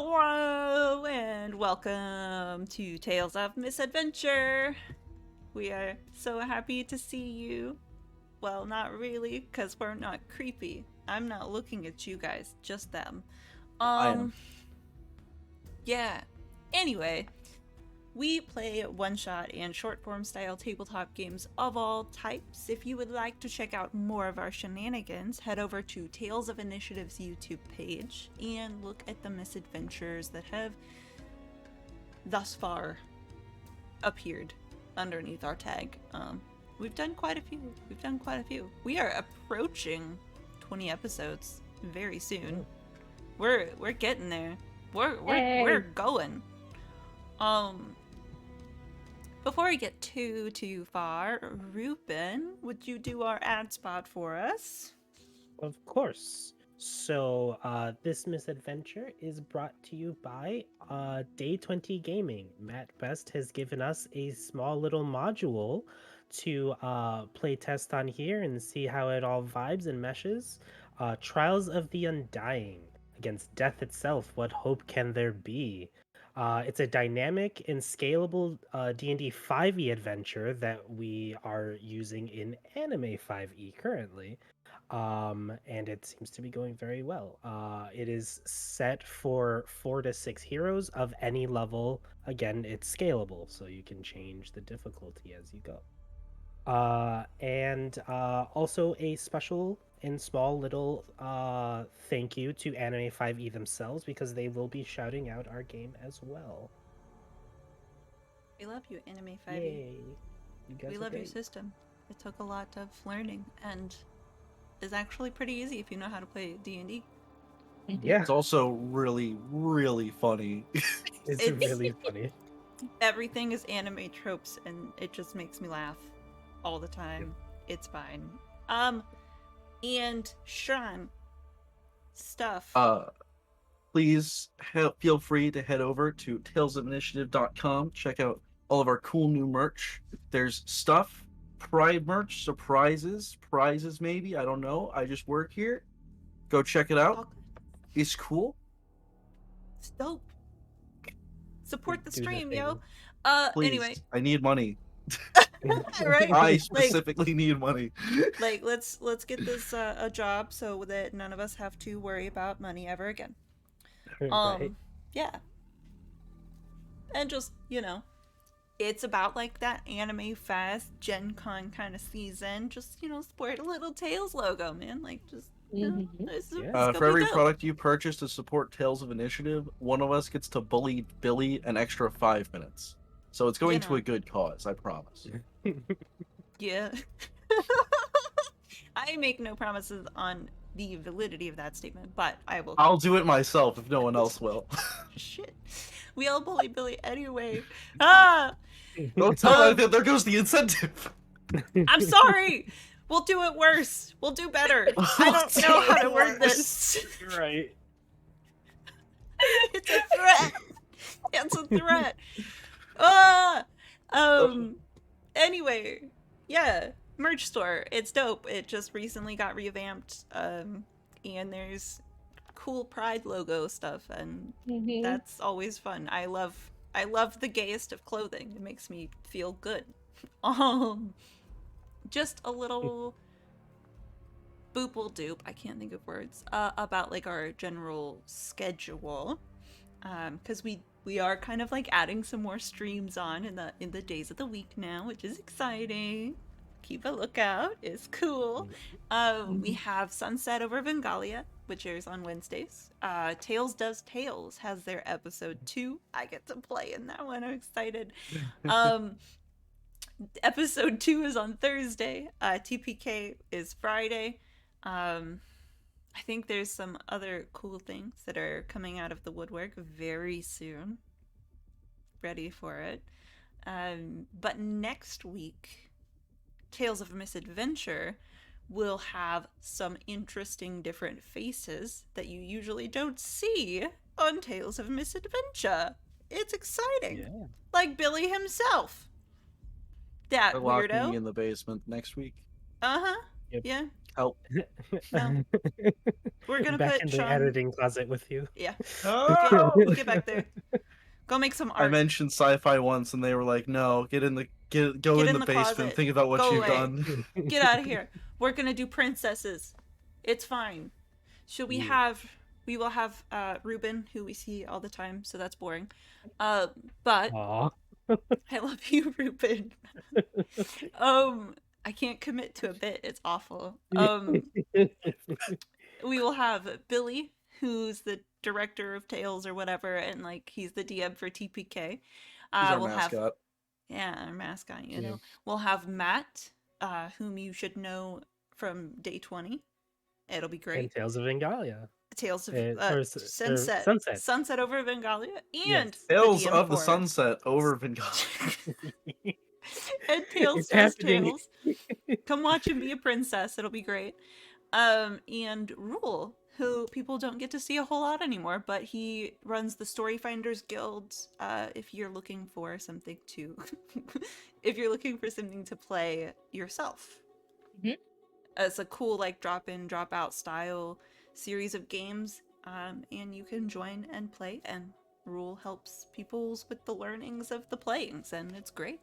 Hello and welcome to Tales of Misadventure. We are so happy to see you. Well, not really, because we're not creepy. I'm not looking at you guys, just them. I am. Yeah. Anyway, we play one-shot and short-form style tabletop games of all types. If you would like to check out more of our shenanigans, head over to Tales of Initiative's YouTube page and look at the misadventures that have thus far appeared underneath our tag. We've done quite a few. We are approaching 20 episodes very soon. We're getting there. We're going. Before we get too far, Ruben, would you do our ad spot for us? Of course. So, this misadventure is brought to you by Day 20 Gaming. Matt Best has given us a small little module to play test on here and see how it all vibes and meshes. Trials of the Undying. Against death itself, what hope can there be? It's a dynamic and scalable D&D 5e adventure that we are using in Anime5E currently. And it seems to be going very well. It is set for 4 to 6 heroes of any level. Again, it's scalable, so you can change the difficulty as you go. And also a special and small little thank you to Anime5E themselves, because they will be shouting out our game as well. We love you, Anime5E. Yay. You guys We are love your great. system. It took a lot of learning and is actually pretty easy if you know how to play D&D. Yeah, It's also really, really funny. it's It's- really funny. Everything is anime tropes and it just makes me laugh all the time. It's fine. And Sean, stuff. Please feel free to head over to talesofinitiative.com. Check out all of our cool new merch. There's stuff, pride merch, surprises, prizes maybe. I don't know. I just work here. Go check it out. It's cool. It's dope. Support the Do the stream, thing. yo. Please. Anyway, I need money. right? I specifically need money. Like, let's get this a job so that none of us have to worry about money ever again. Right. Yeah. And just, it's about like that Anime Fest, Gen Con kind of season. Just, sport a little Tails logo, man. Like, just, it's Yeah. gonna For be every dope. product you purchase to support Tales of Initiative, one of us gets to bully Billy an extra 5 minutes. So it's going to a good cause, I promise. Yeah. I make no promises on the validity of that statement, but I will. I'll do it myself if no one else will. Shit. We all bully Billy anyway. Ah! Don't tell me, there goes the incentive. I'm sorry! We'll do it worse. We'll do better. I don't know how to word this. Right. It's a threat. It's a threat. Anyway, yeah, merch store. It's dope. It just recently got revamped. And there's cool Pride logo stuff, and that's always fun. I love the gayest of clothing. It makes me feel good. Just a little boople doop, I can't think of words, about like our general schedule. Because we are kind of like adding some more streams on in the days of the week now, which is exciting. Keep a lookout. It's cool. We have Sunset over Vengalia, which airs on Wednesdays. Tales Does Tales has their episode 2. I get to play in that one. I'm excited. Episode 2 is on Thursday. TPK is Friday. I think there's some other cool things that are coming out of the woodwork very soon. Ready for it. But next week, Tales of Misadventure will have some interesting different faces that you usually don't see on Tales of Misadventure. It's exciting. Yeah. Like Billy himself. That They're locking weirdo. me in the basement next week. Uh-huh. Yep. Yeah. Help. No. We're gonna back put in the Sean. editing closet with you. Yeah. No! Get back there. Go make some I art. mentioned sci-fi once, and they were like, "No, go Get in in the the basement. closet. Think about what Go you've away. done." Get out of here. We're gonna do princesses. It's fine. Should we Yeah. have? We will have Ruben, who we see all the time, so that's boring. But Aw. I love you, Ruben. I can't commit to a bit. It's awful. We will have Billy, who's the director of Tales or whatever, and like he's the DM for TPK. He's our We'll have mascot. our mascot. You Yeah. know, we'll have Matt, whom you should know from Day 20. It'll be And great. Tales of Vengalia. Tales of Or Sunset. Sunset. Sunset over Vengalia, and Yes. Tales the DM of the for it. Sunset over Vengalia. And Tales It's does happening. Tales. Come watch him be a princess. It'll be great. And Rule, who people don't get to see a whole lot anymore, but he runs the Storyfinders Guild. If you're looking for something to, if you're looking for something to play yourself, it's a cool like drop in, drop out style series of games. And you can join and play. And Rule helps people with the learnings of the playings, and it's great.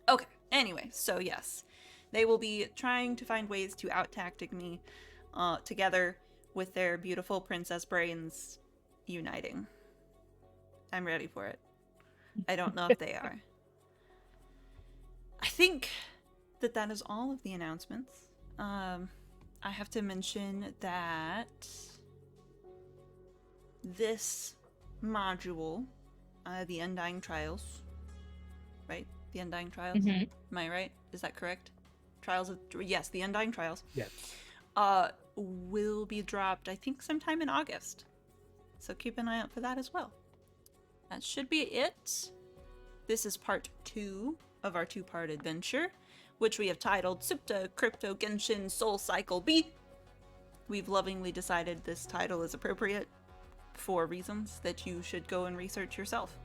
Okay. Anyway, so yes. They will be trying to find ways to out-tactic me together with their beautiful princess brains uniting. I'm ready for it. I don't know if they are. I think that is all of the announcements. I have to mention that this module, the Undying Trials, right? The Undying Trials? Am I right? Is that correct? Yes, the Undying Trials. Yes. Will be dropped, I think, sometime in August. So keep an eye out for that as well. That should be it. This is part 2 of our 2-part adventure, which we have titled SuptaCryptoGenshin SoulCycleB. We've lovingly decided this title is appropriate for reasons that you should go and research yourself.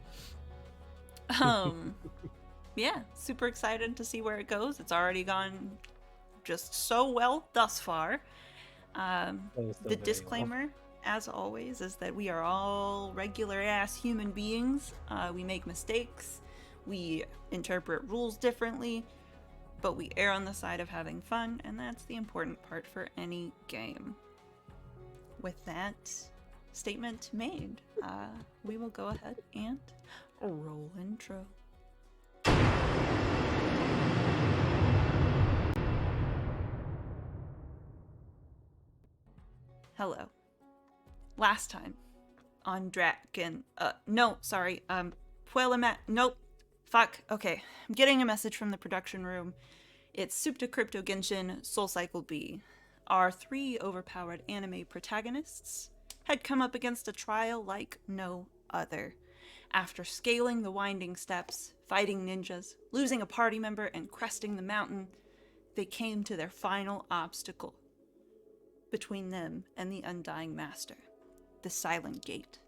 Yeah, super excited to see where it goes. It's already gone just so well thus far. The disclaimer, as always, is that we are all regular-ass human beings. We make mistakes. We interpret rules differently. But we err on the side of having fun, and that's the important part for any game. With that statement made, we will go ahead and roll intro. Hello. Last time on Draken. Nope. Fuck. Okay. I'm getting a message from the production room. It's SuptaCryptoGenshin SoulCycleB. Our 3 overpowered anime protagonists had come up against a trial like no other. After scaling the winding steps, fighting ninjas, losing a party member, and cresting the mountain, they came to their final obstacle between them and the Undying Master, the Silent Gate.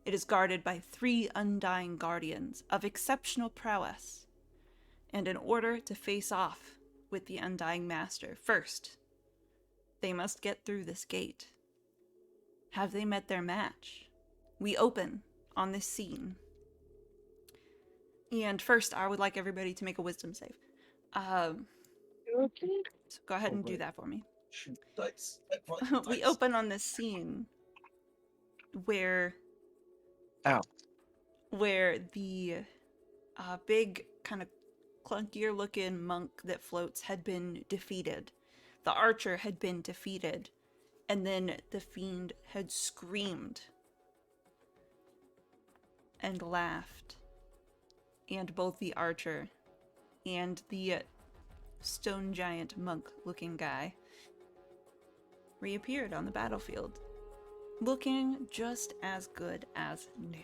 It is guarded by 3 Undying Guardians of exceptional prowess. And in order to face off with the Undying Master, first, they must get through this gate. Have they met their match? We open on this scene. And first, I would like everybody to make a wisdom save. Okay. So go ahead and do Alright. that for me. Shoot dice. We open on this scene where the big kind of clunkier looking monk that floats had been defeated. The archer had been defeated, and then the fiend had screamed and laughed, and both the archer and the stone giant monk looking guy reappeared on the battlefield, looking just as good as new.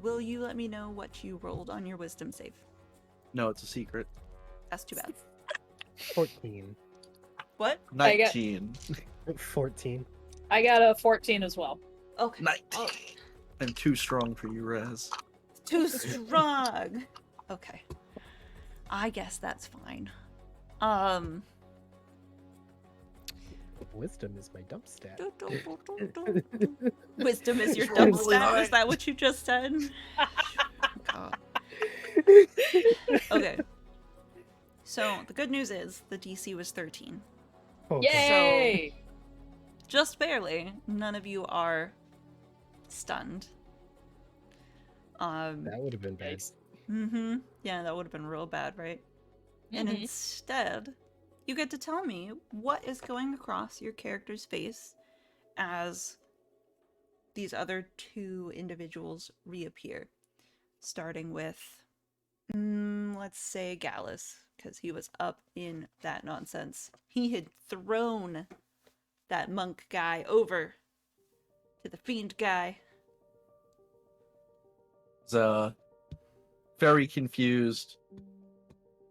Will you let me know what you rolled on your wisdom save? No, it's a secret. That's too bad. 14. What? 19. 14. I got a 14 as well. Okay. 19. Oh, I'm too strong for you, Raz. too strong. Okay. I guess that's fine. Wisdom is my dump stat. Wisdom is your It's dump really stat. high. Is that what you just said? God. Okay. So the good news is the DC was 13. Yay! Just barely. None of you are stunned. That would have been bad. Yikes. Yeah, that would have been real bad, right? And Mhm. instead, you get to tell me what is going across your character's face as these other two individuals reappear. Starting with, let's say Gallus, because he was up in that nonsense. He had thrown that monk guy over to the fiend guy. Was very confused,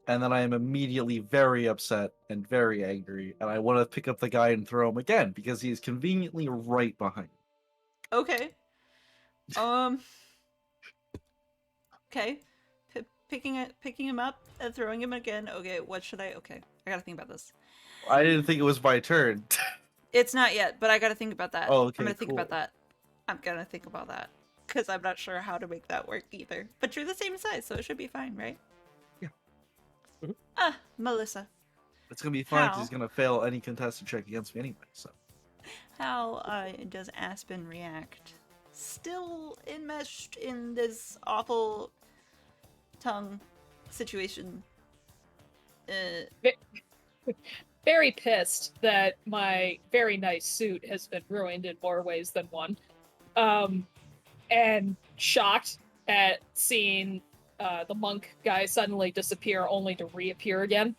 and then I am immediately very upset and very angry, and I want to pick up the guy and throw him again because he is conveniently right behind. Okay. Okay. Picking him up and throwing him again. Okay, what should I? Okay, I gotta think about this. I didn't think it was my turn. It's not yet, but I gotta think about that. Oh, okay, I'm gonna think about cool. that. I'm gonna think about that because I'm not sure how to make that work either. But you're the same size, so it should be fine, right? Yeah. Mhm. Ah, Melissa. It's gonna be fine because How? he's gonna fail any contested check against me anyway. So How does Aspen react? Still enmeshed in this awful tongue situation. Very pissed that my very nice suit has been ruined in more ways than one. And shocked at seeing the monk guy suddenly disappear only to reappear again.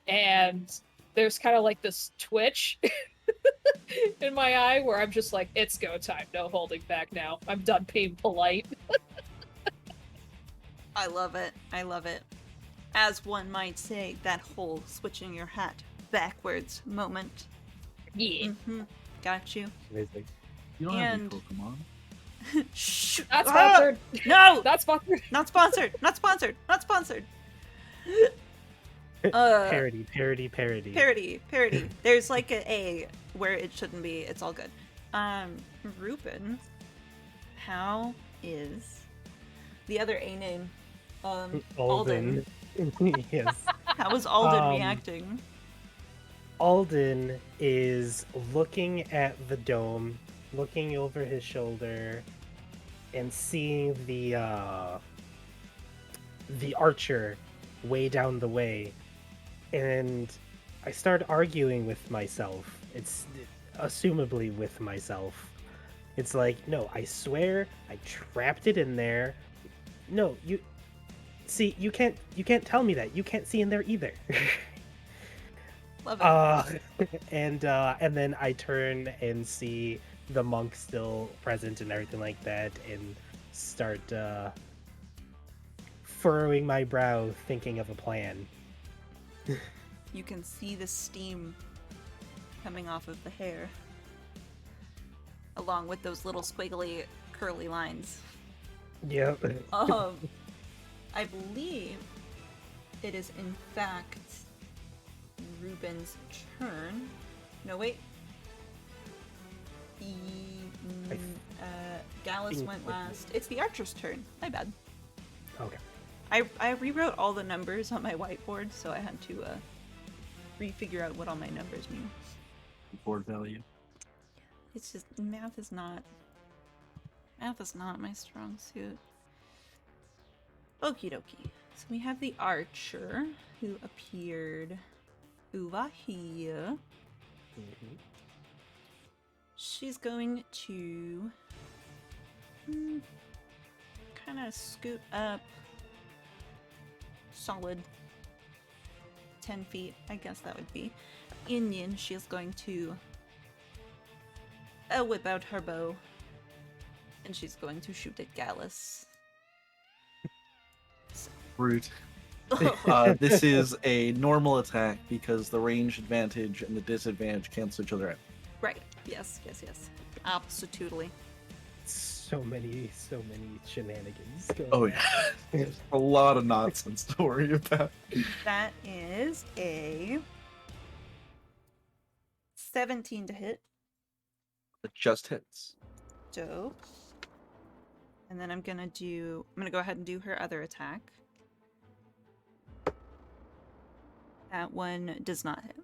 And there's kind of like this twitch in my eye where I'm just like, it's go time. No holding back now. I'm done being polite. I love it. I love it. As one might say, that whole switching your hat backwards moment. Yeah. Got you. Amazing. you don't And- have any Pokemon. Shh. Not Ah! sponsored. No! Not sponsored. Not sponsored. Not sponsored. Not sponsored. Parody. Parody. There's like an A where it shouldn't be. It's all good. Ruben, how is the other A name? Alden. Yes. How is Alden Um, reacting? Alden is looking at the dome, looking over his shoulder, and seeing the archer way down the way. And I start arguing with myself. It's assumably with myself. It's like, no, I swear I trapped it in there. No, you see, you can't tell me that. You can't see in there either. Love it. And then I turn and see the monk still present and everything like that, and start furrowing my brow, thinking of a plan. You can see the steam coming off of the hair, along with those little squiggly, curly lines. Yep. I believe it is in fact Ruben's turn. No, wait. Gallus think went it- last. It's the archer's turn. My bad. Okay. I rewrote all the numbers on my whiteboard, so I had to refigure out what all my numbers mean. Board value. It's just math is not my strong suit. Okie dokie. So we have the archer who appeared over here. Mhm. She's going to kind of scoot up solid 10 feet, I guess that would be. Indian, she's going to whip out her bow and she's going to shoot at Gallus. Brute. This is a normal attack because the range advantage and the disadvantage cancel each other out. Right. Yes. Absolutely. So many shenanigans. Going Oh on. yeah, there's a lot of nonsense to worry about. That is a 17 to hit. It just hits. Dope. And then I'm gonna go ahead and do her other attack. That one does not hit.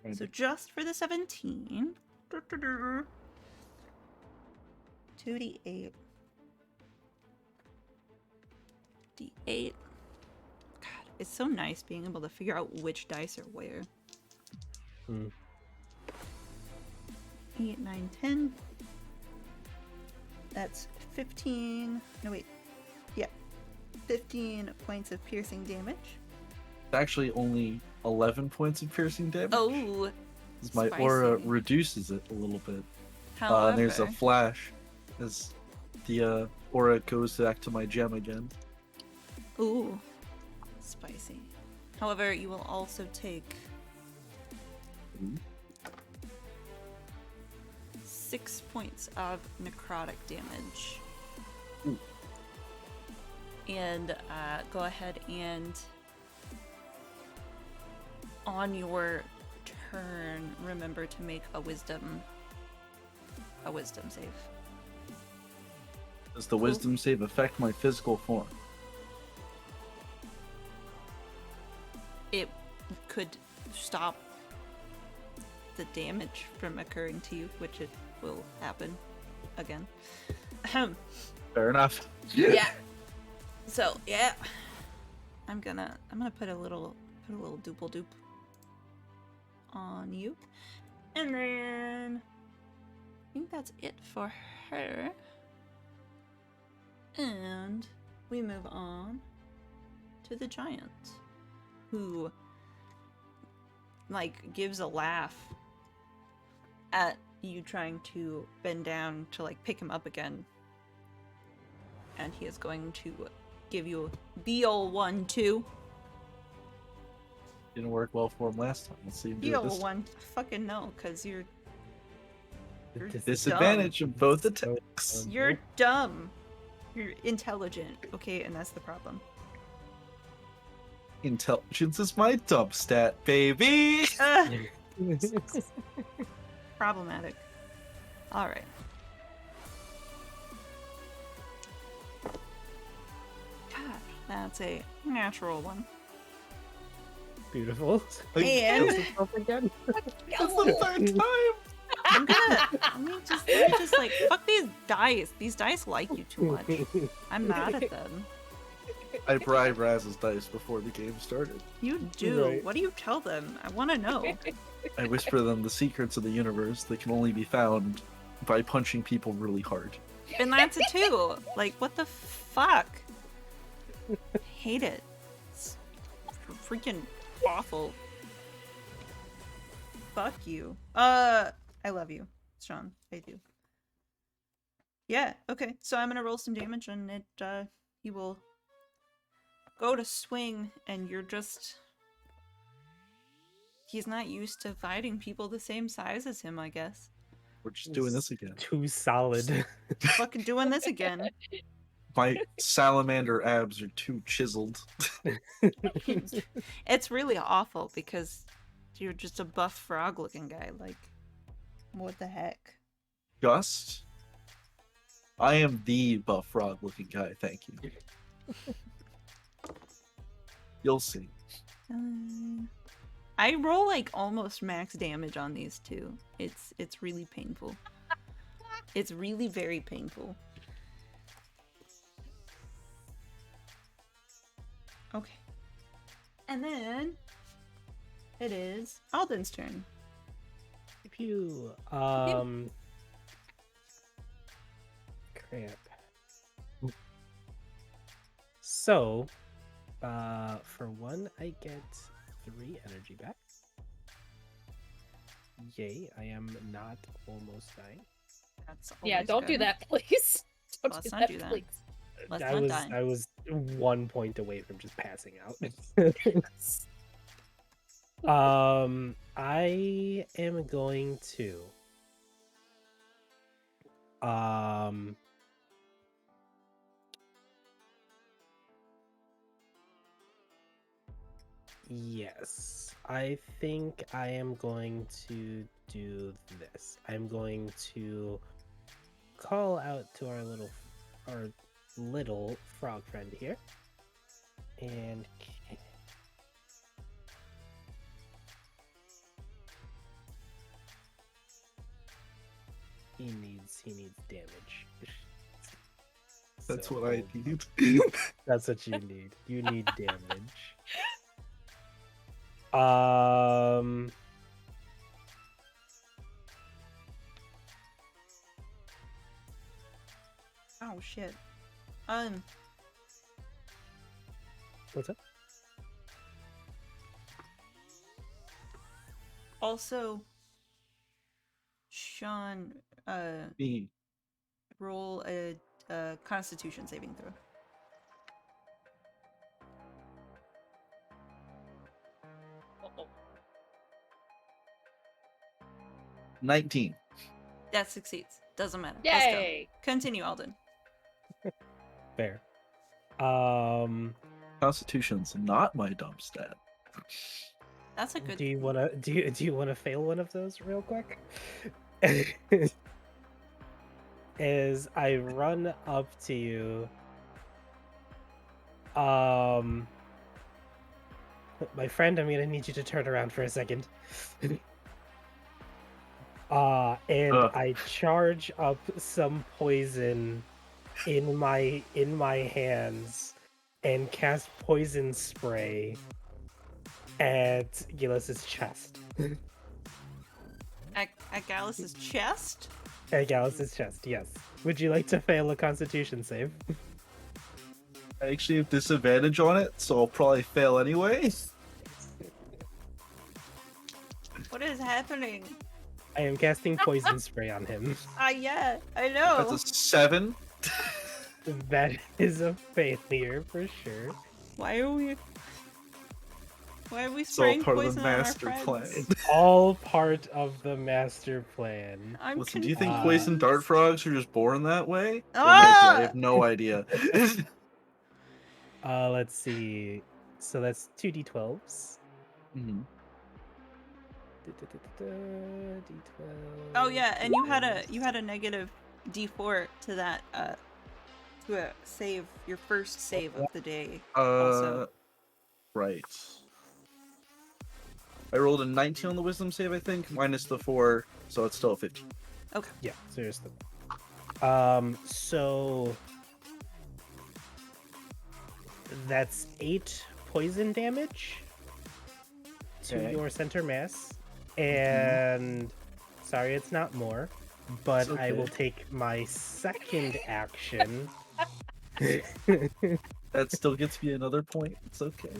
Right. So just for the 17. 2d8. D8. God, it's so nice being able to figure out which dice are where. 8, 9, 10. That's 15. No, wait. Yeah. 15 points of piercing damage. It's actually only 11 points of piercing damage. Oh, 'Cause my aura spicy. reduces it a little bit. However, And there's a flash as the aura goes back to my gem again. ooh, spicy. However, you will also take 6 points of necrotic damage. Ooh. And go ahead and on your turn, remember to make a wisdom save. Does the wisdom save affect my physical form? It could stop the damage from occurring to you, which it will happen again. Ahem. Fair enough. Yeah. So yeah, I'm gonna put a little doople doop on you, and then I think that's it for her. And we move on to the giant, who like gives a laugh at you trying to bend down to like pick him up again. And he is going to give you a BL1-2. Didn't work well for him last time. Let's see him do it this time. BL1, fucking no, because you're Disadvantage of both attacks. You're dumb. You're intelligent, okay, and that's the problem. Intelligence is my dump stat, baby. Problematic. All right. God, that's a natural one. Beautiful. And Again. That's the third time. let me just like fuck these dice. These dice like you too much. I'm mad at them. I bribe Raz's dice before the game started. You do. Right. What do you tell them? I want to know. I whisper them the secrets of the universe that can only be found by punching people really hard. And that's it too. Like, what the fuck? Hate it. It's freaking awful. Fuck you. I love you, Sean. I do. Yeah, okay. So I'm gonna roll some damage and he will go to swing and you're just... He's not used to fighting people the same size as him, I guess. We're just doing this again. Too solid. Fucking doing this again. My salamander abs are too chiseled. It's really awful because you're just a buff frog looking guy. Like, what the heck? Just? I am the buff frog looking guy, thank you. You'll see. I roll like almost max damage on these two. It's really painful. It's really very painful. Okay. And then it is Alden's turn. Pew. Crap. So, for one, I get 3 energy back. Yay, I am not almost dying. That's Yeah, always don't do good. that, please. Don't Let's do not that, do that. please. Let's I not was die. I was 1 point away from just passing out. I am going to Yes. I think I am going to do this. I'm going to call out to our little frog friend here. And he needs damage. That's So, what I need. That's what you need. You need damage. Um Oh shit. What's up? Also, Sean, Me. roll a Constitution saving throw. Uh-oh. 19. That succeeds. Doesn't matter. Let's go. Yay! Continue, Alden. Fair. Constitution's not my dump stat. That's a good. Do you wanna fail one of those real quick? As I run up to you, my friend, I'm gonna need you to turn around for a second. And I charge up some poison in my hands and cast poison spray at Gillis's chest. At Gallus' chest? At Gillis's chest, yes. Would you like to fail a Constitution save? I actually have disadvantage on it, so I'll probably fail anyway. What is happening? I am casting poison spray on him. Yeah, I know. That's a 7. That is a failure for sure. Why are we It's all spraying part of the poison on our master friends? plan. All part of the master plan. I'm Listen, do you think confused. poison dart frogs are just born that way? Or Ah! might be, I have no idea. Let's see. So that's 2d12s. Mhm. D12. Oh yeah, and you had a negative D4 to that to a save, your first save of the day. Also. Right. I rolled a 19 on the wisdom save, I think, minus the 4, so it's still a 15. Okay. Yeah, seriously. So that's 8 poison damage to Okay. your center mass, and sorry, it's not more, but It's I will okay. take my second action. That still gets me another point. It's okay.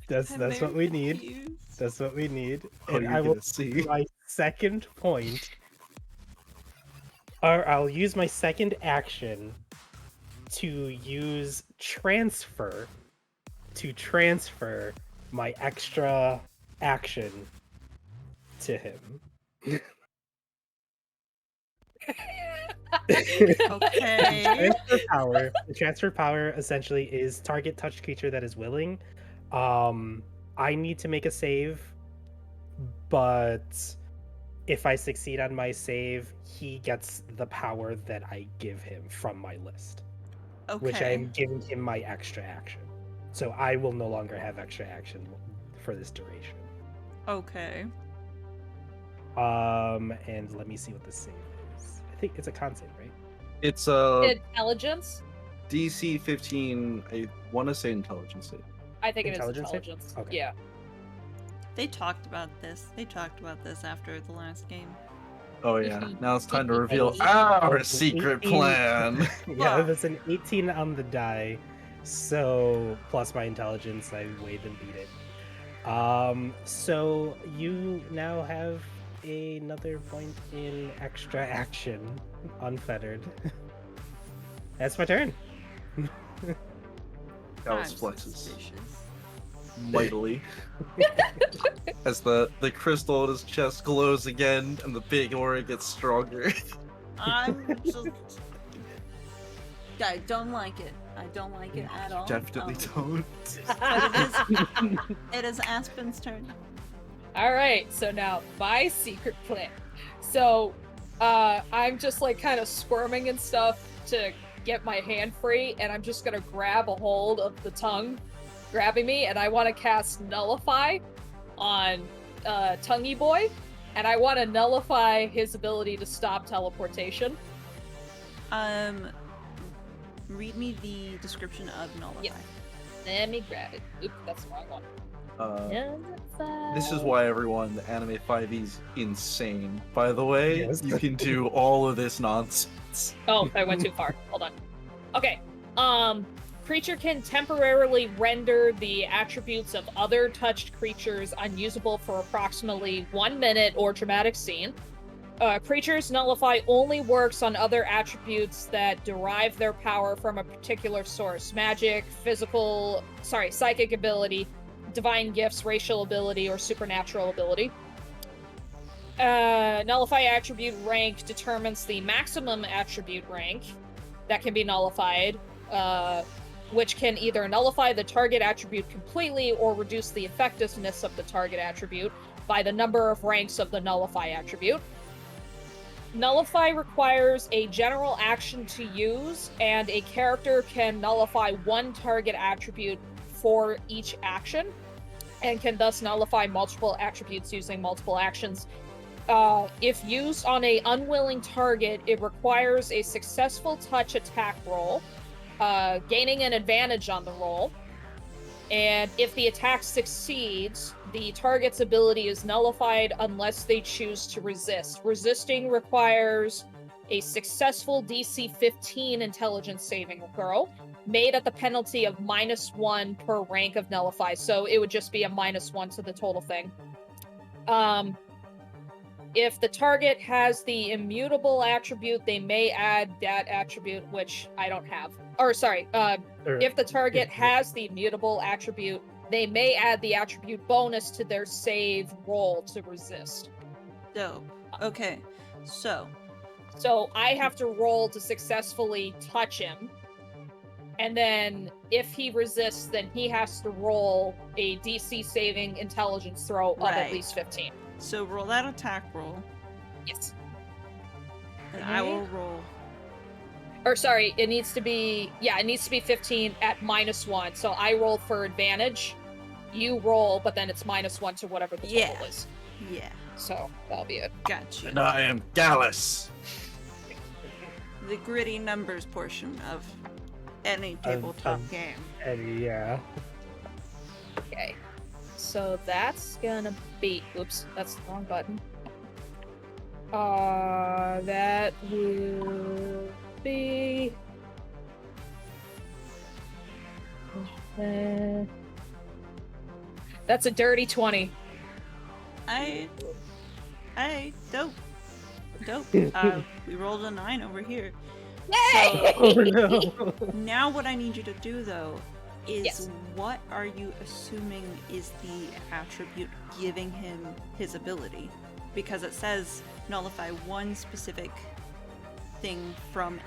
That's I'm what very we need. confused. That's what we need. Oh, And you're I will gonna see. use my second point, or I'll use my second action to use transfer to transfer my extra action to him. Okay. The transfer power essentially is target touched creature that is willing. I need to make a save, but if I succeed on my save, he gets the power that I give him from my list, Okay. which I am giving him my extra action. So I will no longer have extra action for this duration. Okay. And let me see what the save is. I think it's a con save, right? It's Intelligence? DC 15. I want to say intelligence save. I think it is Intelligence save? intelligence. Okay. Yeah. They talked about this. They talked about this after the last game. Oh yeah. Now it's time to reveal It's our secret 18. plan. Yeah, that's an 18 on the die. So plus my intelligence, I weighed and beat it. So you now have another point in extra action, unfettered. That's my turn. Gallus I'm flexes suspicious. mightily as the crystal in his chest glows again and the big aura gets stronger. I'm just. I don't like it. I don't like it at all. Definitely don't. But it is Aspen's turn. All right, so now my secret plan. So, I'm just like kind of squirming and stuff to get my hand free, and I'm just gonna grab a hold of the tongue grabbing me, and I want to cast Nullify on Tonguey Boy, and I want to nullify his ability to stop teleportation. Read me the description of Nullify. Yeah. Let me grab it. Oop, that's the wrong one. Nullify. This is why everyone, the Anime5E is insane. By the way, Yes. you can do all of this nonsense. Oh, I went too far. Hold on. Okay. Creature can temporarily render the attributes of other touched creatures unusable for approximately 1 minute or dramatic scene. Creatures Nullify only works on other attributes that derive their power from a particular source. Magic, psychic ability, divine gifts, racial ability, or supernatural ability. Nullify attribute rank determines the maximum attribute rank that can be nullified, which can either nullify the target attribute completely or reduce the effectiveness of the target attribute by the number of ranks of the nullify attribute. Nullify requires a general action to use, and a character can nullify one target attribute for each action, and can thus nullify multiple attributes using multiple actions. If used on an unwilling target, it requires a successful touch attack roll, gaining an advantage on the roll. And if the attack succeeds, the target's ability is nullified unless they choose to resist. Resisting requires a successful DC 15 intelligence saving throw, made at the penalty of -1 per rank of nullify. So it would just be a -1 to the total thing. If the target has the immutable attribute, they may add that attribute, which I don't have. If the target has the immutable attribute, they may add the attribute bonus to their save roll to resist. Dope. Okay, so I have to roll to successfully touch him. And then if he resists, then he has to roll a DC saving intelligence throw of at least 15. So roll that attack roll, Yes. and I will roll. Or sorry, it needs to be 15 at -1. So I roll for advantage. You roll, but then it's -1 to whatever the total is. Yeah, So that'll be it. got you. And I am Gallus. The gritty numbers portion of any tabletop game. Yeah. Okay. So that's gonna be. Oops, that's the wrong button. That will be. That's a dirty 20. Dope. We rolled a 9 over here. Yay! Oh no. Now what I need you to do though is Yes. what are you assuming is the attribute giving him his ability? Because it says nullify one specific thing from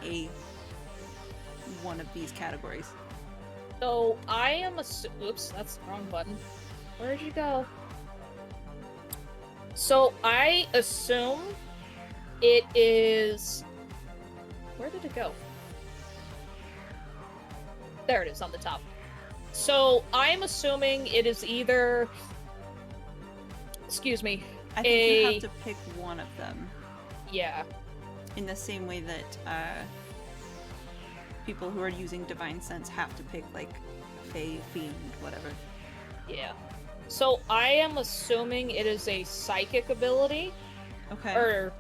one of these categories. So I am oops, that's the wrong button. Where'd you go? So I assume it is. Where did it go? There it is on the top. So I'm assuming it is either. Excuse me. I think you have to pick one of them. Yeah. In the same way that people who are using Divine Sense have to pick, like, Fae, Fiend, whatever. Yeah. So I am assuming it is a psychic ability. Okay. Or.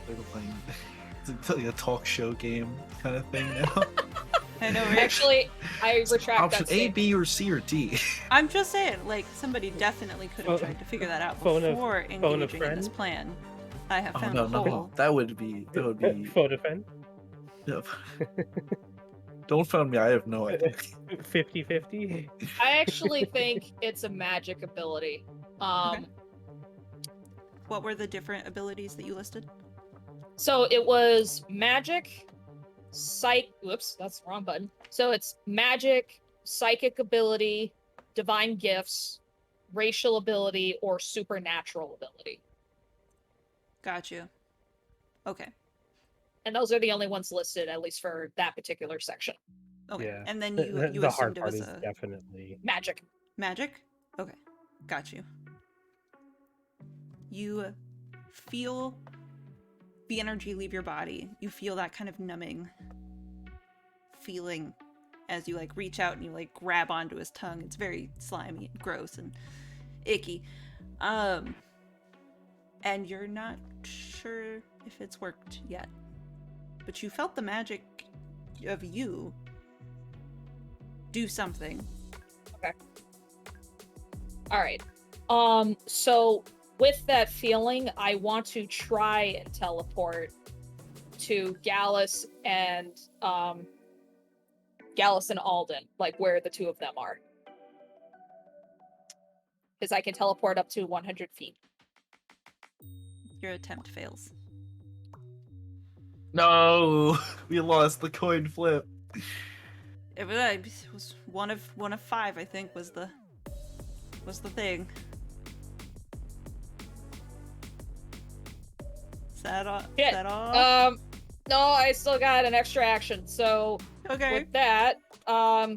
They're playing it's like a talk show game kind of thing now. I know, right? Actually, I retract Option that A, statement. B, or C, or D. I'm just saying, like, somebody definitely could have tried to figure that out Phone a- before phone a engaging in this friend? plan. I have Oh found no, a no, hole. that would be Photo friend. Yep. Don't phone me. I have no idea. 50-50. I actually think it's a magic ability. Okay. what were the different abilities that you listed? So it was magic, whoops, that's the wrong button. So it's magic, psychic ability, divine gifts, racial ability, or supernatural ability. Got you. Okay. And those are the only ones listed, at least for that particular section. Okay. Yeah. And then The, you the assumed hard it part was is a definitely Magic. magic? Okay. Got you. You feel the energy leave your body. You feel that kind of numbing feeling as you like reach out and you like grab onto his tongue. It's very slimy and gross and icky. And you're not sure if it's worked yet. But you felt the magic of you do something. Okay. All right. So with that feeling, I want to try and teleport to Gallus and Alden, like where the two of them are. Because I can teleport up to 100 feet. Your attempt fails. No, we lost the coin flip. It was one of 5, I think, was the thing. Is that all? Yeah, Is that all? No, I still got an extra action. So Okay. with that, I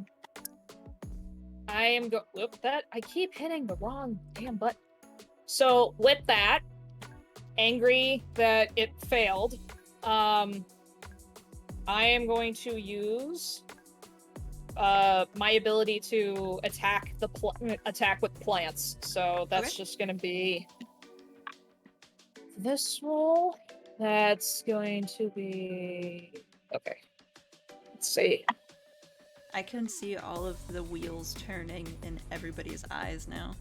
am whoop, that I keep hitting the wrong damn button. So with that, angry that it failed, I am going to use my ability to attack attack with plants. So that's Okay. just going to be this roll. That's going to be okay. Let's see. I can see all of the wheels turning in everybody's eyes now.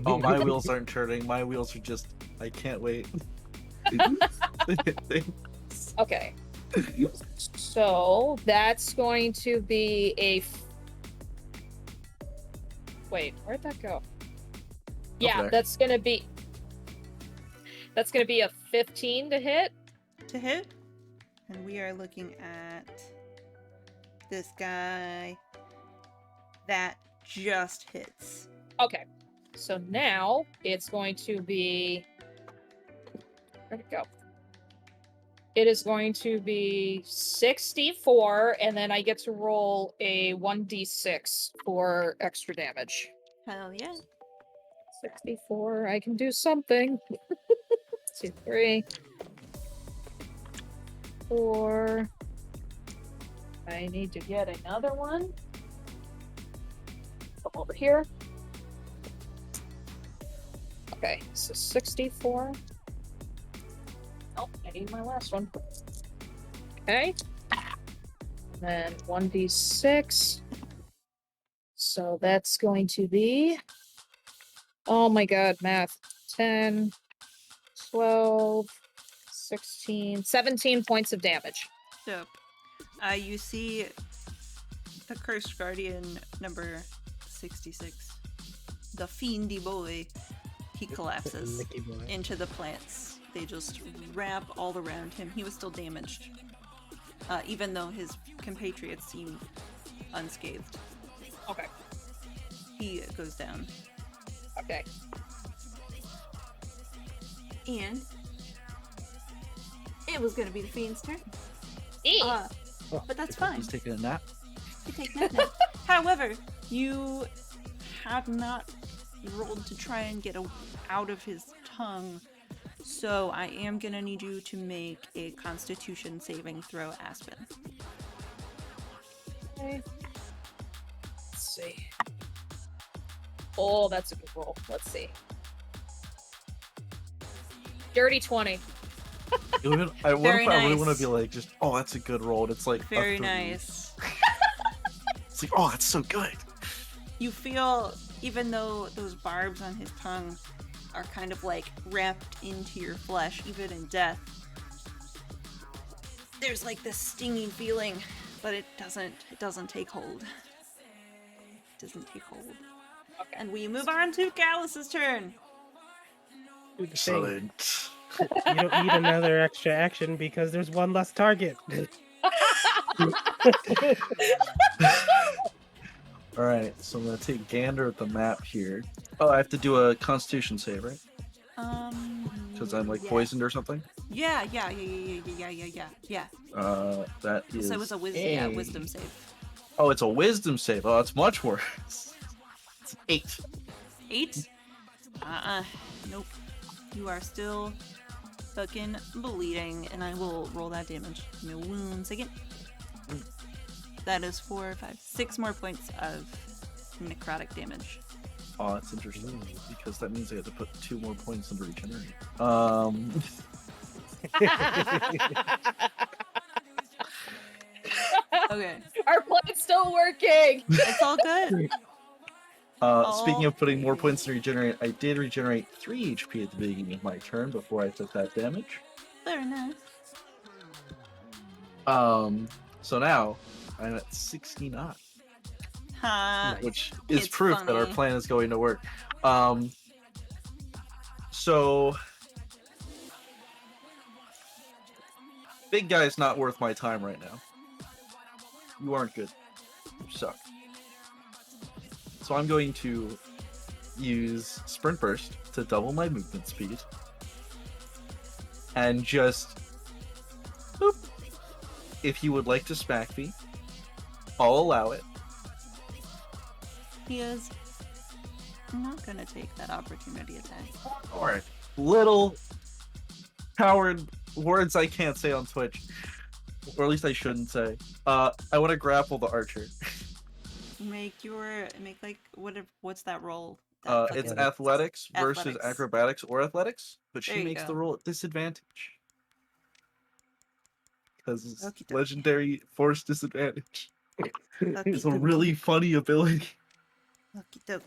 Oh, my wheels aren't turning. My wheels are just. I can't wait. Okay. So that's going to be a. Wait, where'd that go? Yeah, there. that's gonna be. That's gonna be a 15 to hit. To hit, and we are looking at this guy. That just hits. Okay. So now it's going to be. Where'd it go? It is going to be 64, and then I get to roll a 1d6 for extra damage. Hell yeah. 64, I can do something. 2, 3, 4. I need to get another one. Come over here. Okay, so 64. Oh, I need my last one. Okay. And then 1d6. So that's going to be. Oh my god, math. 10, 12, 16, 17 points of damage. Dope. You see the Cursed Guardian number 66. The fiendy boy. He collapses Mickey boy. into the plants. They just wrap all around him. He was still damaged. Even though his compatriots seem unscathed. Okay. He goes down. Okay. And it was gonna be the fiend's turn. But that's fine. He's taking a nap. You take that now. However, you have not rolled to try and get out of his tongue, so I am gonna need you to make a Constitution saving throw, Aspen. Okay. Let's see. Oh, that's a good roll. Let's see. Dirty 20. I wonder Very if I really nice. want to be like, just, oh, that's a good roll. And it's like, a Very 3. nice. It's like, oh, that's so good. You feel, even though those barbs on his tongue are kind of like wrapped into your flesh, even in death, there's like this stinging feeling, but it doesn't take hold. It doesn't take hold. Okay. And we move on to Gallus's turn. Do the thing. Excellent. You don't need another extra action because there's one less target. All right, so I'm gonna take a gander at the map here. Oh, I have to do a Constitution save, right? Because I'm like yeah. poisoned or something. Yeah. That is. So it was a wisdom save. Oh, it's a wisdom save. Oh, it's much worse. It's 8. 8? Nope. You are still fucking bleeding, and I will roll that damage. Give me 1 second. That is 4, 5, 6 more points of necrotic damage. Oh, that's interesting because that means I have to put 2 more points into regenerate. Okay. Our plan's still working. It's all good. Speaking of putting more points to regenerate, I did regenerate 3 HP at the beginning of my turn before I took that damage. Very nice. So now I'm at 69, which is It's proof that our funny. plan is going to work. So big guy's not worth my time right now. You aren't good. You suck. So I'm going to use Sprint Burst to double my movement speed. And just... boop. If he would like to smack me, I'll allow it. He is not gonna take that opportunity attack. Alright. Little coward words I can't say on Twitch. Or at least I shouldn't say. I want to grapple the archer. Make like what's that roll? It's athletics versus Athletics. acrobatics or athletics, but There she you makes go. the roll at disadvantage. Because it's Okie dokie. legendary force disadvantage. Okie It's a dokie. really funny ability. Okie dokie.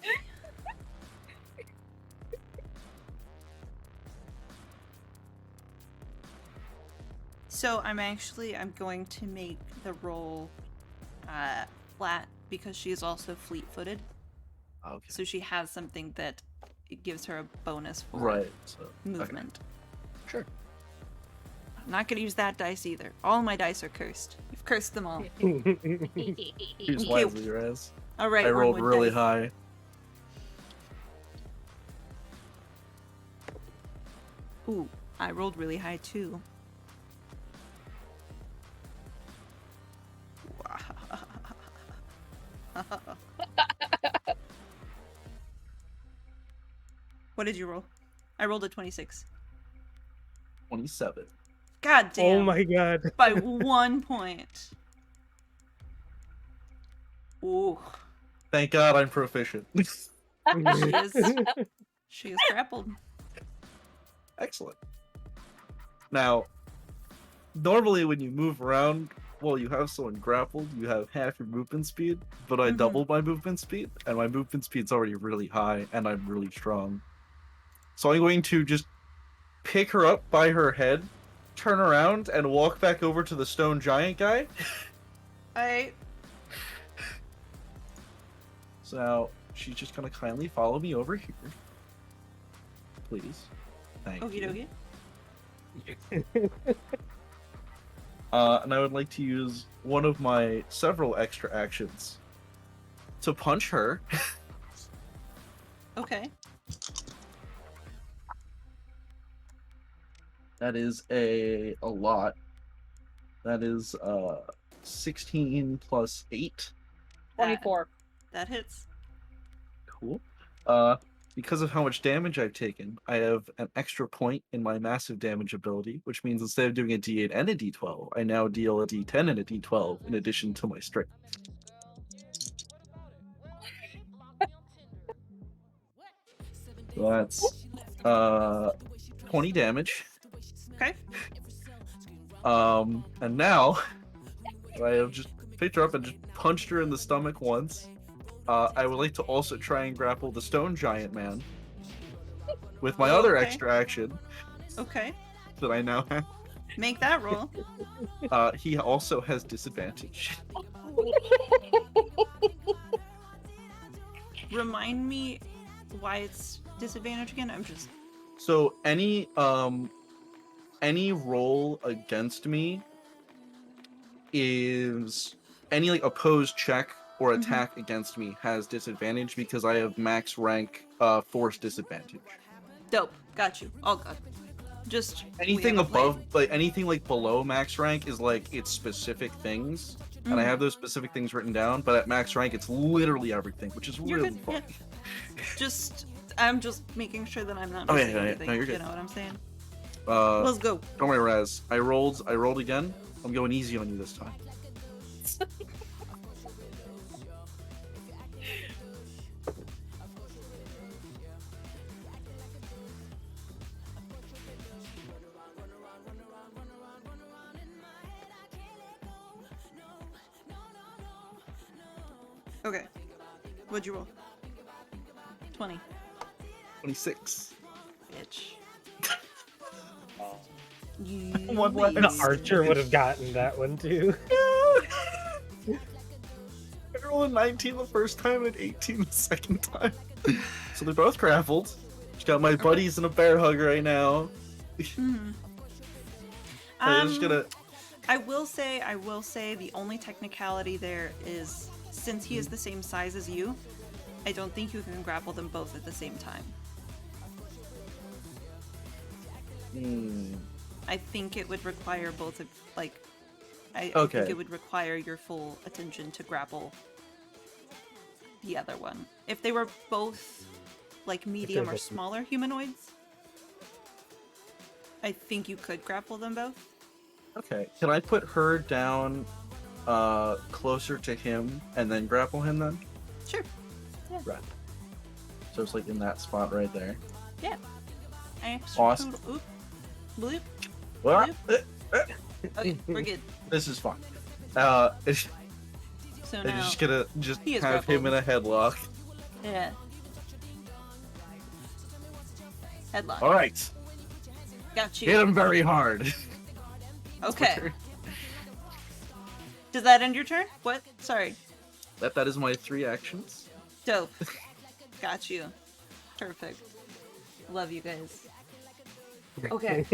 So I'm going to make the roll flat because she is also fleet-footed. Okay. So she has something that it gives her a bonus for Right. So movement. okay. Sure. I'm not going to use that dice either. All my dice are cursed. You've cursed them all. Use wisely, Raz. All right. I rolled Wormwood really dice. high. Ooh, I rolled really high too. What did you roll? I rolled a 26. 27. God damn. Oh my god. By 1 point. Ooh. Thank God I'm proficient. She is grappled. Excellent. Now, normally when you move around, well, you have someone grappled, you have half your movement speed, but I Mhm. doubled my movement speed, and my movement speed's already really high, and I'm really strong. So I'm going to just pick her up by her head, turn around, and walk back over to the stone giant guy. Alright. So now she's just gonna kindly follow me over here. Please. Thank Okie you. dokie. And I would like to use one of my several extra actions to punch her. Okay. That is a lot. That is 16 plus 8. 24. That hits. Cool. Because of how much damage I've taken, I have an extra point in my massive damage ability, which means instead of doing a D8 and a D12, I now deal a D10 and a D12 in addition to my strength. So that's 20 damage. Okay. And now I have just picked her up and just punched her in the stomach once. I would like to also try and grapple the stone giant man with my other Okay. extra action Okay. that I now have. Make that roll. He also has disadvantage. Remind me why it's disadvantage again. I'm just So any roll against me is any like opposed check or attack against me has disadvantage because I have max rank force disadvantage. Dope. Got you. All good. Just we Anything have a plan. above, like anything like below max rank is like it's specific things, and I have those specific things written down. But at max rank, it's literally everything, which is You're really good, fun. yeah. I'm just making sure that I'm not Oh, yeah, missing yeah, yeah. anything. No, you're You good. know what I'm saying? Uh, Let's go. don't worry, Raz. I rolled again. I'm going easy on you this time. Okay. What'd you roll? 20. 26. Bitch. You One less. An archer would have gotten that one too. I rolled a 19 the first time and 18 the second time. So they're both grappled. Just got my buddies in a bear hug right now. I'm just gonna. I will say the only technicality there is since he is the same size as you, I don't think you can grapple them both at the same time. I think it would require both of I Okay. think it would require your full attention to grapple the other one. If they were both like medium or both- smaller humanoids, I think you could grapple them both. Okay. Can I put her down closer to him and then grapple him then? Sure. Right. So it's like in that spot right there. Yeah. Awesome. Oop. Bloop. Well, Okay, we're good. this is fun. It's, So I'm now, just gonna he is have him in grappled. a headlock. yeah. Headlock. All right. Got Hit you. him very hard. Okay. Does that end your turn? What? Sorry. That is my 3 actions. Dope. Got you. Perfect. Love you guys. Okay.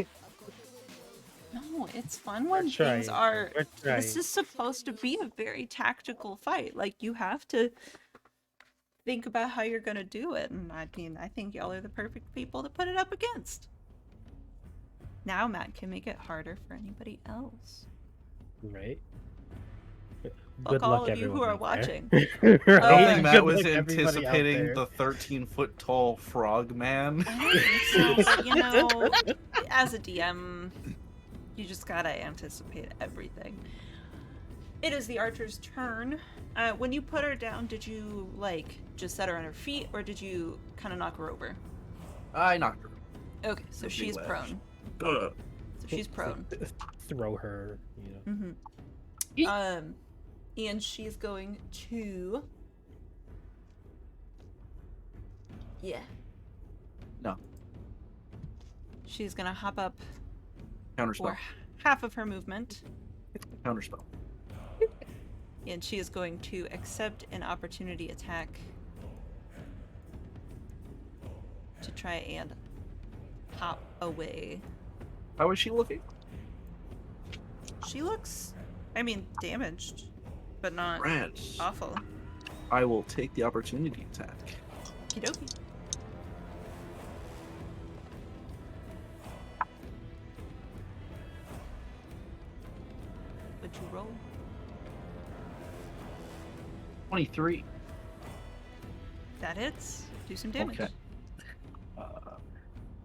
No, it's fun when We're things trying. are. We're This trying. is supposed to be a very tactical fight. Like, you have to think about how you're gonna do it. And I mean, I think y'all are the perfect people to put it up against. Now Matt can make it harder for anybody else. Right. Fuck all of you who are watching. I don't think Right. Matt Good was luck, everybody out anticipating there. the 13-foot tall frog man. I don't think so, but you know, as a DM, you just gotta anticipate everything. It is the archer's turn. When you put her down, did you, like, just set her on her feet, or did you kind of knock her over? I knocked her. Okay, so Big she's ledge. prone. Ugh. So she's prone. Throw her, you know. Mm-hmm. And she's going to... Yeah. No. She's gonna hop up Counterspell. for half of her movement, Counterspell. and she is going to accept an opportunity attack to try and hop away. How is she looking? She looks, I mean, damaged, but not Rats. awful. I will take the opportunity attack. Okie What'd you roll? 23. That hits. Do some damage. Okay.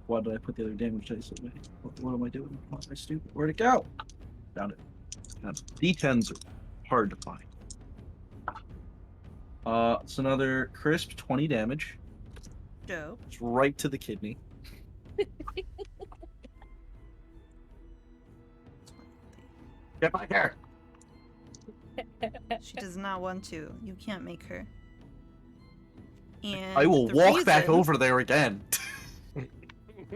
Why did I put the other damage dice away? What am I doing? Why am I stupid? Where'd it go? Found it. D10s are hard to find. It's another crisp 20 damage. Dope. It's right to the kidney. Get back here! She does not want to. You can't make her. And I will the walk back reason- over there again.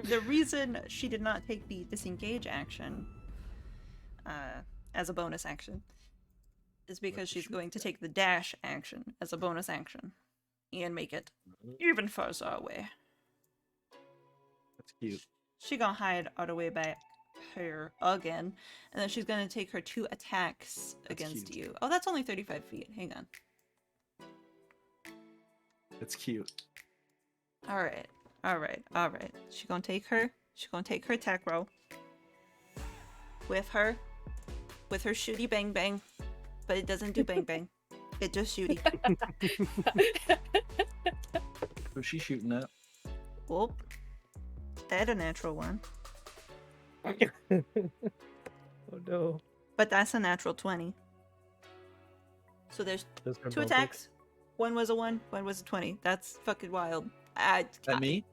The reason she did not take the disengage action as a bonus action is because she's going to take the dash action as a bonus action and make it even further away. That's Cute. She gonna hide all the way back here again, and then she's gonna take her 2 attacks against cute. you. Oh, that's only 35 feet. Hang on. It's cute. All right, all right, all right. She gonna take her attack roll with her shooty bang bang, but it doesn't do bang bang. It just shooty. Who's she shooting at? Whoop. That a natural one, Oh no. but that's a natural 20. So there's Those are 2 both attacks. One was a 1, one was a 20. That's fucking wild. At me?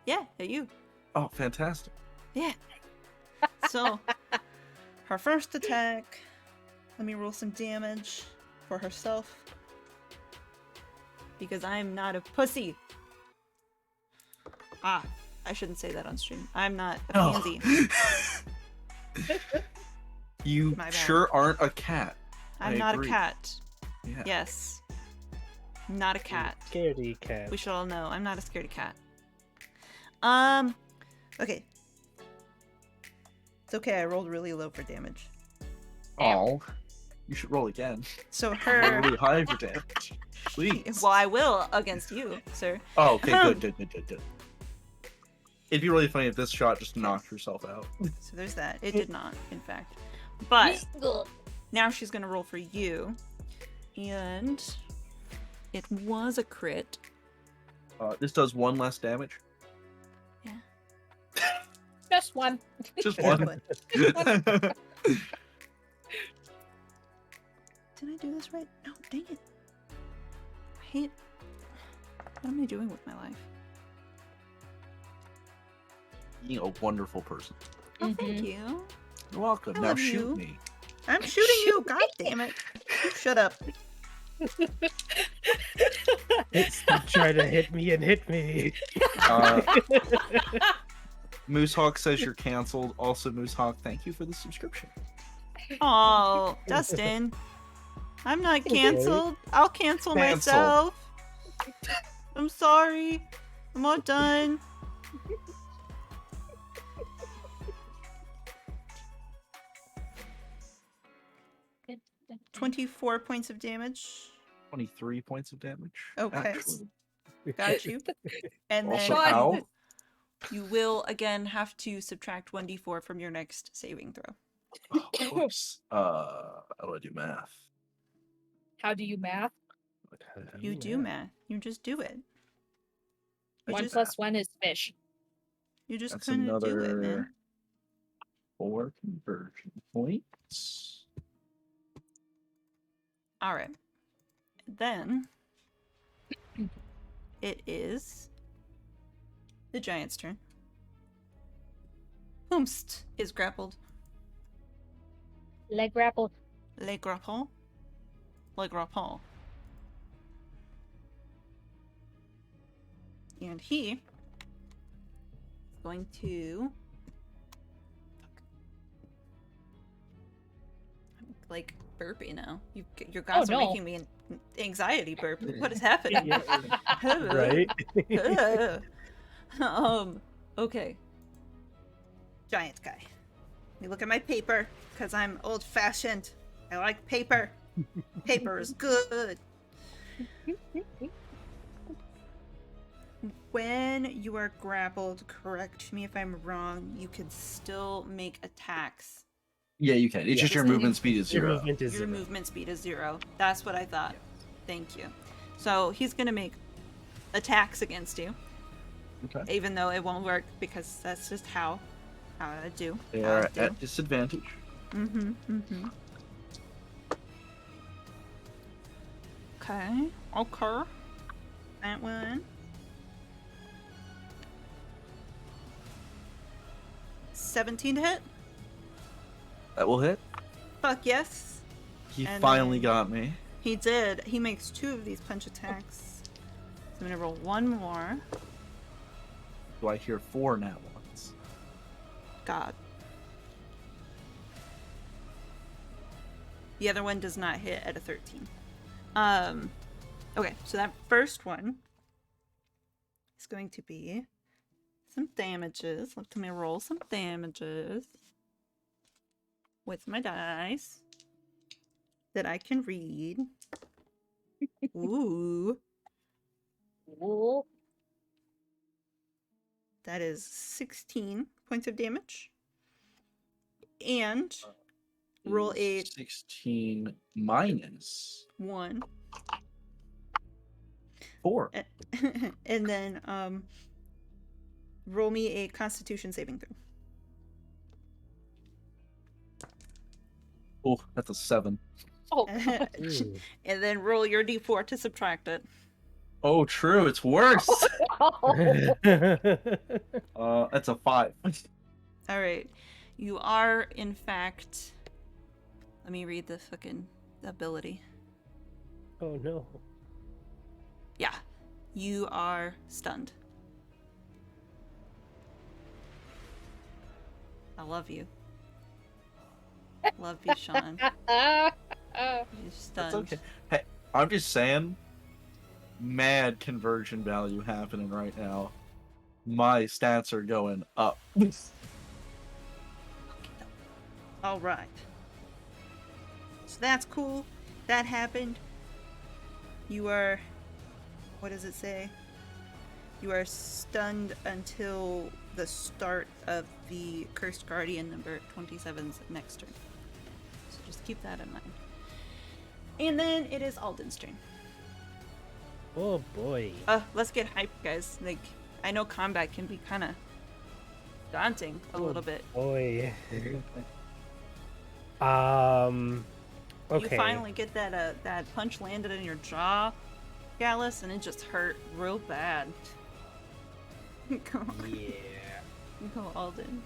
Yeah, at you. Oh, fantastic. Yeah. So, her first attack. Let me roll some damage for herself. Because I'm not a pussy. Ah, I shouldn't say that on stream. I'm not a Oh. pansy. You My bad. sure aren't a cat. I'm I not agree. a cat. Yeah. Yes. Not a cat. Scaredy cat. We should all know. I'm not a scaredy cat. Okay. It's okay, I rolled really low for damage. Oh, you should roll again. So Roll her... really high for damage. Please. Well, I will against you, sir. Oh, okay, good. It'd be really funny if this shot just knocked herself out. So there's that. It did not, in fact. But now she's gonna roll for you. And it was a crit. This does 1 less damage. Yeah. Just one. Just Just 1. one. Did I do this right? No, dang it. I hate... What am I doing with my life? Being a wonderful person. Oh, thank you. You're welcome. I Now love shoot you. me. I'm shooting you! God damn it! You shut up. It's trying to hit me and hit me. Moosehawk says you're canceled. Also, Moosehawk, thank you for the subscription. Oh, Dustin. I'm not canceled. I'll cancel Cancel. myself. I'm sorry. I'm all done. $24 points of damage. 23 points of damage. Okay. Actually. Got you. And Also, then ow. you will again have to subtract 1d4 from your next saving throw. Oh, of course. How do I do math? How do you math? You do math. You just do it. You 1 just, plus 1 is fish. you just That's kind of do it, man. another 4 conversion points. All right. Then it is the giant's turn. Whomst is grappled. Leg grapple. Le grappin. Le grappin. And he is going to... I'm like burpy now. Your guys are no. making me an anxiety burp. What is happening? Right? Okay. Giant guy. Let me look at my paper, because I'm old-fashioned. I like paper. Paper is good. When you are grappled, correct me if I'm wrong, you can still make attacks. Yeah, you can. It's just your Just movement speed is Your 0. movement is Your 0. movement speed is 0. That's what I thought. Thank you. So he's going to make attacks against you. Okay. Even though it won't work, because that's just how I do. They how I are do. at disadvantage. Mm-hmm. Okay. Okay. That one. 17 to hit? That will hit. Fuck yes. He And finally then- got me. He did. He makes 2 of these punch attacks. So I'm gonna roll 1 more. Do I hear 4 nat ones? God. The other one does not hit at a 13. Okay, so that first one is going to be some damages. Let me roll some damages with my dice that I can read. Ooh. Ooh. That is 16 points of damage. And roll a 16 minus 1. 4. And then roll me a Constitution saving throw. Oh, that's a 7. Oh, Ooh. And then roll your d4 to subtract it. Oh, true. It's worse. no. That's a 5. All right. You are, in fact... Let me read the fucking ability. Oh no. Yeah. You are stunned. I love you. Love you, Sean. You're stunned. That's okay. Hey, I'm just saying, mad conversion value happening right now. My stats are going up. All right. So that's cool. That happened. You are... What does it say? You are stunned until the start of the Cursed Guardian number 27's next turn. So just keep that in mind. And then it is Alden's turn. Oh boy. Let's get hyped, guys. Like, I know combat can be kind of daunting a little bit. Boy. Okay. You finally get that punch landed in your jaw, Gallus, and it just hurt real bad. Go, Yeah. go, Alden.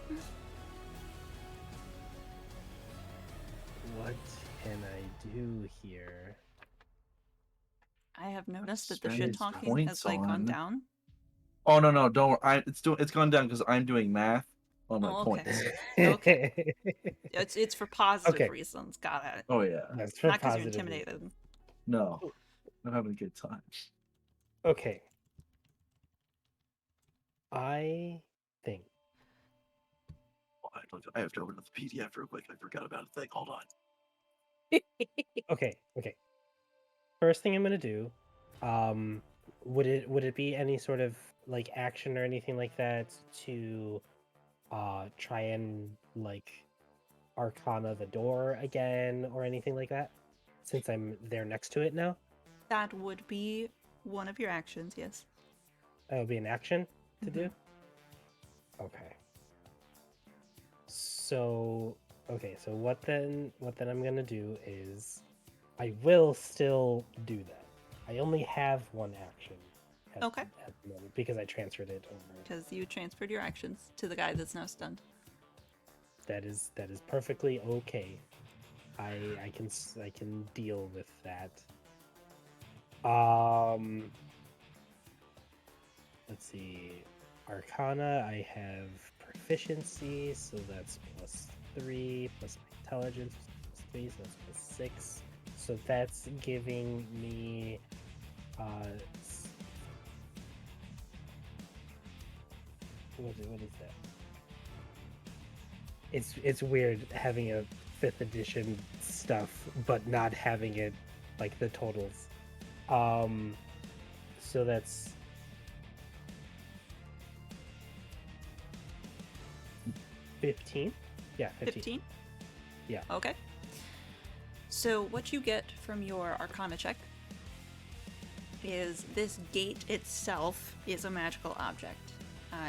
What can I do here? I have noticed that the Spend shit his talking points has like gone on- down. Oh no, don't. It's gone down because I'm doing math on my Oh, okay. points. Okay. It's for positive Okay. reasons. Got it. Oh yeah. That's for Not because you're positive intimidated. No, I'm having a good time. Okay. I think. Oh, I have to open up the PDF real quick. I forgot about a thing. Hold on. Okay. First thing I'm gonna do, would it be any sort of like action or anything like that to try and like arcana the door again or anything like that? Since I'm there next to it now? That would be one of your actions, yes. That would be an action to do? Mm-hmm. Okay. So what then I'm gonna do is I will still do that. I only have one action at the moment because I transferred it over. Because you transferred your actions to the guy that's now stunned. That is perfectly okay. I can deal with that. Let's see. Arcana, I have proficiency, so that's +3 plus my intelligence +3, so that's +6. So that's giving me what is that? It's weird having a 5th edition stuff but not having it like the totals. So that's 15. Yeah, 15. Yeah. Okay. So what you get from your Arcana check is this gate itself is a magical object.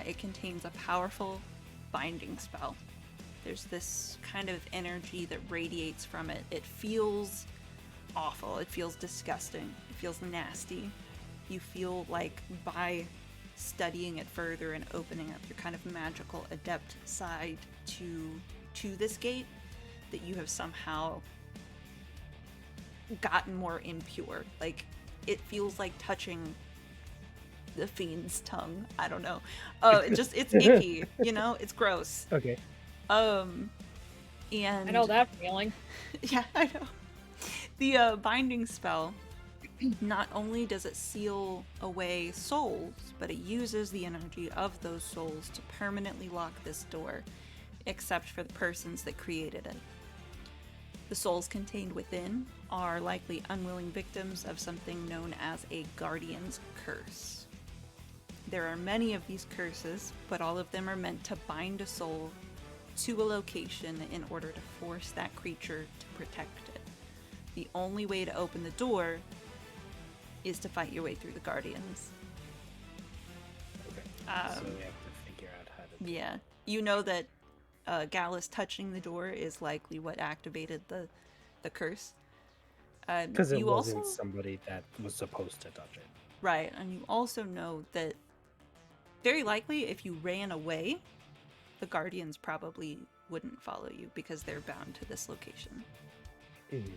It contains a powerful binding spell. There's this kind of energy that radiates from it. It feels awful. It feels disgusting. It feels nasty. You feel like by studying it further and opening up your kind of magical adept side to this gate, that you have somehow gotten more impure. Like, it feels like touching the fiend's tongue. I don't know. It's icky, you know? It's gross. Okay. And I know that feeling. yeah, I know. The binding spell Not only does it seal away souls, but it uses the energy of those souls to permanently lock this door, except for the persons that created it. The souls contained within are likely unwilling victims of something known as a guardian's curse. There are many of these curses, but all of them are meant to bind a soul to a location in order to force that creature to protect it. The only way to open the door is to fight your way through the guardians. Okay. So we have to figure out how to. Yeah. You know that Gallus touching the door is likely what activated the curse. Because it you wasn't also, somebody that was supposed to touch it. right, and you also know that very likely if you ran away, the guardians probably wouldn't follow you because they're bound to this location. Mhm.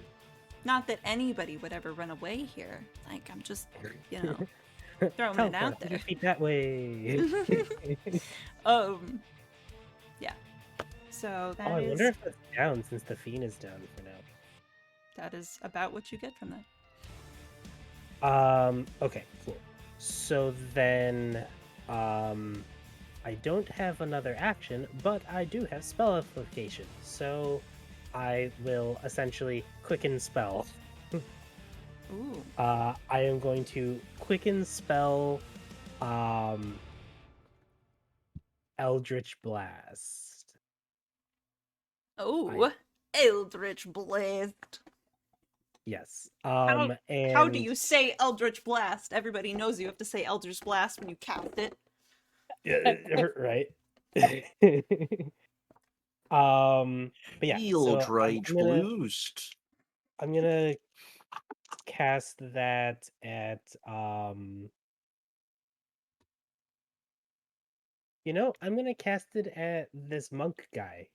Not that anybody would ever run away here. Like, I'm just, throwing it out there. Feet that way. Yeah. So that I is wonder if it's down since the fiend is down for now. that is about what you get from that. Okay, cool. So then, I don't have another action, but I do have spell application. So I will essentially quicken spell. Ooh. I am going to quicken spell, Eldritch Blast. Oh, Eldritch Blast. Yes. How do and you say Eldritch Blast? Everybody knows you have to say Eldritch Blast when you cast it. Yeah, right. But yeah, so Eldritch Blast. I'm gonna cast that at I'm gonna cast it at this monk guy.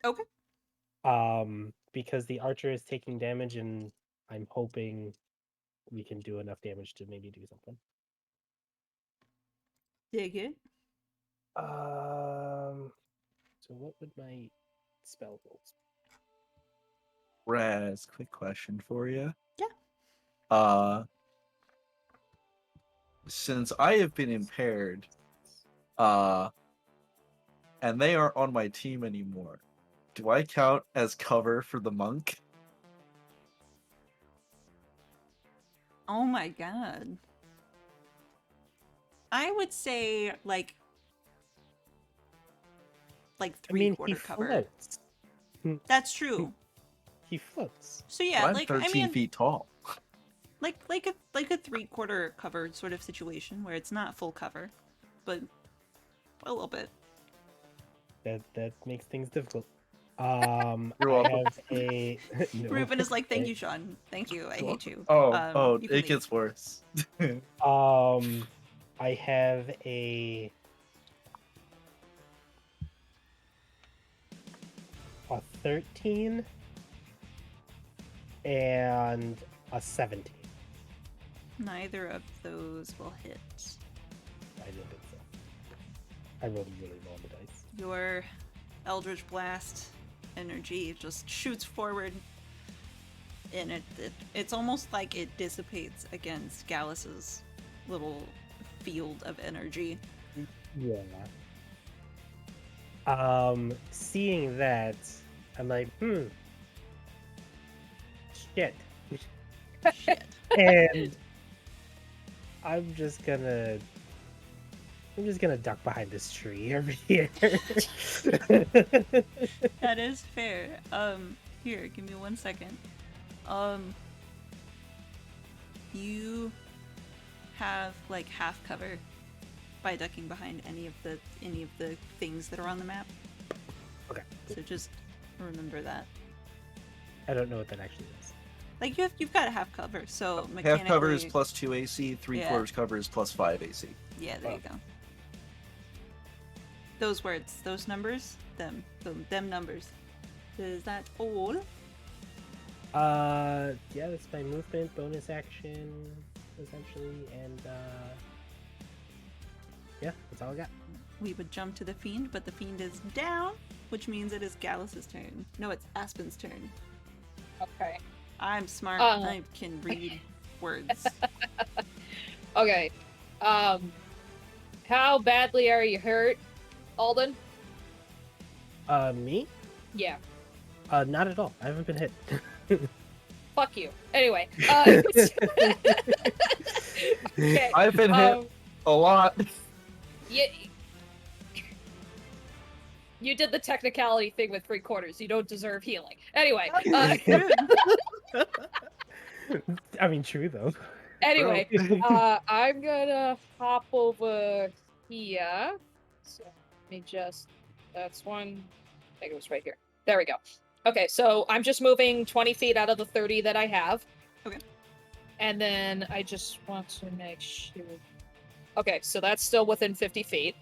Okay. Because the archer is taking damage and I'm hoping we can do enough damage to maybe do something. Dig it. So what would my spell rolls? Raz, quick question for you. Yeah. Since I have been impaired, and they aren't on my team anymore, do I count as cover for the monk? Oh my god. I would say like three-quarter cover. Floats. That's true. He floats. So yeah, I'm like 13 feet tall. like a three-quarter covered sort of situation where it's not full cover, but a little bit. That makes things difficult. You're I welcome. have a no. Ruben is like, thank you, Sean. Thank you. I hate you. Oh, You can it leave. gets worse. I have a 13 and a 17. Neither of those will hit. I didn't think so. I rolled really low on the dice. Your Eldritch Blast energy just shoots forward, and it's almost like it dissipates against Gallus's little field of energy. Yeah. Seeing that, I'm like, shit. Shit. And I'm just gonna duck behind this tree over here. That is fair. Here, give me 1 second. You have like half cover by ducking behind any of the things that are on the map. Okay. So just remember that. I don't know what that actually is. Like you've got a half cover, so mechanically. Half cover is plus 2 AC, three-quarters cover is plus 5 AC. Yeah, there you go. Those words, those numbers, them numbers. Is that all? Yeah, that's my movement, bonus action, essentially, and yeah, that's all I got. We would jump to the fiend, but the fiend is down, which means it is Gallus's turn. No, it's Aspen's turn. Okay. I'm smart. Oh. I can read. words. Okay. How badly are you hurt, Alden? Me? Yeah. Not at all. I haven't been hit. Fuck you. Anyway. Okay. I've been hit a lot. You did the technicality thing with 3/4. You don't deserve healing. Anyway. I mean, true though. Anyway, I'm gonna hop over here. So let me just. That's one. I think it was right here. There we go. Okay, so I'm just moving 20 feet out of the 30 that I have. Okay. And then I just want to make sure. Okay, so that's still within 50 feet.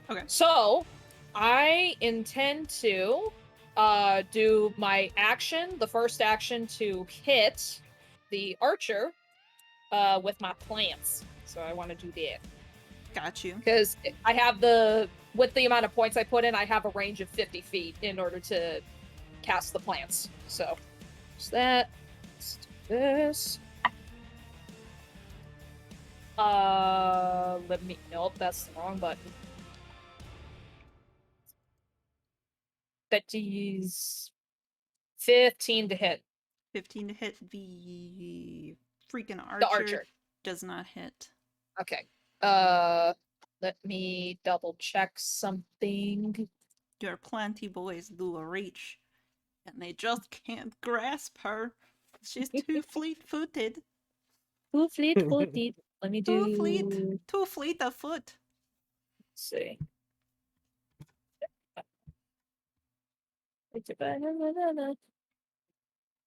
Okay. So I intend to do my action, the first action to hit the archer with my plants. So I want to do that. Got you. Because I have with the amount of points I put in, I have a range of 50 feet in order to cast the plants. So, just that. Let's do this. Nope, that's the wrong button. That is 15 to hit. 15 to hit. The freaking The archer. does not hit. Okay. Let me double check something. Your planty boys do a reach, and they just can't grasp her. She's too fleet-footed. Too fleet-footed. Let me do... Too fleet of foot. Let's see.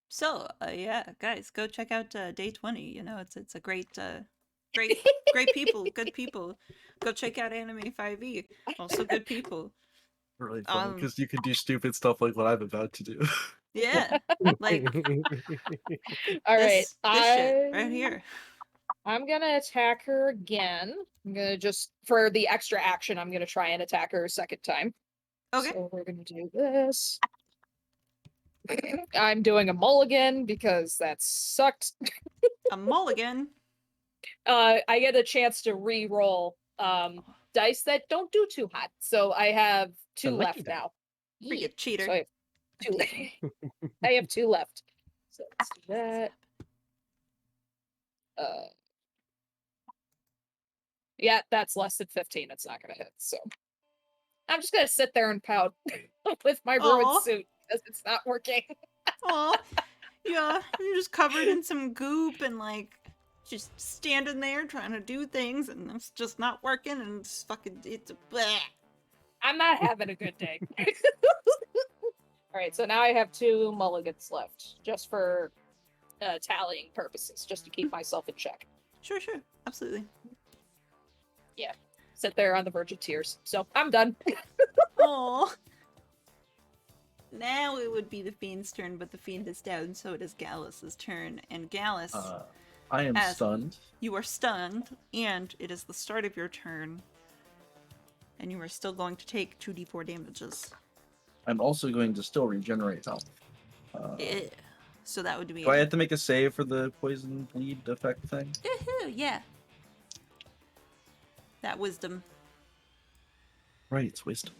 So, yeah, guys, go check out Day 20. You know, it's a great great people, good people. Go check out Anime5E. Also good people. Really funny because you can do stupid stuff like what I'm about to do. Yeah, like all right, this shit right here. I'm gonna attack her again. I'm gonna just for the extra action. I'm gonna try and attack her a second time. Okay. So we're gonna do this. I'm doing a mulligan because that sucked. A mulligan. I get a chance to re-roll dice that don't do too hot. So I have 2 left now. Freaking cheater. So I have 2 left. I have 2 left. So let's do that. Yeah, that's less than 15. It's not gonna hit. So I'm just gonna sit there and pout with my ruined suit because it's not working. Aw. Yeah, you're just covered in some goop and like just standing there trying to do things and it's just not working and it's fucking bleh. I'm not having a good day. Alright, so now I have 2 mulligans left, just for tallying purposes, just to keep myself in check. Sure, absolutely. Yeah, sit there on the verge of tears. So, I'm done. Aww. Now it would be the Fiend's turn, but the Fiend is down, so it is Gallus' turn. And Gallus... I am stunned. You are stunned, and it is the start of your turn. And you are still going to take 2d4 damages. I'm also going to still regenerate health. So that would be... Do I have to make a save for the poison bleed effect thing? Yeah. That wisdom. Right, it's wisdom.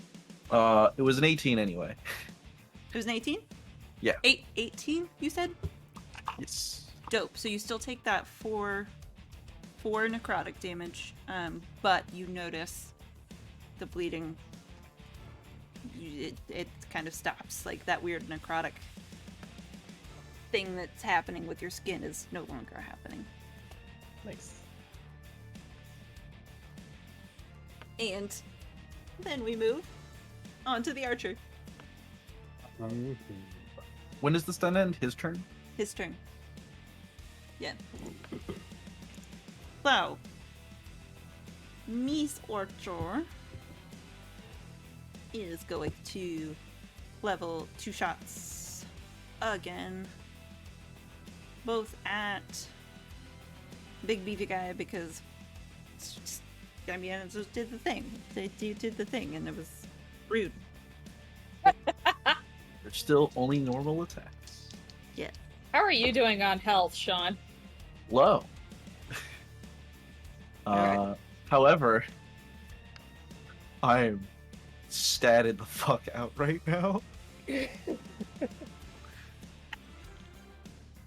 It was an 18 anyway. It was an 18? Yeah. 18, you said? Yes. Dope. So you still take that 4 necrotic damage, but you notice the bleeding. It kind of stops. Like that weird necrotic thing that's happening with your skin is no longer happening. Nice. And then we move on to the archer. When does the stun end? His turn? His turn. Yeah. So, Miss Archer is going to level 2 shots again. Both at Big Beefy Guy because it's just, I mean, it just did the thing. They did the thing and it was rude. They're still only normal attacks. Yeah. How are you doing on health, Sean? Low. Alright. However, I'm statted the fuck out right now.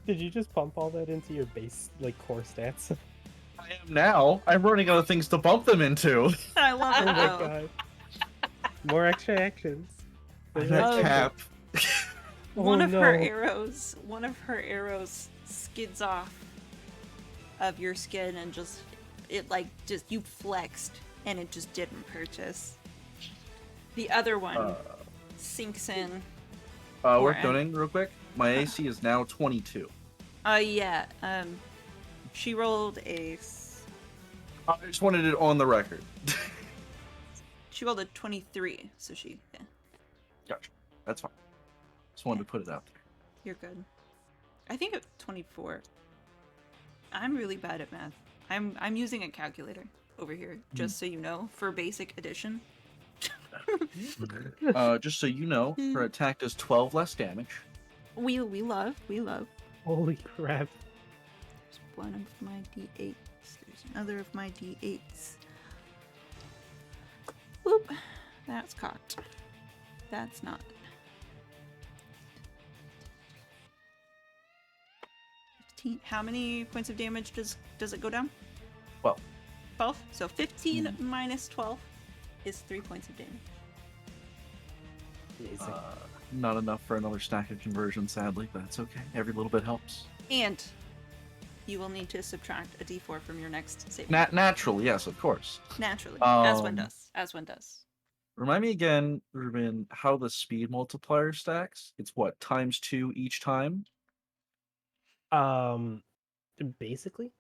Did you just pump all that into your base, like, core stats? I am now. I'm running out of things to bump them into. I love Oh it my though. god. More extra actions. I'm at Oh. cap. One Oh, of her no. arrows skids off of your skin and just you flexed and it just didn't purchase. The other one sinks in. Worth Or- noting real quick. My AC is now 22. Yeah. She rolled a I just wanted it on the record. she rolled a 23, so she yeah, Gotcha. That's fine. Just wanted to put it out there. you're good. I think it's 24. I'm really bad at math. I'm using a calculator over here, just so you know, for basic addition. Just so you know, her attack does 12 less damage. We love. Holy crap. There's one of my d8s. There's another of my d8s. Whoop. That's cocked. That's not. 15. How many points of damage does it go down? 12. 12? So 15 minus 12 is 3 points of damage. Amazing. Not enough for another stack of conversion, sadly, but it's okay. Every little bit helps. And you will need to subtract a d4 from your next save. Naturally, yes, of course. Naturally. As one Um, does. As one does. Remind me again, Ruben, how the speed multiplier stacks? It's what, ×2 each time? Basically,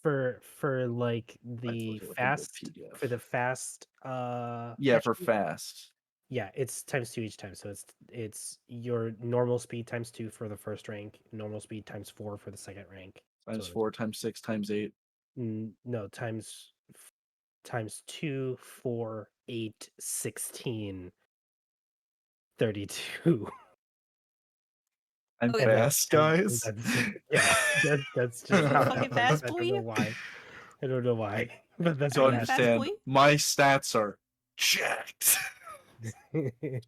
for like the look at the fast PDF. for the fast Yeah, for actually, fast. yeah, it's ×2 each time, so it's your normal speed ×2 for the first rank, normal speed ×4 for the second rank. ×4, ×6, ×8. No, ×2, 4, 8, 16, 32. I'm Okay. fast, guys. That's just how Fucking that fast works. boy. I don't know why, but that's So how that fast understand, boy? my stats are jacked. happens.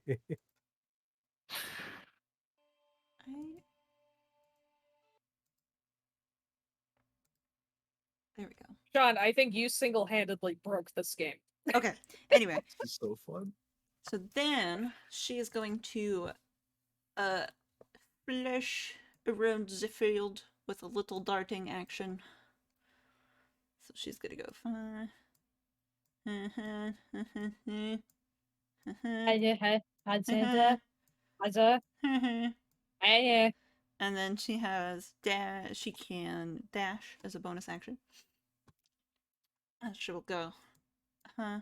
There we go. John, I think you single-handedly broke this game. Okay. Anyway, This is so fun. so then she is going to flash around the field with a little darting action. So she's gonna go fine. And then she has dash. She can dash as a bonus action. She will go. Uh-huh.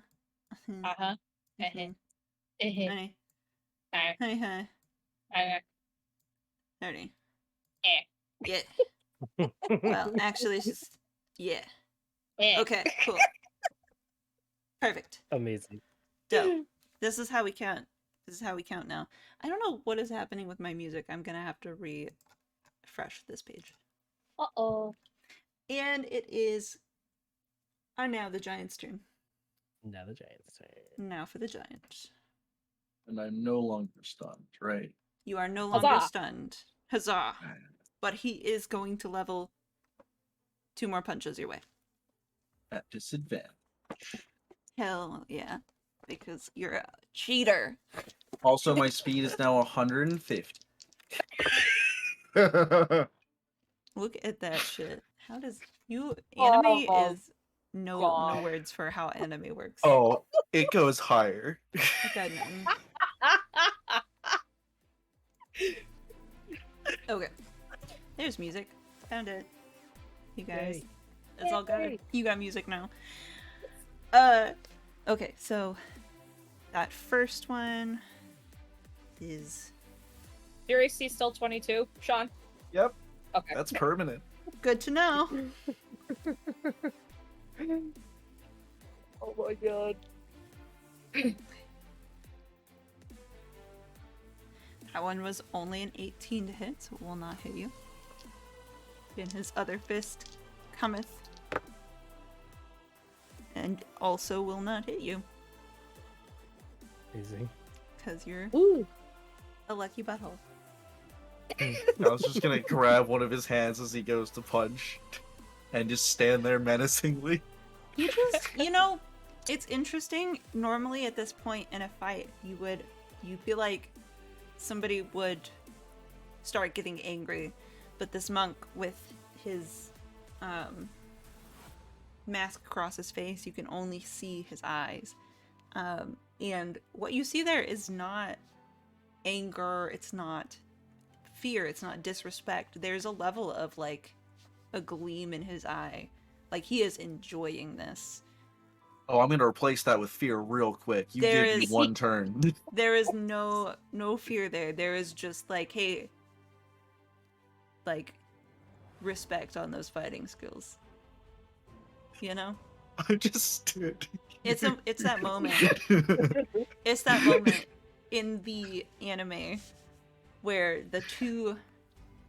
Hey, Uh, hey, uh, 30. eh. Yeah. Well, actually, she's yeah. Eh. Okay, cool. Perfect. Amazing. Dope. This is how we count. This is how we count now. I don't know what is happening with my music. I'm gonna have to refresh this page. Uh-oh. And it is now the Giants' turn. Now the Giants' turn. Now for the Giants. And I'm no longer stunned, right? You are no longer Huzzah. stunned. Huzzah. But he is going to level 2 more punches your way. At disadvantage. Hell yeah. Because you're a cheater. Also, my speed is now 150. Look at that shit. How does anime Oh, is no God. words for how anime works. Oh, it goes higher. I got nothing. Okay. There's music. Found it. You guys. Yay. It's all good. Yay. You got music now. Okay, so that first one is Your AC still 22, Sean? Yep, Okay. that's permanent. good to know. Oh my god. That one was only an 18 to hit, so it will not hit you. in his other fist cometh, and also will not hit you, Amazing. because you're Ooh. a lucky butthole. I was just gonna grab one of his hands as he goes to punch, and just stand there menacingly. You just, it's interesting. Normally at this point in a fight, you feel like somebody would start getting angry, but this monk with his mask across his face, you can only see his eyes. And what you see there is not anger, it's not fear, it's not disrespect. There's a level of like a gleam in his eye. Like he is enjoying this. Oh, I'm gonna replace that with fear real quick. You There give me is- one turn. There is no fear there. There is just like, hey, like respect on those fighting skills. You know? I just. It's that moment. It's that moment in the anime where the two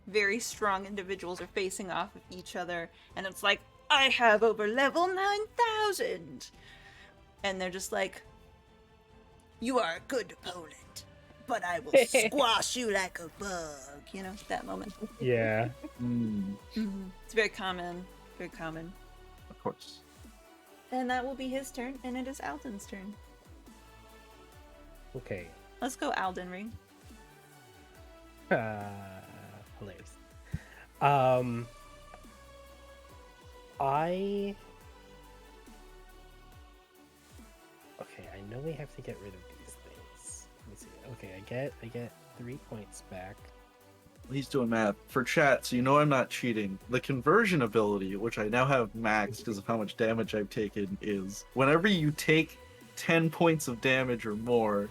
very strong individuals are facing off of each other, and it's like, I have over level 9,000! And they're just like, you are a good opponent, but I will squash you like a bug. You know, that moment. Yeah. Mm, It's very common. Very common. of course. And that will be his turn, and it is Alden's turn. Okay. Let's go, Alden Ring. Hilarious. Okay, I know we have to get rid of these things. Let me see. Okay, I get 3 points back. He's doing math. For chat, so you know I'm not cheating. The conversion ability, which I now have maxed because of how much damage I've taken, is whenever you take 10 points of damage or more,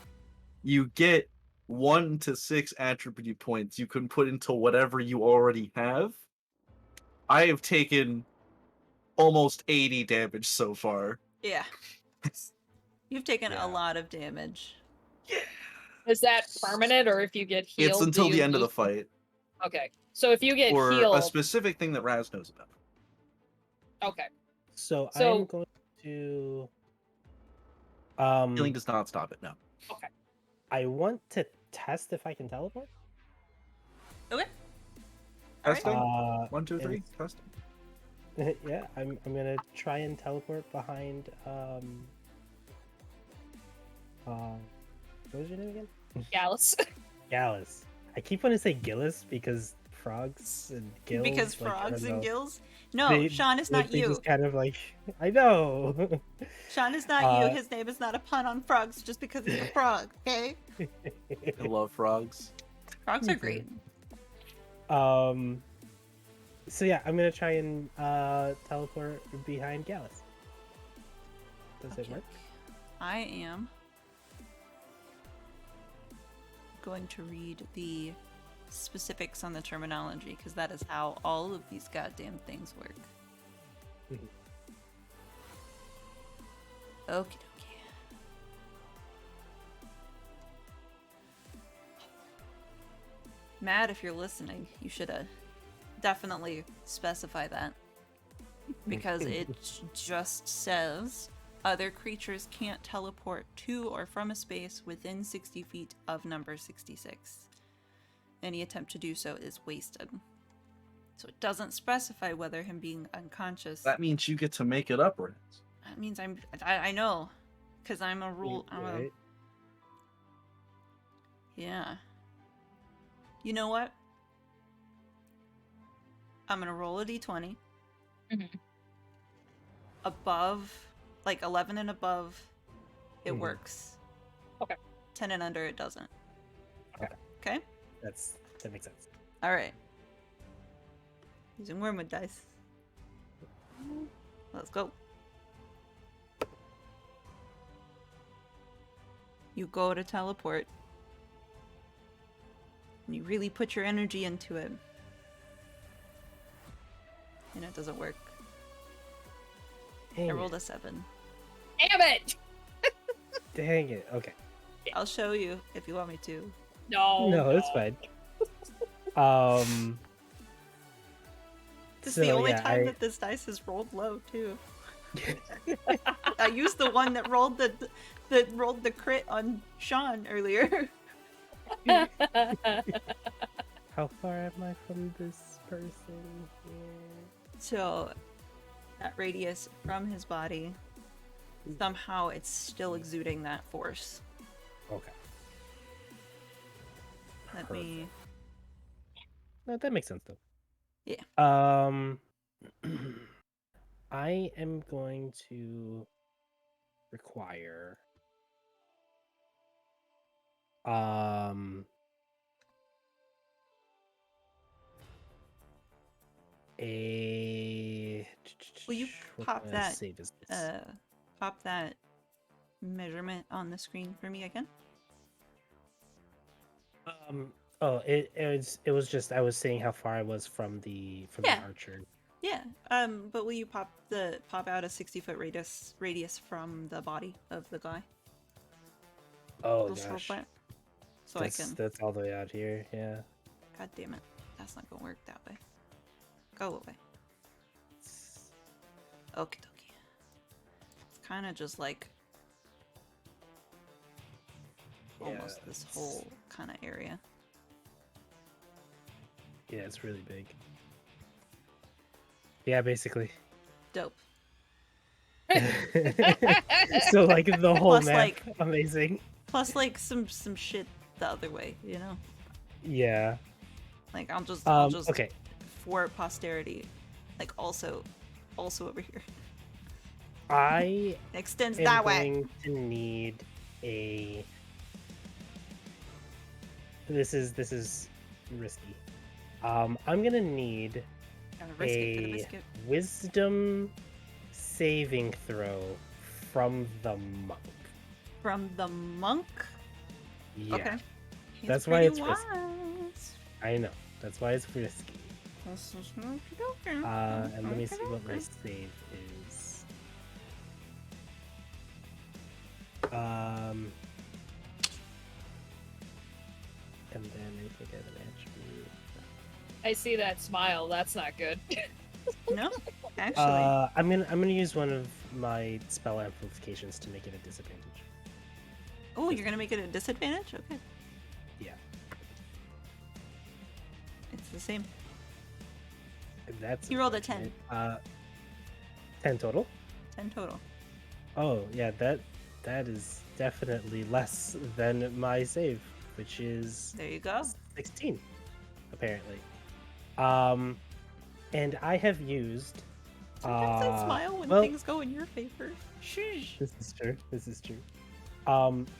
you get 1 to 6 attribute points you can put into whatever you already have. I have taken almost 80 damage so far. Yeah. You've taken Yeah. a lot of damage. Is that permanent, or if you get healed? It's do until you the end of the lose- fight. Okay, so if you get Or healed, a specific thing that Raz knows about. okay. So So- I'm going to Healing does not stop it, no. I want to test if I can teleport. Okay. All right. Testing? 1, 2, and 3, testing. yeah, I'm gonna try and teleport behind what was your name again? Gallus. Gallus. I keep wanting to say Gillis because frogs and gills. Because like, I frogs don't and know. gills? No, They- Sean is like, not they you. just kind of like I know. Sean is not you. Uh, His name is not a pun on frogs just because he's a frog, okay? I love frogs. Frogs Me are too. great. So yeah, I'm gonna try and teleport behind Gallus. Does it Okay. work? I am going to read the specifics on the terminology because that is how all of these goddamn things work. Mhm. Okie dokie. Matt, if you're listening, you should definitely specify that. Because it just says other creatures can't teleport to or from a space within 60 feet of number 66. Any attempt to do so is wasted. So it doesn't specify whether him being unconscious. That means you get to make it up, Raz. That means I know, because I'm a rule. Right? Yeah. You know what? I'm gonna roll a d20. Mhm. Above, like 11 and above, it Mhm. works. Okay. 10 and under, it doesn't. Okay. Okay? That makes sense. Alright. Using wormwood dice. Let's go. You go to teleport. And you really put your energy into it. And it doesn't work. I rolled a 7. Damn it! Dang it. Okay. I'll show you if you want me to. No. No, it's fine. This is the only yeah, time that this dice has rolled low too. I used the one that rolled the crit on Sean earlier. How far am I from this person here? So that radius from his body, somehow it's still exuding that force. Okay. Let me. No, that makes sense though. Yeah. I am going to require a Will you what pop kind of that? save is this? Pop that measurement on the screen for me again. Oh, it was just I was saying how far I was from the Yeah. archer. Yeah. But will you pop out a 60-foot radius from the body of the guy? Oh Just roll gosh, that, so that's all the way out here. Yeah. God damn it, that's not gonna work that way. Go away. Okie dokie. It's kind of just like almost Yeah, this whole kind of area. Yeah, it's really big. Yeah, basically. Dope. So like the whole Plus, map, like- amazing. Plus, like some shit the other way, you know. Yeah. Like I'll just Okay. for posterity, like also over here. I It extends am that way. going to need a. This is risky. I'm gonna need Gotta risk it for the a biscuit. wisdom saving throw from the monk. From the monk. Yeah, Okay. He's That's why pretty it's risky. wise. I know. That's why it's risky. This is okey-dokey. And let me see what my Okey-dokey. save is. And then I think I have an attribute. I see that smile. That's not good. No, actually. I'm gonna use one of my spell amplifications to make it a disadvantage. Oh, you're gonna make it a disadvantage? Okay. Yeah, It's the same. that's. You rolled a 10. unfortunate. 10 total. 10 total. Oh yeah, that is definitely less than my save, which is There you go. 16, apparently. And I have used. Sometimes I smile when well, things go in your favor. Shh. This is true. This is true.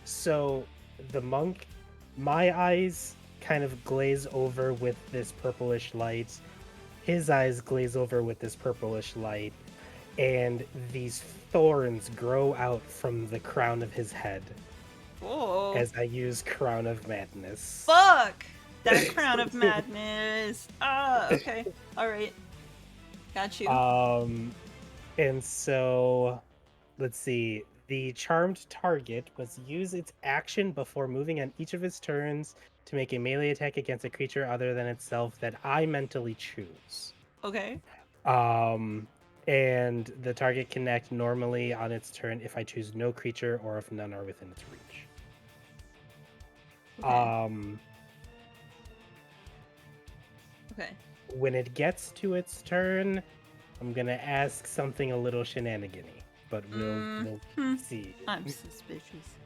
So the monk, my eyes kind of glaze over with this purplish light. His eyes glaze over with this purplish light, and these thorns grow out from the crown of his head Oh. as I use Crown of Madness. Fuck! That crown of madness. Ah, okay. Alright. Got you. And so let's see. The charmed target must use its action before moving on each of its turns to make a melee attack against a creature other than itself that I mentally choose. Okay. And the target can act normally on its turn if I choose no creature or if none are within its reach. Okay. Okay. When it gets to its turn, I'm gonna ask something a little shenanigan-y, but we'll see. I'm suspicious.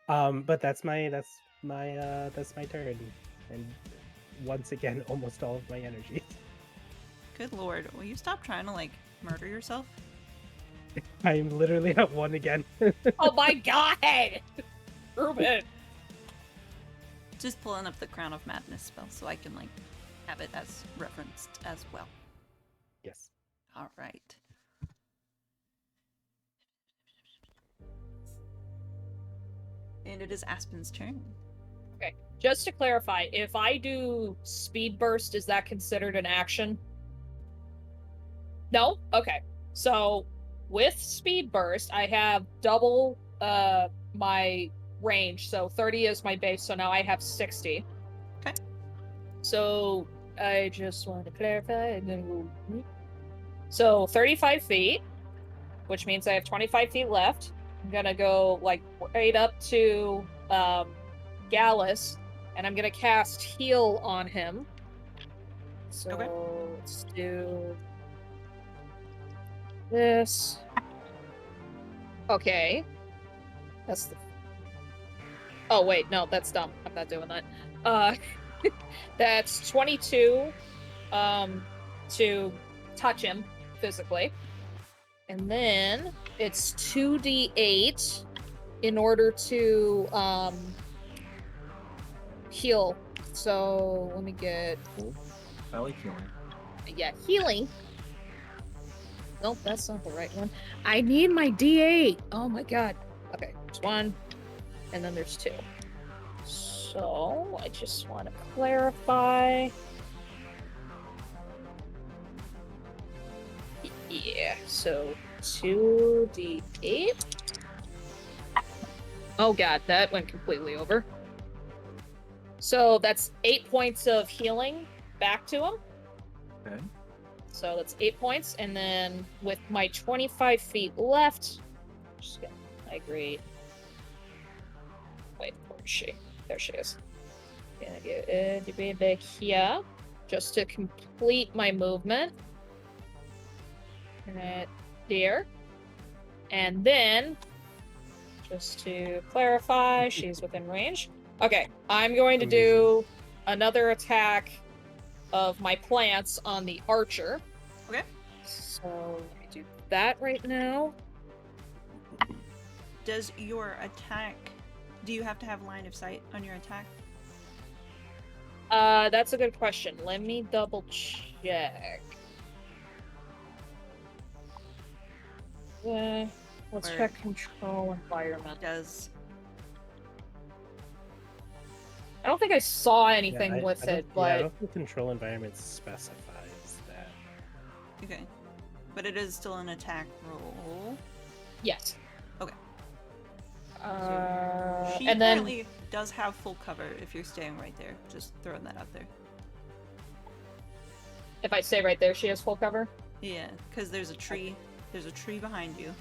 But that's my turn, and once again, almost all of my energy. Good lord. Will you stop trying to, like, murder yourself? I'm literally at 1 again. Oh my god! Ruben! Just pulling up the Crown of Madness spell so I can, like, have it as referenced as well. Yes. Alright. And it is Aspen's turn. Okay, just to clarify, if I do speed burst, is that considered an action? No? Okay. So, with speed burst, I have double my range. So 30 is my base, so now I have 60. Okay. So I just want to clarify. And then so 35 feet, which means I have 25 feet left. I'm gonna go like right up to Gallus, and I'm gonna cast heal on him. So Okay. let's do this. Okay. That's the. Oh wait, no, that's dumb. I'm not doing that. That's 22 to touch him physically. And then it's 2d8 in order to heal. So let me get I like healing. healing. Nope, that's not the right one. I need my d8. Oh my god. Okay, there's one, and then there's two. So I just want to clarify. Yeah, so 2d8. Oh god, that went completely over. So that's 8 points of healing back to him. Okay. So that's 8 points, and then with my 25 feet left, just gonna migrate. Wait, where is she? There she is. Gonna get back here just to complete my movement. Right there. And then, just to clarify, she's within range. Okay, I'm going to do another attack of my plants on the archer. Okay. So let me do that right now. Does your attack... Do you have to have line of sight on your attack? That's a good question. Let me double check. Let's Or- check control environment. Does... I don't think I saw anything I with don't- it, I but don't think control environment specifies that. Okay. But it is still an attack roll. yes. Okay. She And then currently does have full cover if you're staying right there. Just throwing that out there. if I stay right there, she has full cover. Yeah, because there's a tree. There's a tree behind you.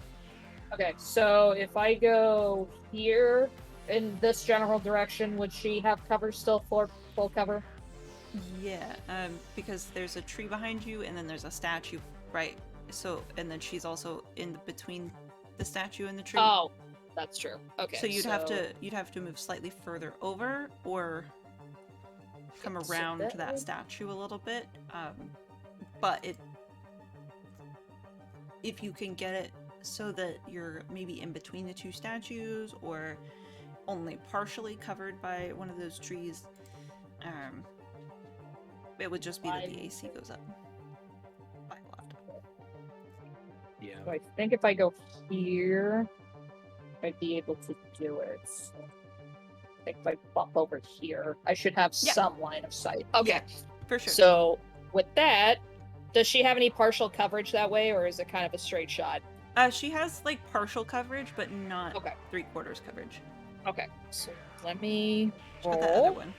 Okay, so if I go here in this general direction, would she have cover still for full cover? Yeah, because there's a tree behind you, and then there's a statue, right? So, and then she's also in between the statue and the tree. Oh, that's true. Okay, so you'd have to move slightly further over, or come So around that that would- statue a little bit. But if you can get it so that you're maybe in between the two statues, or only partially covered by one of those trees, it would just be that the AC goes up by a lot. Yeah. So I think if I go here, I'd be able to do it. So I think if I bump over here, I should have Yeah. some line of sight. Okay. Yeah, for sure. So with that, does she have any partial coverage that way, or is it kind of a straight shot? She has like partial coverage, but not Okay. 3/4 coverage. Okay. So let me But the other roll. one.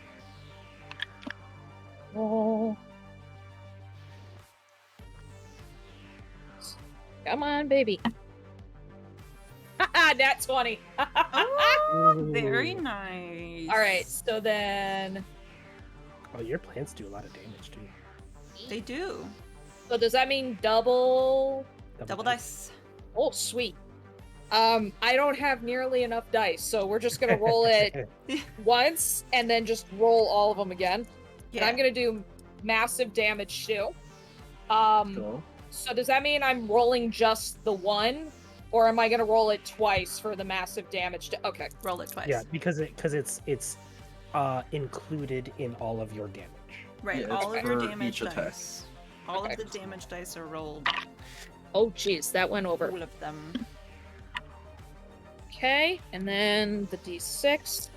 Roll. Come on, baby. Nat 20. Oh, very Ooh. nice. All right. So then, Oh, your plants do a lot of damage too. They do. so does that mean double? Double dice. Oh, sweet. I don't have nearly enough dice, so we're just gonna roll it once and then just roll all of them again. Yeah. And I'm gonna do massive damage too. Cool. So does that mean I'm rolling just the one, or am I gonna roll it twice for the massive damage? Okay. roll it twice. Yeah, because it's included in all of your damage. Right. Yeah, all it's of your for damage each attack. dice. All Okay. of the damage dice are rolled. Oh, jeez, that went over. All of them. Okay, and then the d6.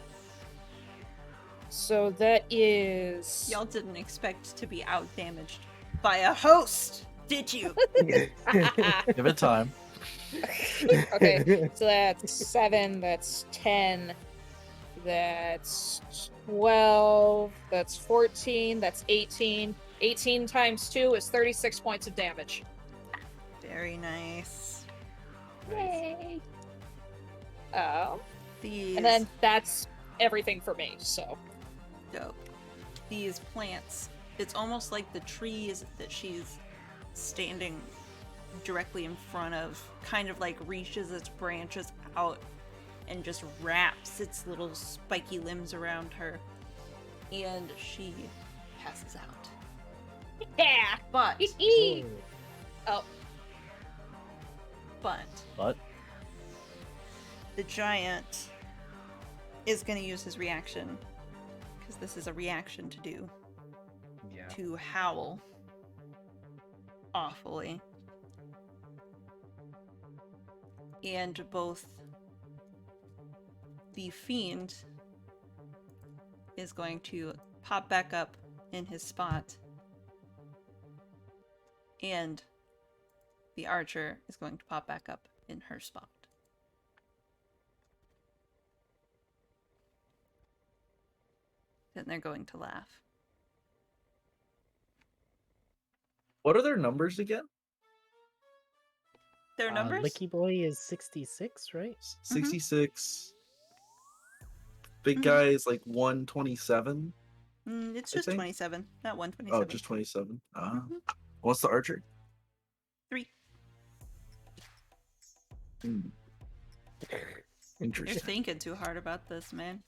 So that is. Y'all didn't expect to be out damaged by a host, did you? Give it time. Okay, so that's 7, that's 10, that's 12, that's 14, that's 18. 18 times 2 is 36 points of damage. Very nice. Yay! These And then that's everything for me, so. dope. These plants, it's almost like the trees that she's standing directly in front of kind of like reaches its branches out and just wraps its little spiky limbs around her, and she passes out. Yeah! But Oh, But the giant is going to use his reaction, because this is a reaction to do, Yeah. to howl awfully. And both the fiend is going to pop back up in his spot, and the archer is going to pop back up in her spot. Then they're going to laugh. what are their numbers again? Their numbers? Licky Boy is 66, right? 66. Big Mhm. guy is like 127. It's I just think. 27, not 127. Oh, just 27. Mhm. What's the archer? 3. Hmm. You're Interesting. thinking too hard about this, man.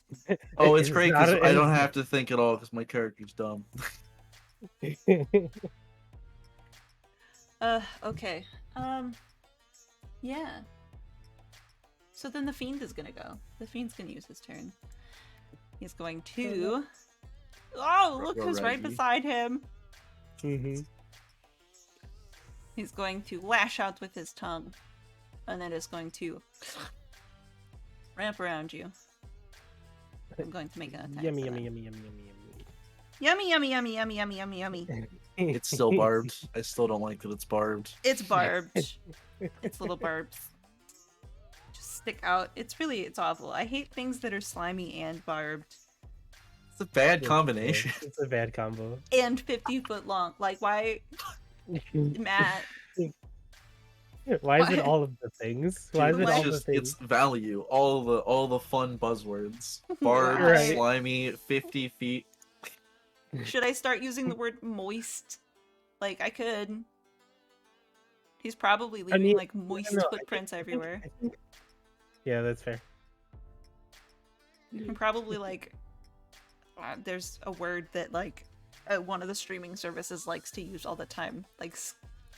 Oh, it's great because not- I don't have to think at all because my character's dumb. Okay. Yeah. So then the fiend is gonna go. The fiend's gonna use his turn. He's going to... Oh, look who's right Reggie. beside him! Mhm. He's going to lash out with his tongue, and then is going to wrap around you. I'm going to make an attack. Yummy, for yummy, that. yummy, yummy, yummy, yummy. Yummy, yummy, yummy, yummy, yummy, yummy, yummy. It's still barbed. I still don't like that it's barbed. It's barbed. It's little barbs. Just stick out. It's awful. I hate things that are slimy and barbed. It's a bad combination. It's a bad combo. And 50 foot long. Like, why, Matt? Why is Why- it all of the things? Why is Dude, it it's all the just things? it's value. All the fun buzzwords. Barbed, Right. slimy, 50 feet. Should I start using the word moist? Like, I could. He's probably leaving, mean, like, moist no, I footprints everywhere. Yeah, that's fair. And probably, like, there's a word that, like, one of the streaming services likes to use all the time. Like,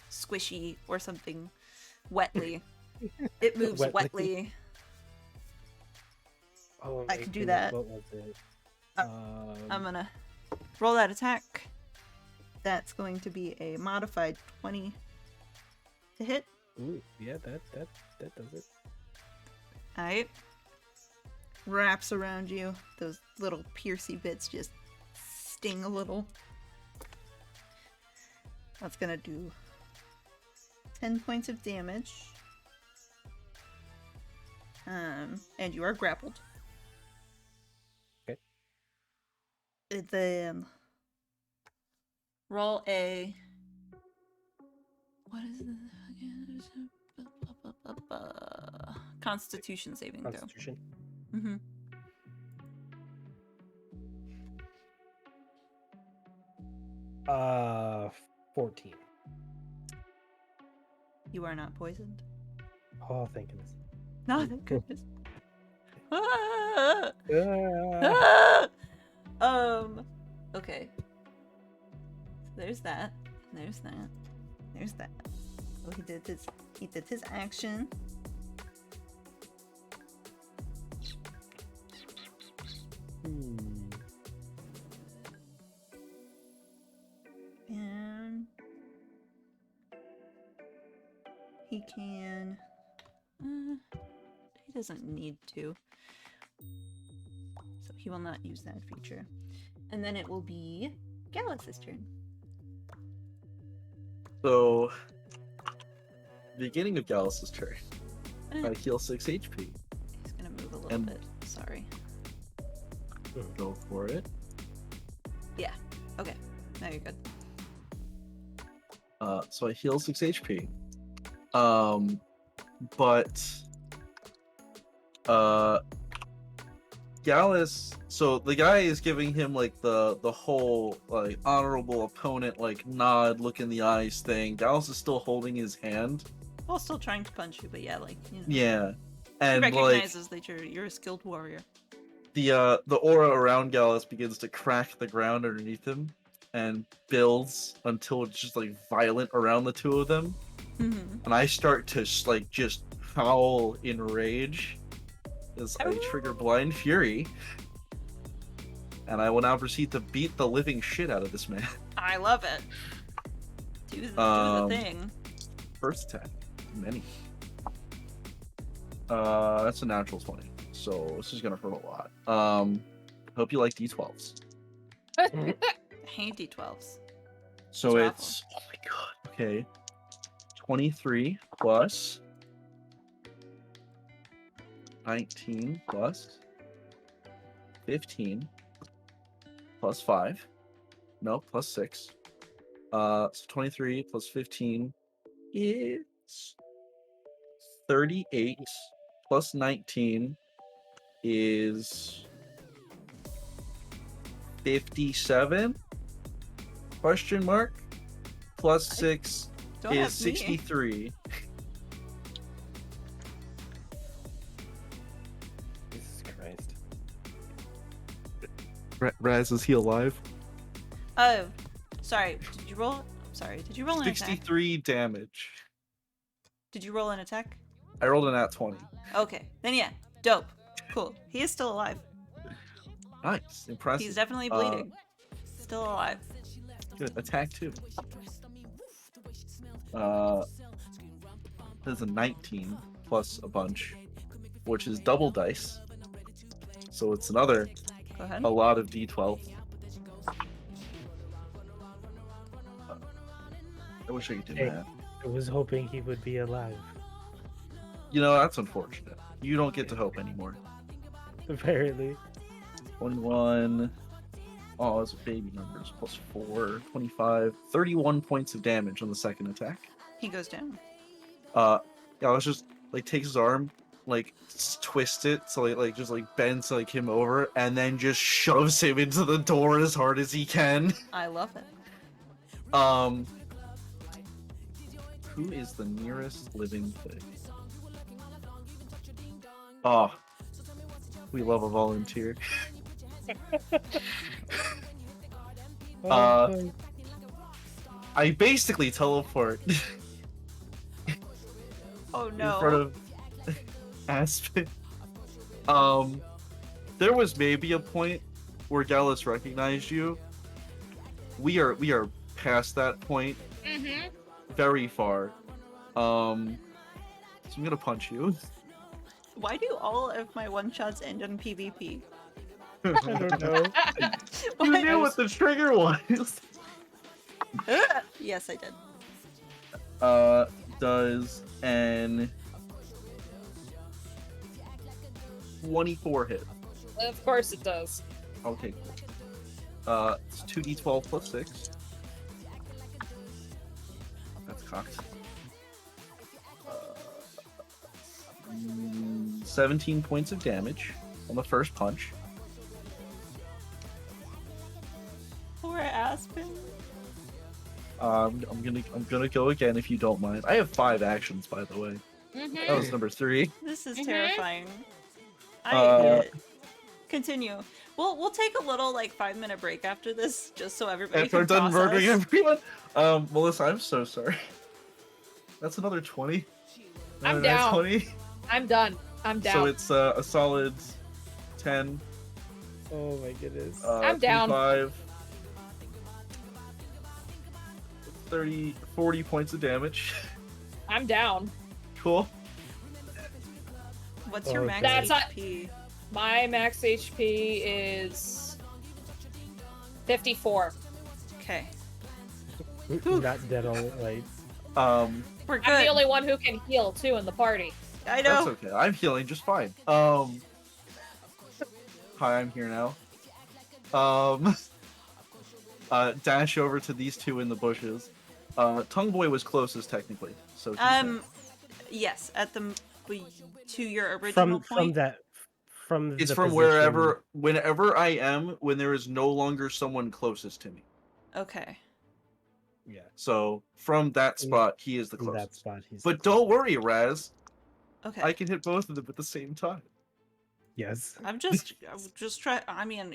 squishy or something. Wetly. It moves Wetly. wetly. Oh, I my could do goodness, that. What was it? I'm gonna roll that attack. That's going to be a modified 20 to hit. Ooh, yeah, that does it. Alright. Wraps around you. Those little piercy bits just sting a little. That's gonna do 10 points of damage. And you are grappled. Okay. And then roll a... What is this again? Constitution saving throw. Constitution. Mm-hmm. Uh, 14. You are not poisoned. Oh, thank goodness. No, thank goodness. Ah! Ah, Ah! Okay. So there's that. There's that. There's that. So he did his action. hmm. And he can he doesn't need to. So he will not use that feature. And then it will be Gallus' turn. So, beginning of Gallus' turn, Eh, I heal 6 HP. he's gonna move a little And- bit. Sorry. Go for it. Okay. Now you're good. So I heal 6 HP. But Gallus, so the guy is giving him like the whole like honorable opponent like nod, look in the eyes thing. Gallus is still holding his hand. While still trying to punch you, but yeah, like, you know. Yeah. He And like recognizes that you're a skilled warrior. the aura around Gallus begins to crack the ground underneath him and builds until it's just like violent around the two of them. Mhm. And I start to like just howl in rage as I trigger Blind Fury. And I will now proceed to beat the living shit out of this man. I love it. Do the thing. First attack. Many. That's a natural 20. So this is gonna hurt a lot. Hope you like D12s. I hate D12s. So It's it's oh my god. Okay. 23 plus 19 plus 15 plus 5. No, plus 6. So 23 plus 15 is 38 plus 19 is 57? Question mark? Plus 6 Don't is have me. 63. Jesus Christ. Raz, is he alive? Oh, sorry. Did you roll? Sorry. Did you roll an attack? 63 damage. Did you roll an attack? I rolled an at 20. Okay. Then yeah. Dope. Cool. He is still alive. Nice. Impressive. He's definitely bleeding. Still alive. Good. Attack 2. There's a 19 plus a bunch, which is double dice. So it's another Go ahead. a lot of D12. I wish I could do Hey. that. I was hoping he would be alive. You know, that's unfortunate. You don't get to hope anymore. Apparently. 21. Oh, those are baby numbers. Plus 4, 25, 31 points of damage on the second attack. He goes down. Yeah, let's just like takes his arm, like twist it so like just like bends like him over, and then just shoves him into the door as hard as he can. I love it. Who is the nearest living thing? Oh, we love a volunteer. Oh, I basically teleport Oh in no. front of Aspen. There was maybe a point where Gallus recognized you. We are past that point. Mm-hmm. Very far. So I'm gonna punch you. Why do all of my one-shots end in PvP? I don't know. You Why- knew what the trigger was. Yes, I did. Does an 24 hit? Of course it does. Okay, cool. It's 2d12 plus 6. That's cocked. 17 points of damage on the first punch. Poor Aspen. I'm gonna go again if you don't mind. I have 5 actions, by the way. Mm-hmm. That was number 3. This is Mhm. terrifying. Uh, Continue. We'll take a little like 5-minute break after this, just so everybody After I'm can done murdering process. everyone. Melissa, I'm so sorry. That's another 20. I'm Another down. 20. I'm done. I'm down. So it's a solid 10. Oh my goodness. I'm down. 25, 30, 40 points of damage. I'm down. Cool. What's your Oh, max That's not- HP? My max HP is 54. Okay. Not dead all right. We're good. I'm the only one who can heal too in the party. I That's know. okay. I'm healing just fine. Hi, I'm here now. Dash over to these two in the bushes. Tongue Boy was closest technically, so he's Yes, at the to your original From point. it's the from position. whenever I am when there is no longer someone closest to me. Okay. Yeah. So from that spot, he is the From that closest. spot, he's. But don't worry, Raz. Okay. I can hit both of them at the same time. Yes. I'm just try. I mean,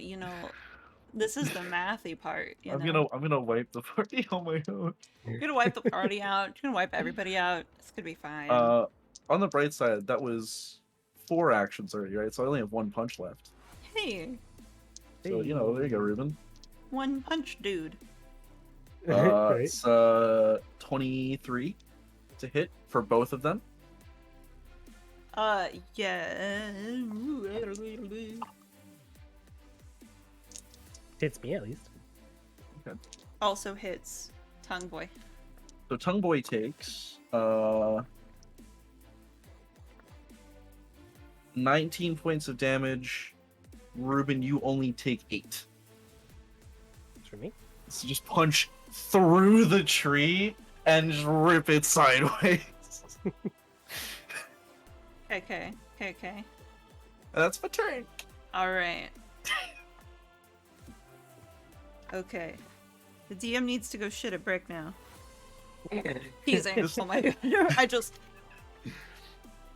this is the mathy part. I'm gonna wipe the party on my own. You're gonna wipe the party out. You're gonna wipe everybody out. It's gonna be fine. On the bright side, that was 4 actions already, right? So I only have 1 punch left. Hey, So there you go, Ruben. one punch, dude. Right. It's 23 to hit for both of them. Yeah. Hits me at least. Also hits Tongue Boy. So Tongue Boy takes 19 points of damage. Ruben, you only take 8. It's for me. So just punch through the tree and just rip it sideways. Okay. That's my turn. All right. Okay. The DM needs to go shit a brick now. Teasing. Oh my god. I just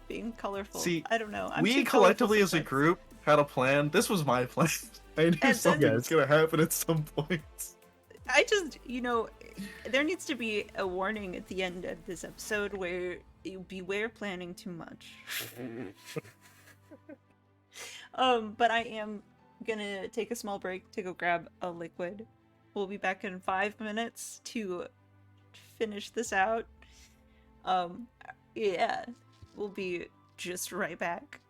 being colorful. See, I don't know. I'm we too collectively colorful as a group had a plan. This was my plan. I knew And something then- was gonna happen at some point. I just, there needs to be a warning at the end of this episode where you beware planning too much. But I am gonna take a small break to go grab a liquid. We'll be back in 5 minutes to finish this out. Yeah, we'll be just right back.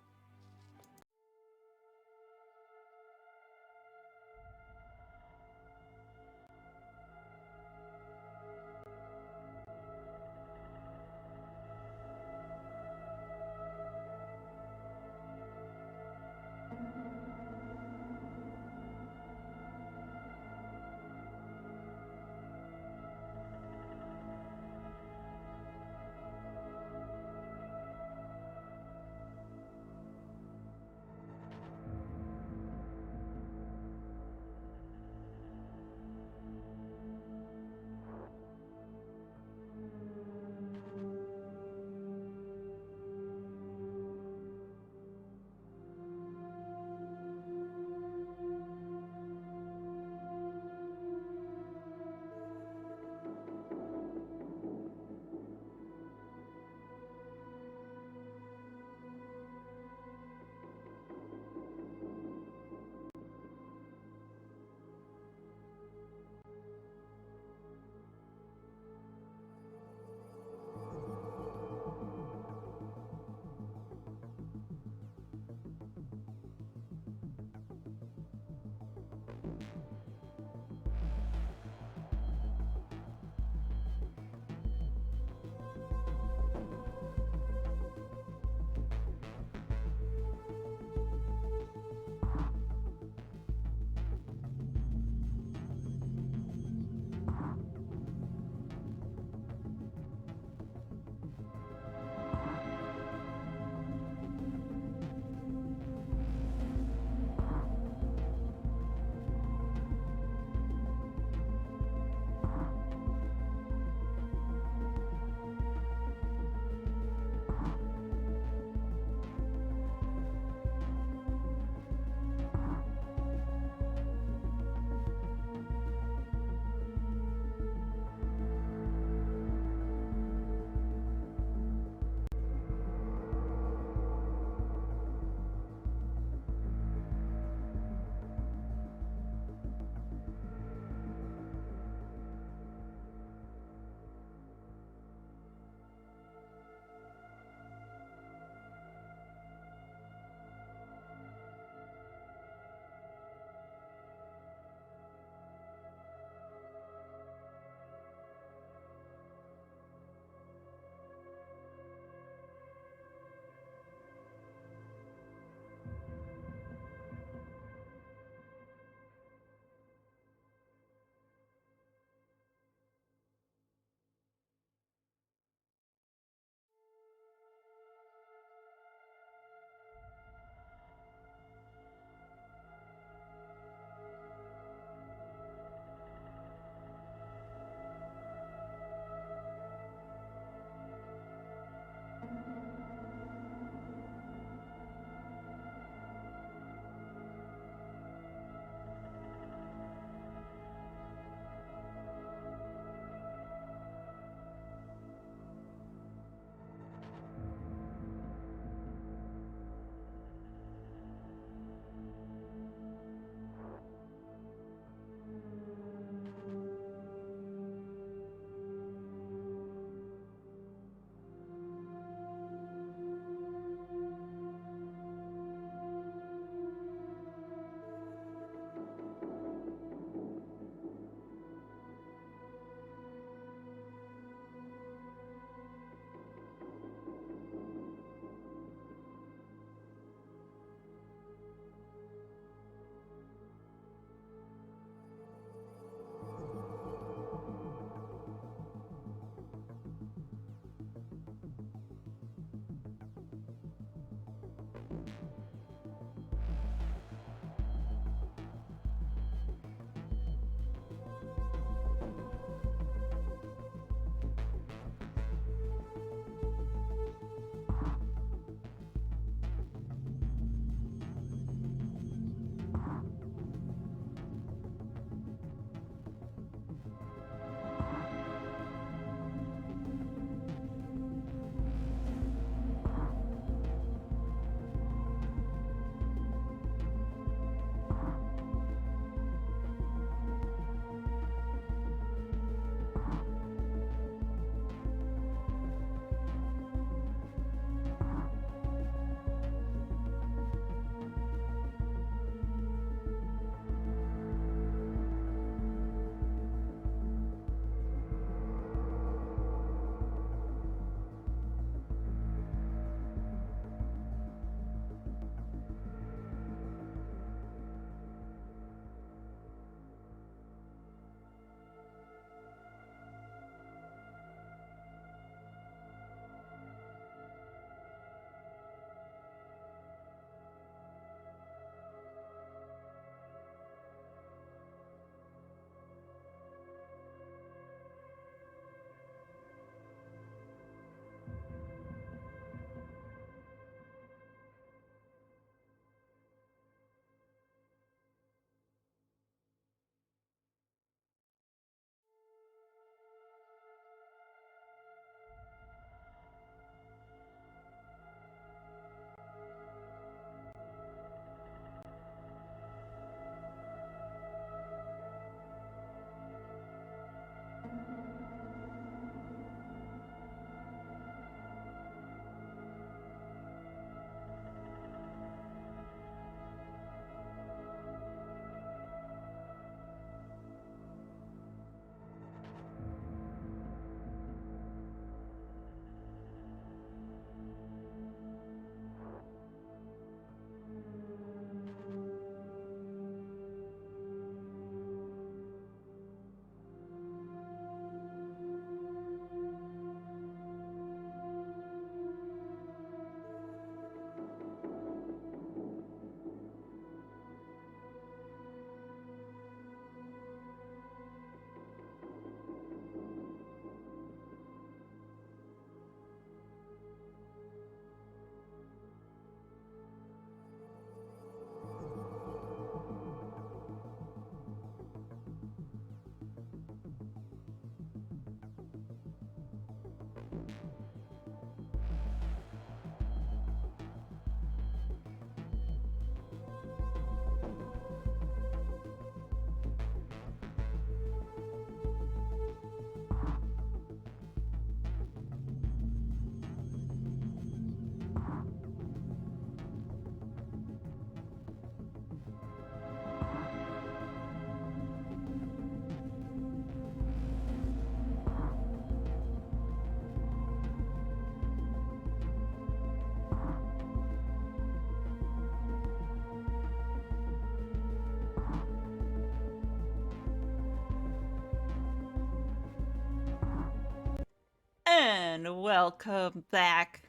And welcome back,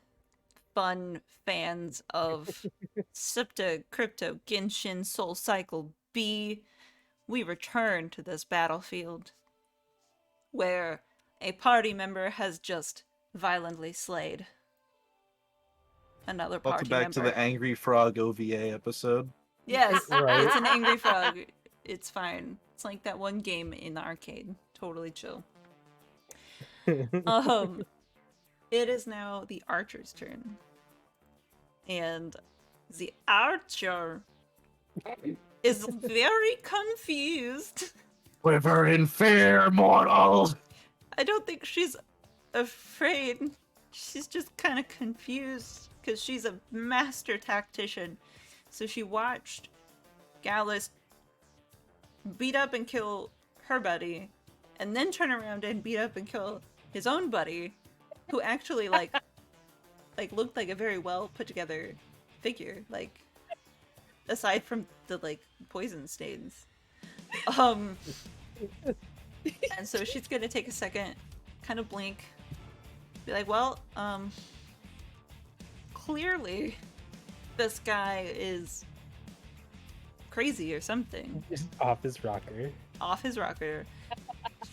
fun fans of SuptaCryptoGenshin SoulCycleB. We return to this battlefield where a party member has just violently slayed another party Welcome back member. to the Angry Frog OVA episode. Yes, Right. it's an angry frog. It's fine. It's like that one game in the arcade. Totally chill. It is now the archer's turn. And the archer is very confused. Quiver in fear, mortals! I don't think she's afraid. She's just kind of confused because she's a master tactician. So she watched Gallus beat up and kill her buddy, and then turn around and beat up and kill his own buddy, who actually like looked like a very well put together figure, like aside from the like poison stains. And so she's gonna take a second, kind of blink, be like, well, clearly this guy is crazy or something. Just off his rocker. Off his rocker.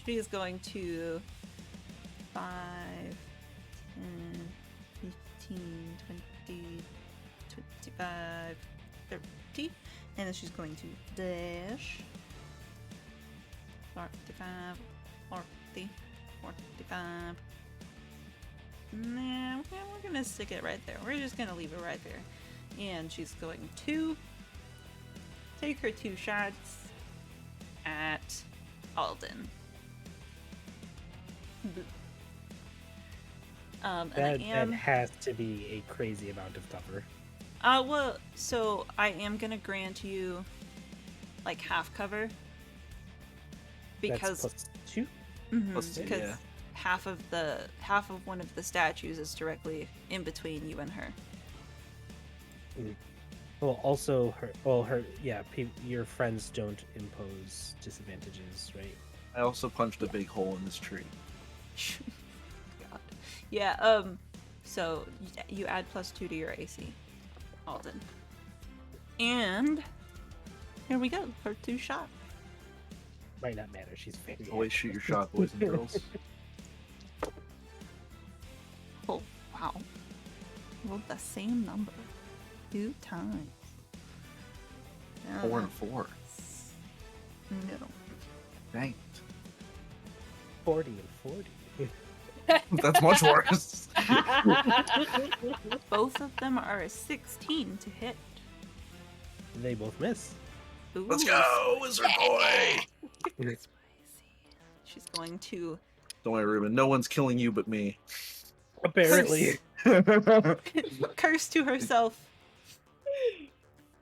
She is going to 5, 10, 15, 20, 25, 30. And then she's going to dash. 45, 40, 45. Nah, we're gonna stick it right there. We're just gonna leave it right there. And she's going to take her 2 shots at Alden. And That I am has to be a crazy amount of cover. well, so I am gonna grant you like half cover because That's +2. Plus two, because yeah. half of one of the statues is directly in between you and her. Well, also your friends don't impose disadvantages, right? I also punched a big hole in this tree. God. Yeah, so you add +2 to your AC, Alden. And here we go, her 2 shot. Might not matter. She's very Always shoot your shot, boys and girls. Oh, wow. Rolled the same number 2 times. 4 and 4. No. Dang. 40 and 40. That's much worse. Both of them are a 16 to hit. They both miss. Ooh, Let's go, wizard boy! spicy. She's going to Don't worry, Ruben. No one's killing you but me. Apparently. curse to herself.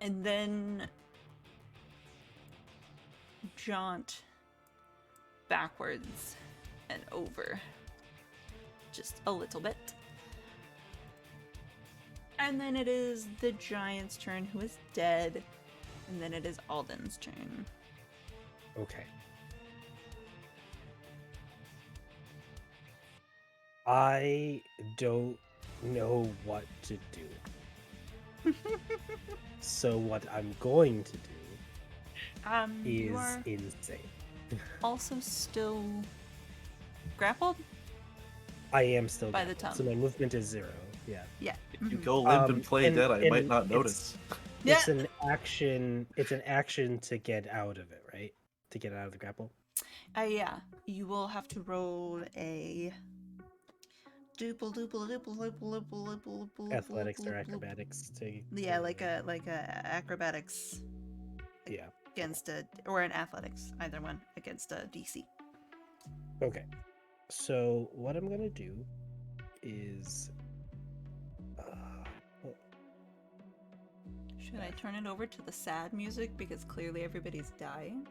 And then jaunt backwards and over just a little bit. And then it is the giant's turn, who is dead. And then it is Alden's turn. Okay. I don't know what to do. So what I'm going to do You is are insane. also still grappled? I am still By the grappled, tongue. so my movement is 0. Yeah. Yeah. If you Mhm. go limp and play and- dead, I might and not it's- notice. Yeah. It's an action. It's an action to get out of it, right? To get out of the grapple. Yeah. You will have to roll a Athletics or acrobatics to. Yeah, like a acrobatics Yeah. against a or an athletics, either one against a DC. Okay. So what I'm gonna do is. Should I turn it over to the sad music because clearly everybody's dying?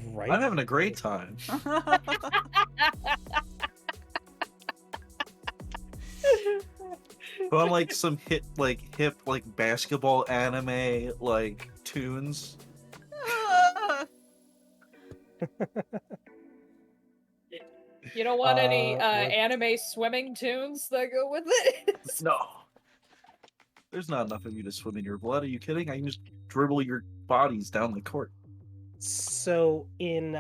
Right. I'm having a great time. But on like some hip like basketball anime like tunes. You don't want any what- anime swimming tunes that go with it? No. There's not enough of you to swim in your blood. Are you kidding? I can just dribble your bodies down the court. So in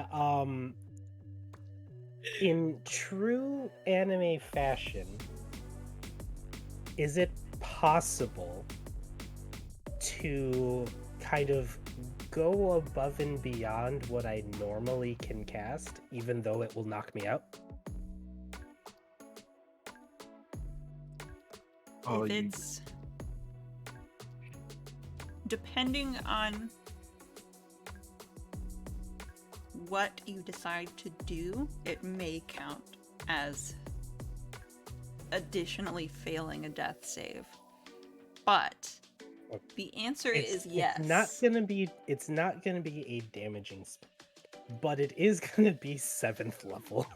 true anime fashion, is it possible to kind of go above and beyond what I normally can cast, even though it will knock me out? Oh, If you... it's depending on what you decide to do, it may count as additionally failing a death save. But the answer is yes. It's not gonna be a damaging spell, but it is gonna be 7th level.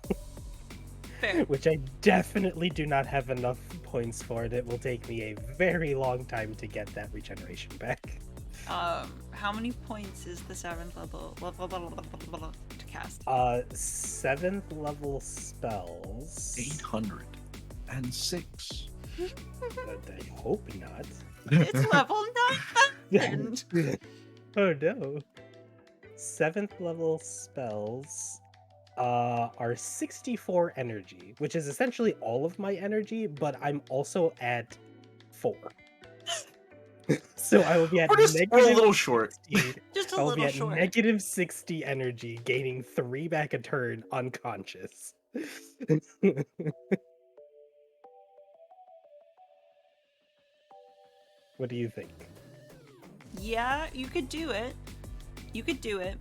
Fair. Which I definitely do not have enough points for, and it will take me a very long time to get that regeneration back. How many points is the 7th level to cast? 7th level spells. 806. I hope not. It's level 9,000! Oh no. 7th level spells are 64 energy, which is essentially all of my energy, but I'm also at 4. So I will be at We're a little short. 60. Just I a will be little at short. negative 60 energy, gaining 3 back a turn unconscious. What do you think? Yeah, you could do it. You could do it.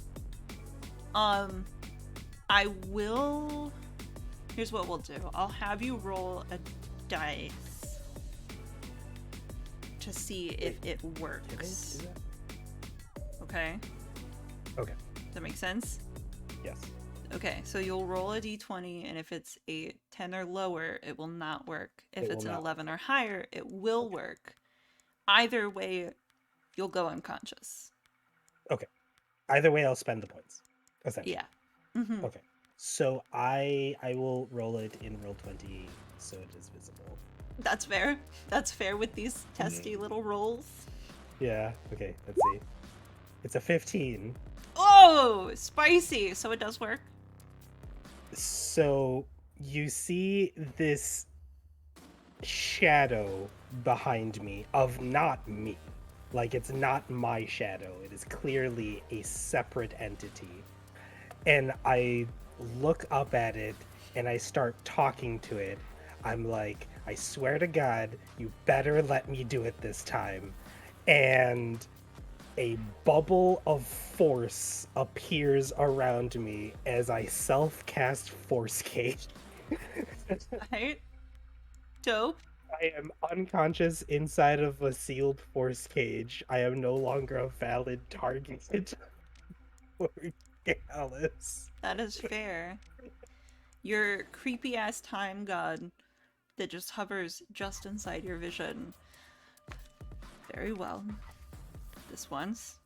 I will... Here's what we'll do. I'll have you roll a dice to see if it Can I works. do that? Okay? Okay. Does that make sense? Yes. Okay, so you'll roll a d20, and if it's a 10 or lower, it will not work. If It it's will an not 11 or higher, it will work. Either way, you'll go unconscious. Either way, I'll spend the points. Essentially. Yeah. Mm-hmm. Okay. So I will roll it in Roll20 so it is visible. That's fair. That's fair with these testy little rolls. Yeah. Okay. Let's see. It's a 15. Oh, spicy. So it does work. So you see this shadow behind me of not me. Like, it's not my shadow. It is clearly a separate entity. And I look up at it and I start talking to it. I'm like, I swear to God, you better let me do it this time. And a bubble of force appears around me as I self-cast Force Cage. Right? Dope. I am unconscious inside of a sealed force cage. I am no longer a valid target for Gallus. That is fair. Your creepy ass time god that just hovers just inside your vision. Very well. This once.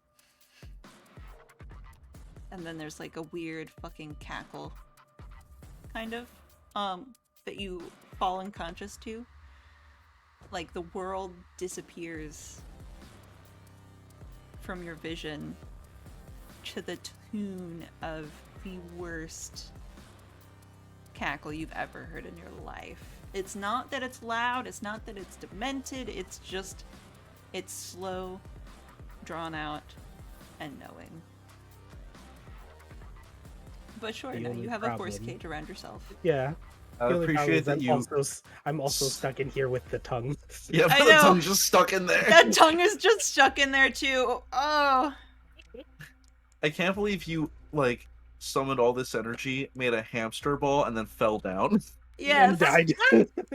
And then there's like a weird fucking cackle. Kind of. That you fall unconscious to. Like the world disappears from your vision to the tune of the worst cackle you've ever heard in your life. It's not that it's loud, it's not that it's demented, it's just, it's slow, drawn out, and knowing. But sure, The now only you have a force problem- cage around yourself. Yeah. I The only problem appreciate is that I'm also stuck in here with the tongue. Yeah, I but the know. tongue's just stuck in there. That tongue is just stuck in there too. Oh. I can't believe you, like, summoned all this energy, made a hamster ball, and then fell down. Yes. And died.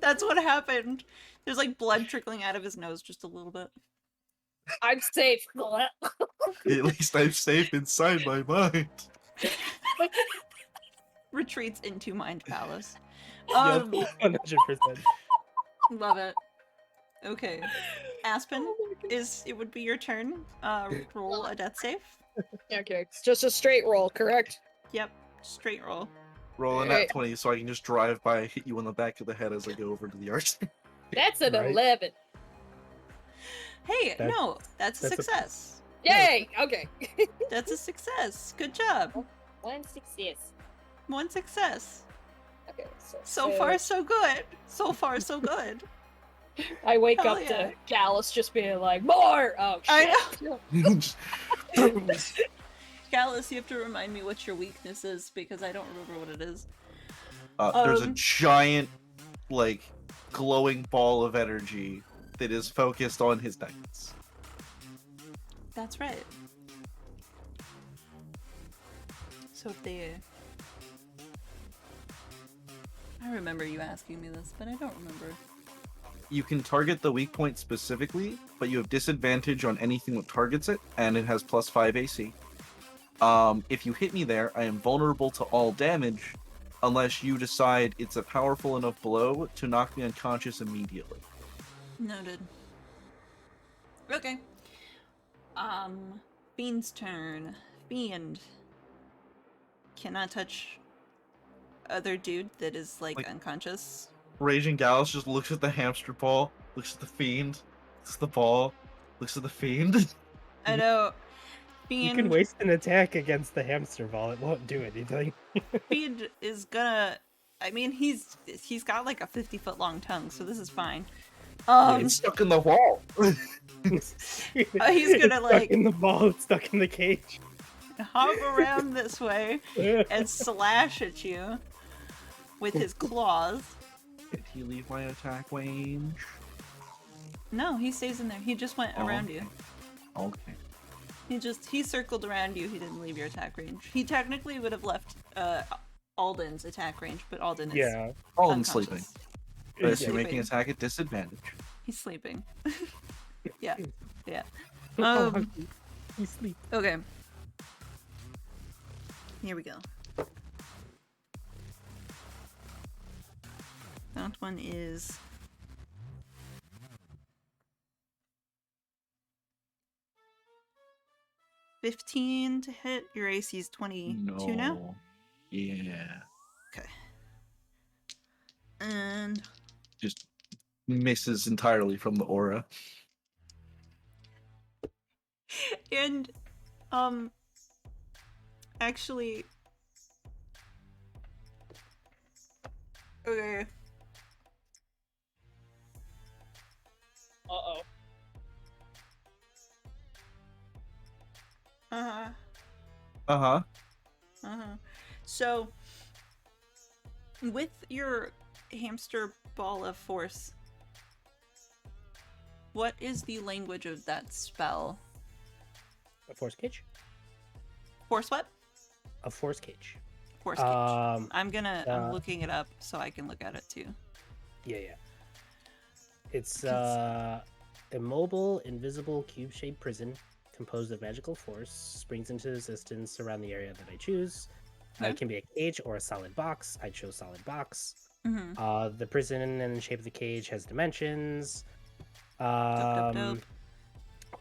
That's what happened. There's like blood trickling out of his nose just a little bit. I'm safe. At least I'm safe inside my mind. Retreats into Mind Palace. Yep, 100%. Love it. Okay. Aspen, Oh my God. it would be your turn. Roll a death save. Okay, it's just a straight roll, correct? Yep. Straight roll. Roll a Alright. nat 20 so I can just drive by and hit you on the back of the head as I go over to the arch. That's an Right. 11. Hey, That- no, that's a that's a- success. Yay! Okay. That's a success. Good job. One success. One success. Okay, So far, so good. So far, so good. I wake Hell up yeah. to Gallus just being like, more! Oh, I shit. Gallus, you have to remind me what your weakness is because I don't remember what it is. There's a Um, giant, like, glowing ball of energy that is focused on his nuggets. That's right. So if they... I remember you asking me this, but I don't remember. You can target the weak point specifically, but you have disadvantage on anything that targets it, and it has +5 AC. If you hit me there, I am vulnerable to all damage, unless you decide it's a powerful enough blow to knock me unconscious immediately. Noted. Okay. Fiend's turn. Fiend cannot touch other dude that is like unconscious. Raging Gallus just looks at the hamster ball, looks at the fiend, looks at the ball, looks at the fiend. I know. You Fiend, can waste an attack against the hamster ball. It won't do anything. Fiend is gonna. I mean, he's got like a 50-foot long tongue, so this is fine. It's stuck in the wall. He's gonna, It's stuck like- in the ball. It's stuck in the cage. hop around this way and slash at you with his claws. Did he leave my attack range? No, he stays in there. He just went Oh. around you. Okay. He circled around you. He didn't leave your attack range. He technically would have left Alden's attack range, but Alden is Yeah. Alden's unconscious. sleeping. But He's you're making sleeping. attack at disadvantage. He's sleeping. Yeah. Yeah. Oh, Um, he sleep. Okay. Here we go. That one is... $15 to hit. Your AC is 22 now? Yeah. Okay. And... Just misses entirely from the aura. And, actually... Okay. Uh-oh. Uh-huh. Uh-huh. Uh-huh. So, with your hamster ball of force, what is the language of that spell? A force cage? Force what? A force cage. Force cage. I'm uh, looking it up so I can look at it too. Yeah. It's immobile, invisible, cube-shaped prison composed of magical force springs into existence around the area that I choose. Okay. It can be a cage or a solid box. I chose solid box. Mm-hmm. The prison and the shape of the cage has dimensions. Dope.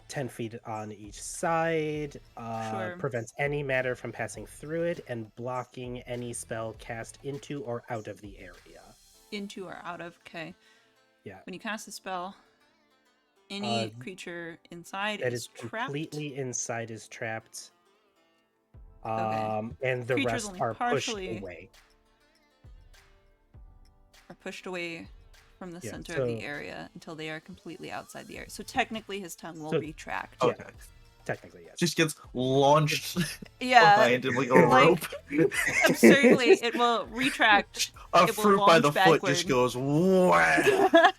10 feet on each side. Sure. Prevents any matter from passing through it and blocking any spell cast into or out of the area. Into or out of, okay. Yeah. When you cast a spell, any creature inside is trapped. Completely inside is trapped. Okay. And the Creatures rest only are partially- pushed away. Are pushed away from the Yeah, center of the so- area until they are completely outside the area. So technically his tongue will So- retract. Yeah. Okay. Technically, yes. Just gets launched Yeah, behind him like a like- rope. absurdly, it will retract. A it will fruit by the launch foot just backward. goes wah.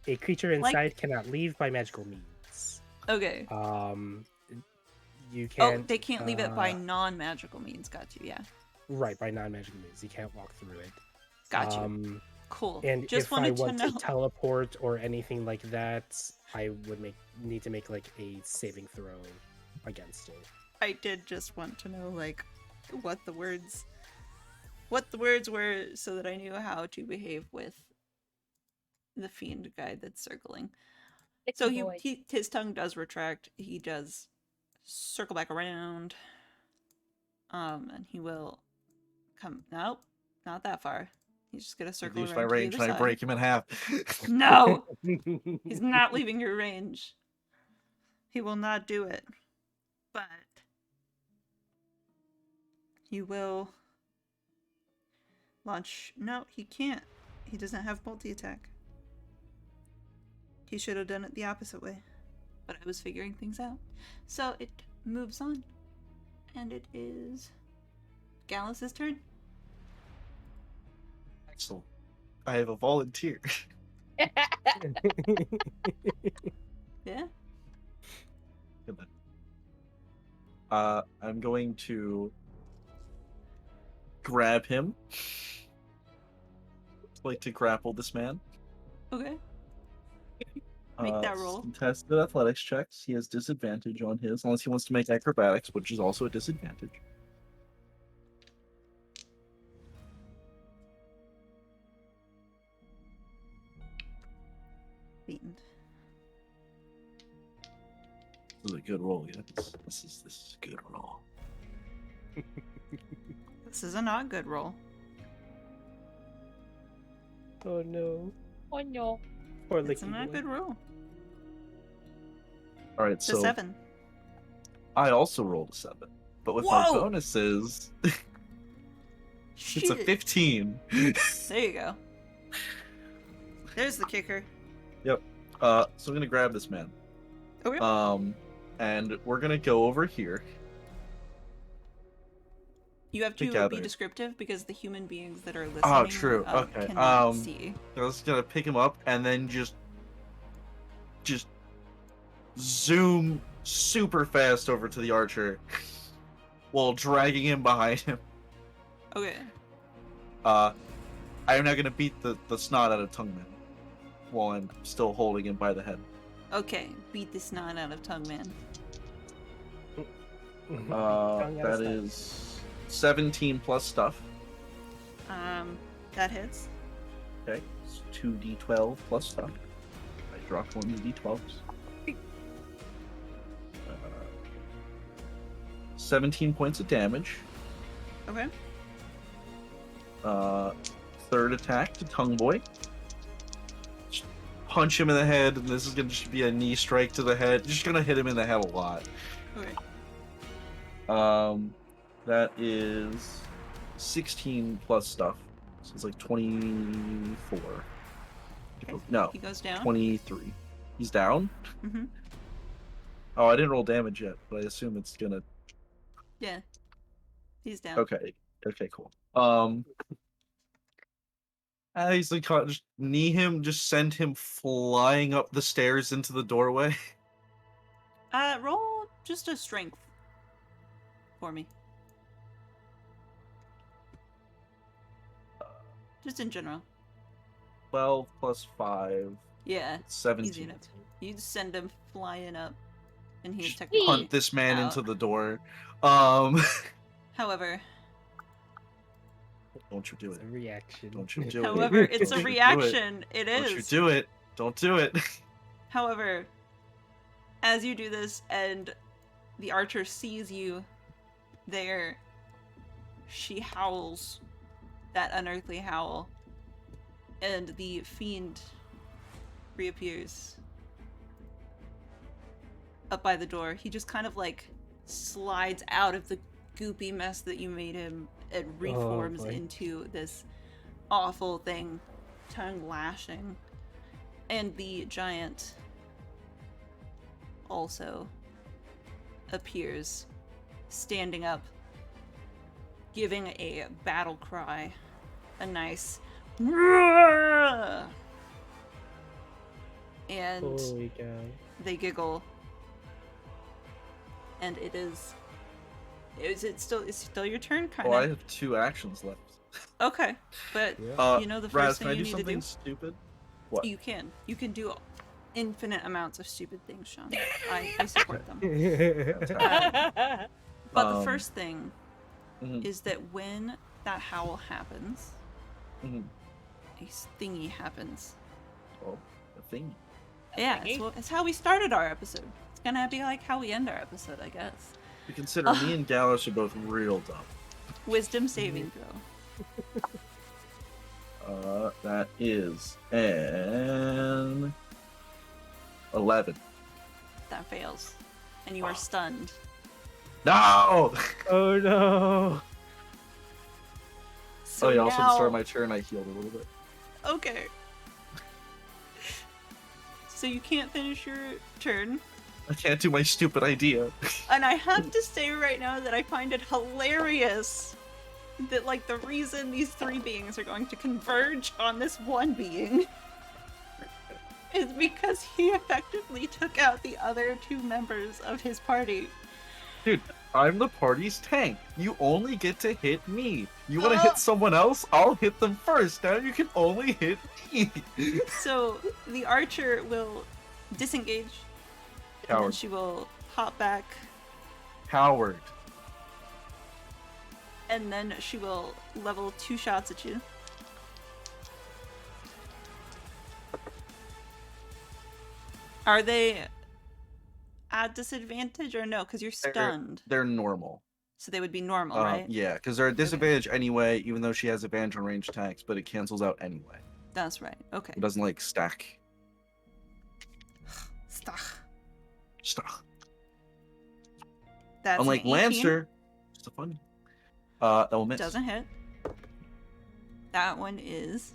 A creature Like- inside cannot leave by magical means. Okay. You Oh, can't. they can't leave it by uh, non-magical means. Got you. Yeah. Right, by non-magical means. You can't walk through it. Got you. Cool. And Just if I wanted to want know. to teleport or anything like that, I would need to make like a saving throw against it. I did just want to know, like, what the words were, so that I knew how to behave with the fiend guy that's circling. So his tongue does retract. He does circle back around. And he will come. Nope, not that far. He's just gonna circle Reduce around my to the range other and I side. break him in half. No, he's not leaving your range. He will not do it. But he will launch. No, he can't. He doesn't have multi-attack. He should have done it the opposite way. But I was figuring things out. So it moves on. And it is Gallus' turn. Excellent. I have a volunteer. Yeah? I'm going to grab him. Like to grapple this man. Okay. Make that roll. Contested athletics checks. He has disadvantage on his, unless he wants to make acrobatics, which is also a disadvantage. Fiend. This is a good roll, guys. This is a good roll. This is a not good roll. Oh no. Oh no. Poor It's a Licky not boy. good roll. All right, It's a so 7. I also rolled a 7, but with Whoa! my bonuses, it's a Shit. 15. There you go. There's the kicker. So I'm gonna grab this man. Okay. And we're gonna go over here. You have to together. be descriptive because the human beings that are listening Oh, true. Okay. cannot see. I was gonna pick him up and then just zoom super fast over to the archer while dragging him behind him. Okay. I'm now gonna beat the snot out of Tongueman while I'm still holding him by the head. Okay. Beat the snot out of Tongue Man. Tongue out That of stuff. is 17 plus stuff. That hits. Okay, it's 2d12 plus stuff. I dropped one of the d12s. 17 points of damage. Okay. Third attack to Tongue Boy. Just punch him in the head, and this is gonna just be a knee strike to the head. Just gonna hit him in the head a lot. Okay. That is 16 plus stuff. So it's like 24. Okay. No, He goes down. 23. He's down? Mm-hmm. Oh, I didn't roll damage yet, but I assume it's gonna. Yeah. He's down. Okay. Okay, cool. I easily caught, just knee him, just send him flying up the stairs into the doorway. Roll just a strength for me. Just in general. 12 plus 5, Yeah. 17. Easy enough. You just send him flying up, and he's Just technically punt this man out. into the door. However, Don't you do It's it. a reaction. Don't you do it. however, it's a Don't you do it. reaction. It Don't you is. do it. Don't do it. However, as you do this and the archer sees you there, she howls that unearthly howl, and the fiend reappears up by the door. He just kind of like slides out of the goopy mess that you made him and reforms boy. into this awful thing, tongue lashing. And the giant also appears, standing up, giving a battle cry, a nice "Roar!" And Holy cow. they giggle, and it's still your turn, kind Oh, I of. have 2 actions left. Okay, but Yeah. you know the Raz, first can thing I you do need to something do. stupid? What? You can do infinite amounts of stupid things, Sean. I support them. But the first thing Mhm. is that when that howl happens, Mhm. a thingy happens. Oh, a thing. Yeah, thingy? it's how we started our episode. It's gonna be like how we end our episode, I guess. You consider me and Gallus are both real dumb. Wisdom saving throw. That is an 11. That fails. And you are stunned. No! Oh no! So Oh yeah, also at the now... start of my turn, I healed a little bit. Okay. So you can't finish your turn. I can't do my stupid idea. And I have to say right now that I find it hilarious that, like, the reason these three beings are going to converge on this one being is because he effectively took out the other two members of his party. Dude, I'm the party's tank. You only get to hit me. You want to Oh. hit someone else? I'll hit them first. Now you can only hit me. So the archer will disengage, and then Coward. she will hop back, Coward. and then she will level 2 shots at you. Are they at disadvantage or no? Because you're stunned. They're normal. So they would be normal, right? Yeah, because they're at disadvantage anyway, even though she has advantage on ranged attacks, but it cancels out anyway. That's right. Okay. It doesn't, like, stack. Stach. Stack. That's Unlike an 18. Lancer, just a fun. That will miss. Doesn't hit. That one is.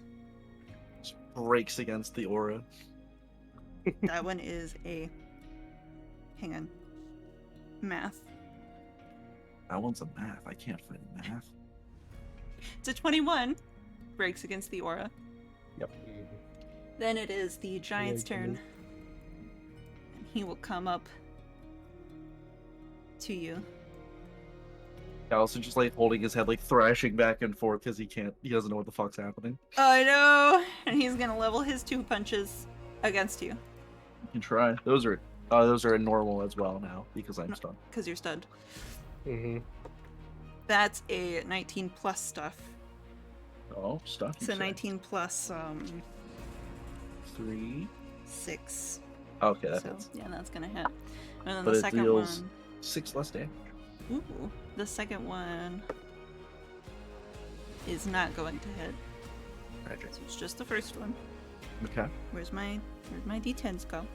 Just breaks against the aura. That one is a. Hang on. Math. That one's a math. I can't find math. It's a 21. Breaks against the aura. Yep. Then it is the giant's turn. And he will come up to you. Also just like holding his head, like thrashing back and forth because he doesn't know what the fuck's happening. I know! And he's gonna level his 2 punches against you. You can try. Those are normal as well now because I'm stunned. Because you're stunned. Mm-hmm. That's a 19 plus stuff. Oh, stuff. So 19 plus 3. 6. Okay, that So hits. yeah, that's gonna hit. And then But the it second deals one. 6 less damage. Ooh, the second one is not going to hit. Tragic. So it's just the first one. Okay. Where's my D10s go?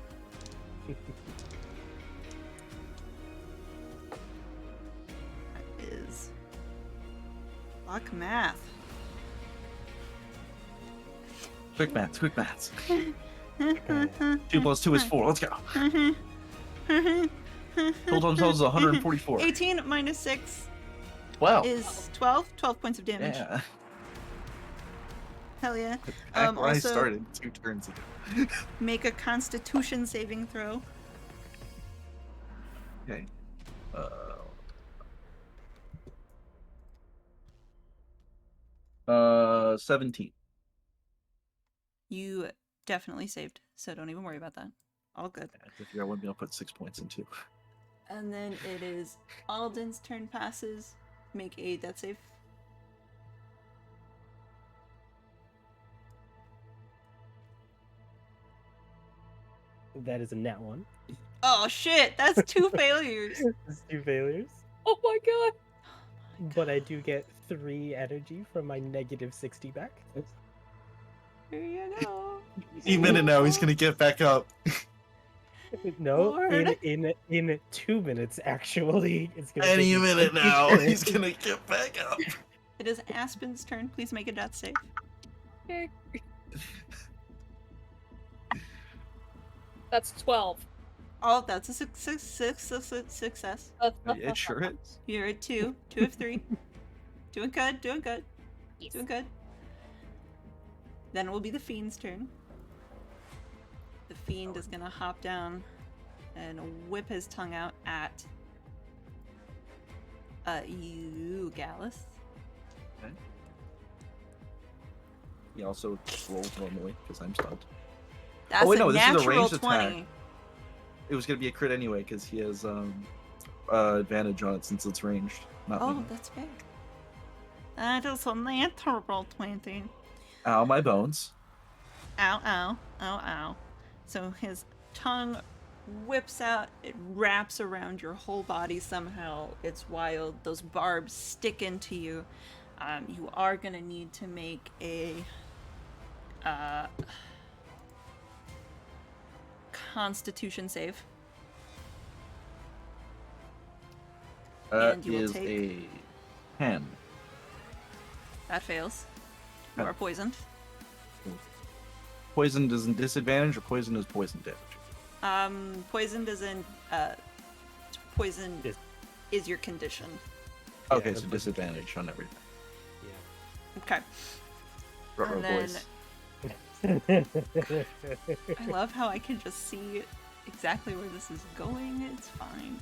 That is fuck math. Quick maths. 2 plus 2 is 4. Let's go. Total themselves is 144. 18 minus 6 Wow. is 12. 12 points of damage. Yeah. Hell yeah. Back where I Also- started 2 turns ago. Make a Constitution saving throw. Okay. 17. You definitely saved, so don't even worry about that. All good. I figure I wouldn't be able to put 6 points into. And then it is Alden's turn passes. Make a death save. That is a nat 1. Oh shit, that's 2 failures. That's 2 failures. Oh my god! But I do get 3 energy from my negative 60 back. Here you go. Any minute now, he's gonna get back up. No, Lord. in 2 minutes actually. It's gonna Any take me minute 20 now, turns. he's gonna get back up. It is Aspen's turn. Please make a death save. That's 12. Oh, that's a success. It sure is. You're at 2. 2 of 3. Doing good, doing good, Yes. doing good. Then it will be the Fiend's turn. The Fiend is gonna hop down and whip his tongue out at you, Gallus. Okay. He also rolls normally because I'm stunned. That's wait, a no, this is a natural ranged 20. attack. It was gonna be a crit anyway because he has advantage on it since it's ranged. Not Oh, me. that's fair. That is a natural 20. Ow, my bones. Ow, ow, ow, ow. So his tongue whips out, it wraps around your whole body somehow. It's wild. Those barbs stick into you. You are gonna need to make a Constitution save. That And you will is take- a 10. That fails. You are poisoned. Poisoned is in disadvantage, or poison is poison damage? Poisoned is in poison Dis- is your condition. Okay, Yeah, so disadvantage on everything. Yeah. Okay. Ruh-roh And then- boys. I love how I can just see exactly where this is going. It's fine.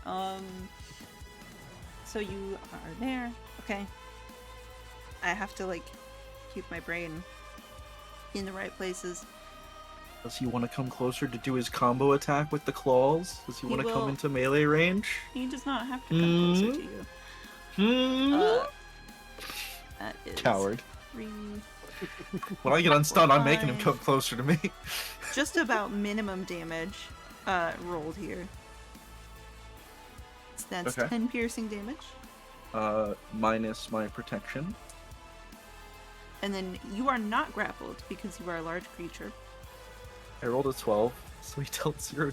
So you are there. Okay. I have to like keep my brain in the right places. Does he want to come closer to do his combo attack with the claws? Does he He want to will- come into melee range? He does not have to come closer to you. That is Coward. 3, When I get unstunned, I'm making him Five. come closer to me. just about minimum damage rolled here. So that's Okay. 10 piercing damage. Minus my protection. And then you are not grappled because you are a large creature. I rolled a 12, so he dealt 0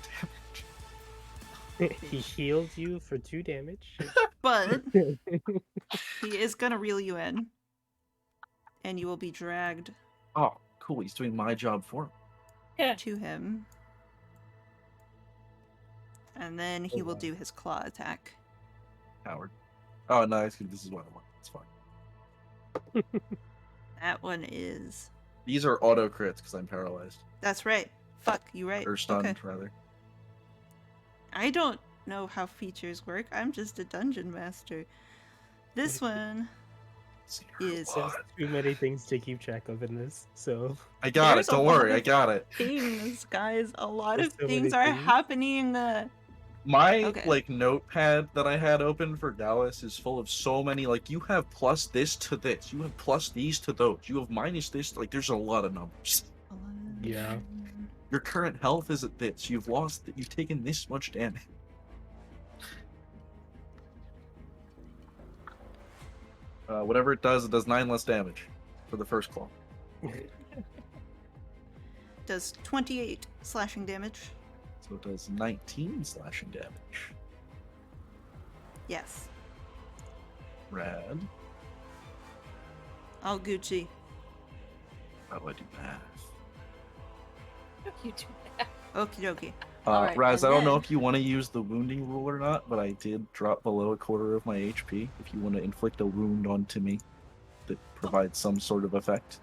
damage. He healed you for 2 damage. But he is gonna reel you in. And you will be dragged Oh, cool. He's doing my job for him. to him. And then he will do his claw attack. Coward. Oh, nice. This is what I want. It's fine. That one is. These are auto crits because I'm paralyzed. That's right. Fuck, you right. Or stunned, Okay. rather. I don't know how features work. I'm just a dungeon master. This one is There's too many things to keep track of in this, so I got There's it. a Don't lot worry. I of- got it. things, guys. A lot There's of so many things are things. happening. My Okay. notepad that I had open for Dallas is full of so many you have plus this to this, you have plus these to those, you have minus this. There's a lot of numbers. Yeah. Your current health is at this. You've taken this much damage. Whatever it does 9 less damage for the first claw. Does 28 slashing damage. So it does 19 slashing damage. Yes. Rad. All Gucci. How do I do math? You do. Okie dokie. Alright, Raz, I and don't know then- if you want to use the wounding rule or not, but I did drop below a quarter of my HP. If you want to inflict a wound onto me that provides some sort of effect.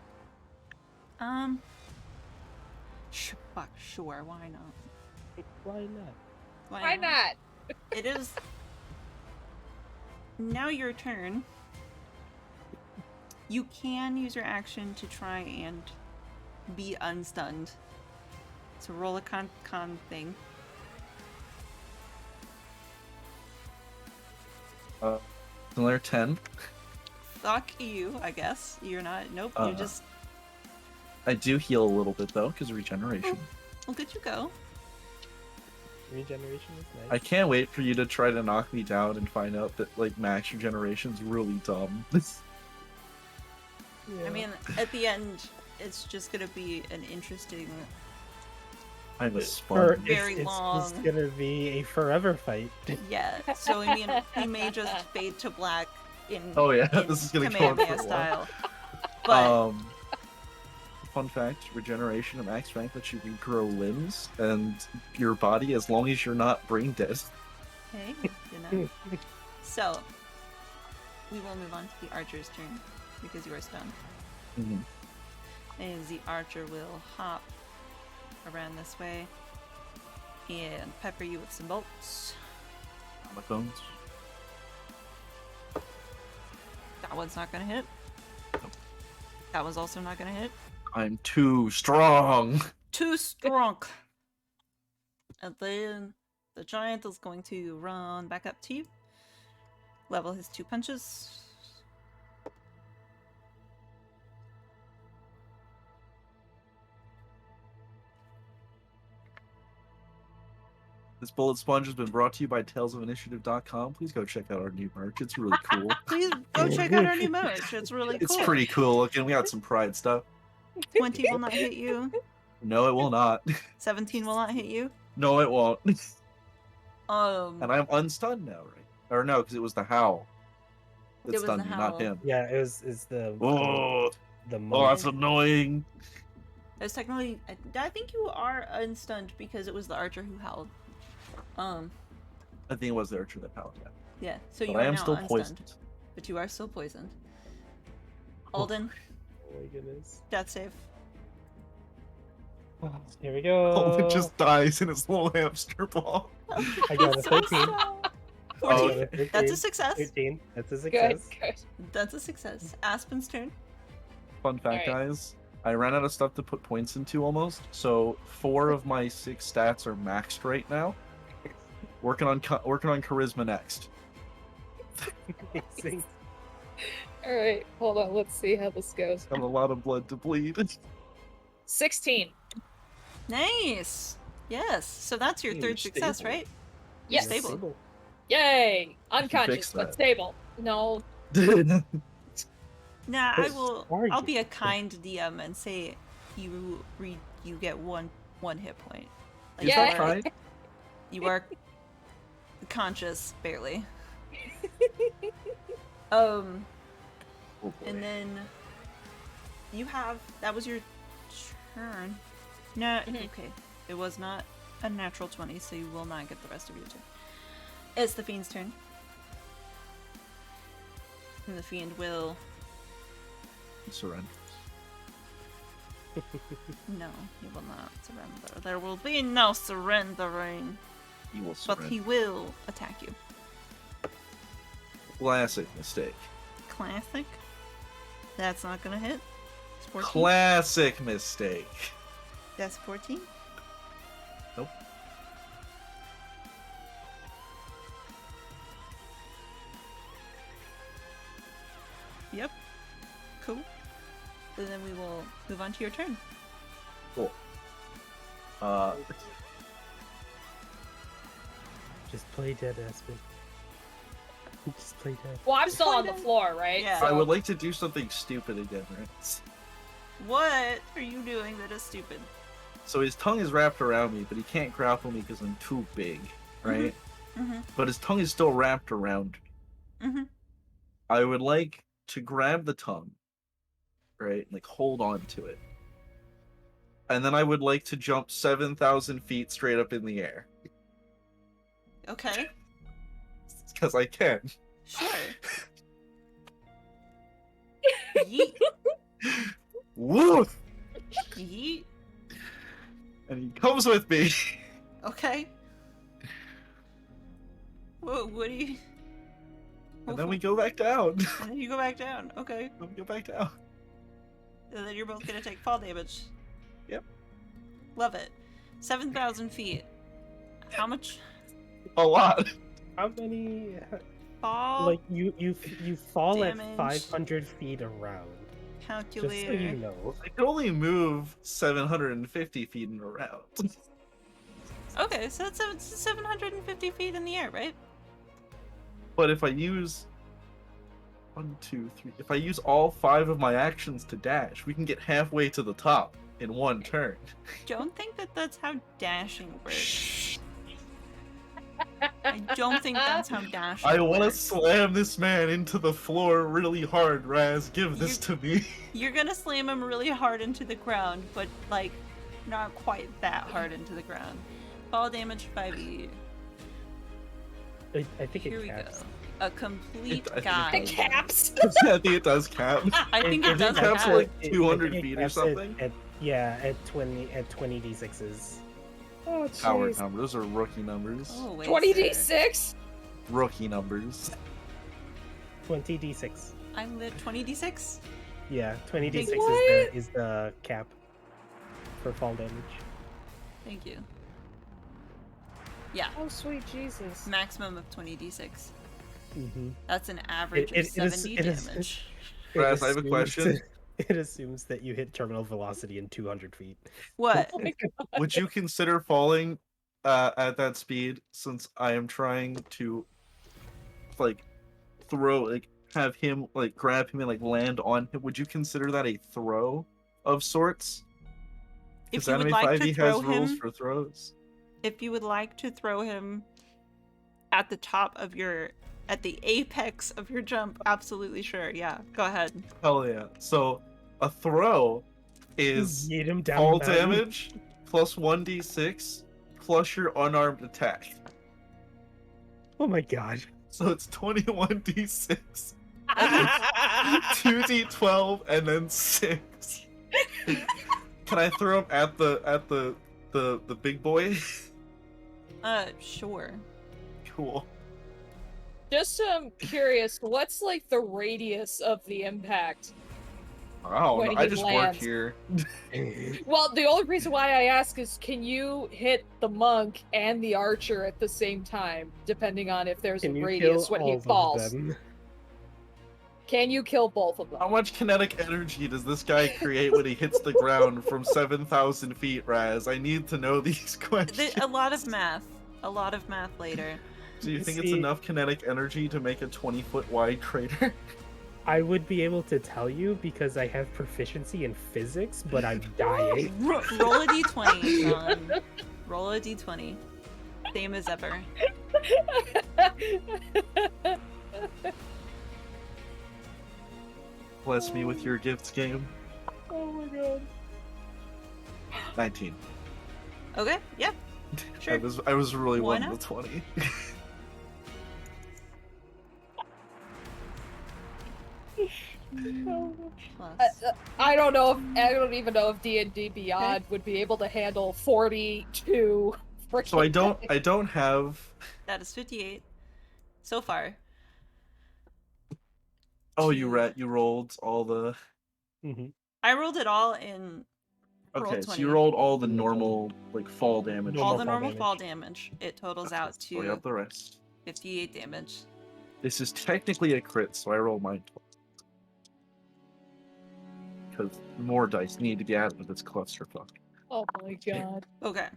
Fuck, sure, why not? why not? Why not? It is now your turn. You can use your action to try and be unstunned. So roll a con thing. Another 10. Fuck you, I guess. You're not. Nope. You just. I do heal a little bit though, because of regeneration. Look at you go. Regeneration is I nice. can't wait for you to try to knock me down and find out that max regeneration's really dumb. Yeah. I mean, at the end, it's just gonna be an interesting. I'm a For- sponge. Very it's long. just gonna be a forever fight. Yeah. So I mean, we may just fade to black in. Oh yeah, in this is gonna go on for a Kamehameha while. style. But Fun fact: regeneration at max rank lets you regrow limbs and your body as long as you're not brain dead. hey, you know. So we will move on to the archer's turn because you are stunned. Mhm. And the archer will hop around this way and pepper you with some bolts. My bones. That one's not gonna hit. That one's also not gonna hit. I'm too strong. Too strong. And then the giant is going to run back up to you. Level his 2 punches. This bullet sponge has been brought to you by TalesOfInitiative.com. Please go check out our new merch. It's really cool. Please go check out our new merch. It's really cool. It's pretty cool looking. We got some Pride stuff. 20 will not hit you. No, it will not. 17 will not hit you. No, it won't. And And I'm unstunned now, right? Or no, because it was the howl. It That was stunned the me, howl. not him. Yeah, it's the Oh, the oh, that's annoying. There's technically, I think you are unstunned because it was the archer who howled. I think it was the archer that howled. Yeah. So you But are I am now still unstunned, poisoned. but you are still poisoned. Alden, Oh my goodness. death save. Here we go. Alden just dies in his little hamster ball. I got a So 13. sad. Oh, 14. okay. That's a success. 13. That's a Good, success. good. That's a success. Aspen's turn. Fun fact, Alright. guys. I ran out of stuff to put points into almost, so 4 of my 6 stats are maxed right now. Working on charisma next. Amazing. All right, hold on. Let's see how this goes. Got a lot of blood to bleed. 16. Nice. Yes. So that's your Hey, third you're success, stable. right? Yes. Stable. Yay! Unconscious fix but that. stable. No. Nah, But are I'll you? be a kind DM and say you get one hit point. Like, Is Yeah. that fine? You are conscious barely. Um, Oh, boy. and then that was your turn. No, Mhm. okay. It was not a natural 20, so you will not get the rest of your turn. It's the fiend's turn. And the fiend will Surrender. no, he will not surrender. There will be no surrendering. He will But surrender. he will attack you. Classic mistake. Classic. That's not gonna hit. It's 14. Classic mistake. That's 14. Nope. Yep. Cool. And then we will move on to your turn. Cool. Just play dead, Aspen. Just play dead. Well, I'm Just still on the pointed. floor, right? Yeah. I So- would like to do something stupid again, right? What are you doing that is stupid? So his tongue is wrapped around me, but he can't grapple me because I'm too big, right? Mm-hmm. But his tongue is still wrapped around me. Mm-hmm. I would like to grab the tongue, right? Like hold on to it. And then I would like to jump 7,000 feet straight up in the air. Okay. Because I can. Sure. Yeet. Woo! Yeet. And he comes with me. Okay. Whoa, what do you... And then we go back down. And then you go back down. Okay. Then we go back down. And then you're both gonna take fall damage. Yep. Love it. 7,000 feet. How much A lot. How many? fall? Like you fall damage. at 500 feet around. Just so Calculator. you know. I can only move 750 feet in a round. Okay, so that's 750 feet in the air, right? But if I use 1, 2, 3, if I use all 5 of my actions to dash, we can get halfway to the top in one turn. Don't think that that's how dashing works. I don't think that's how dashing I want to works. slam this man into the floor really hard, Raz. Give this to me. You're gonna slam him really hard into the ground, but like not quite that hard into the ground. Fall damage 5e. I think Here it we go. caps. A complete I think it guide. It caps. I think it does cap. I think it It does caps have. like It- 200 I think it feet or caps something? At 20 d6s. Oh, Power jeez. numbers. Those are rookie numbers. Oh, wait, 20d6? Rookie numbers. 20 d6. I lit 20d6. Yeah, 20 Thank d6 you. is the cap for fall damage. Thank you. Yeah, Oh, sweet Jesus. maximum of 20d6. Mm-hmm. That's an average of 70 damage. Raz, I have a question. It assumes that you hit terminal velocity in 200 feet. What? Oh my God. Would you consider falling at that speed, since I am trying to like throw, like have him like grab him and like land on him, would you consider that a throw of sorts? If Because you would like to Anime5E throw has rules him, for throws. if you would like to throw him at the top of at the apex of your jump, absolutely sure. Yeah, go ahead. Hell yeah. So a throw is Yeet him down fall the mountain. damage plus 1d6 plus your unarmed attack. Oh my god. So it's 21d6, 2d12, and then 6. Can I throw him at the big boy? Sure. Cool. Just curious, what's like the radius of the impact? I don't When know. I he just lands. work here. Well, the only reason why I ask is, can you hit the monk and the archer at the same time, depending on if there's Can a you radius kill when he all of falls? them? Can you kill both of them? How much kinetic energy does this guy create when he hits the ground from 7,000 feet, Raz? I need to know these questions. A lot of math. A lot of math later. Do you think it's See- enough kinetic energy to make a 20-foot wide crater? I would be able to tell you because I have proficiency in physics, but I'm dying. Roll a d20, Sean. Roll a d20. Same as ever. Bless me with your gifts, game. Oh my god. 19. Okay, yeah. Sure. I was really Why wanting not? the 20. Plus. I don't know. I don't even know if D&D Beyond would be able to handle 42. So I don't have. That is 58 so far. Oh, you rolled all the. Mhm. I rolled it all in roll Okay, so 20. you rolled all the normal like fall damage. all Normal the fall normal damage. fall damage. It totals out So we to have the rest. 58 damage. This is technically a crit, so I roll mine twice. Because more dice need to be added with this clusterfuck. Oh my god. Okay.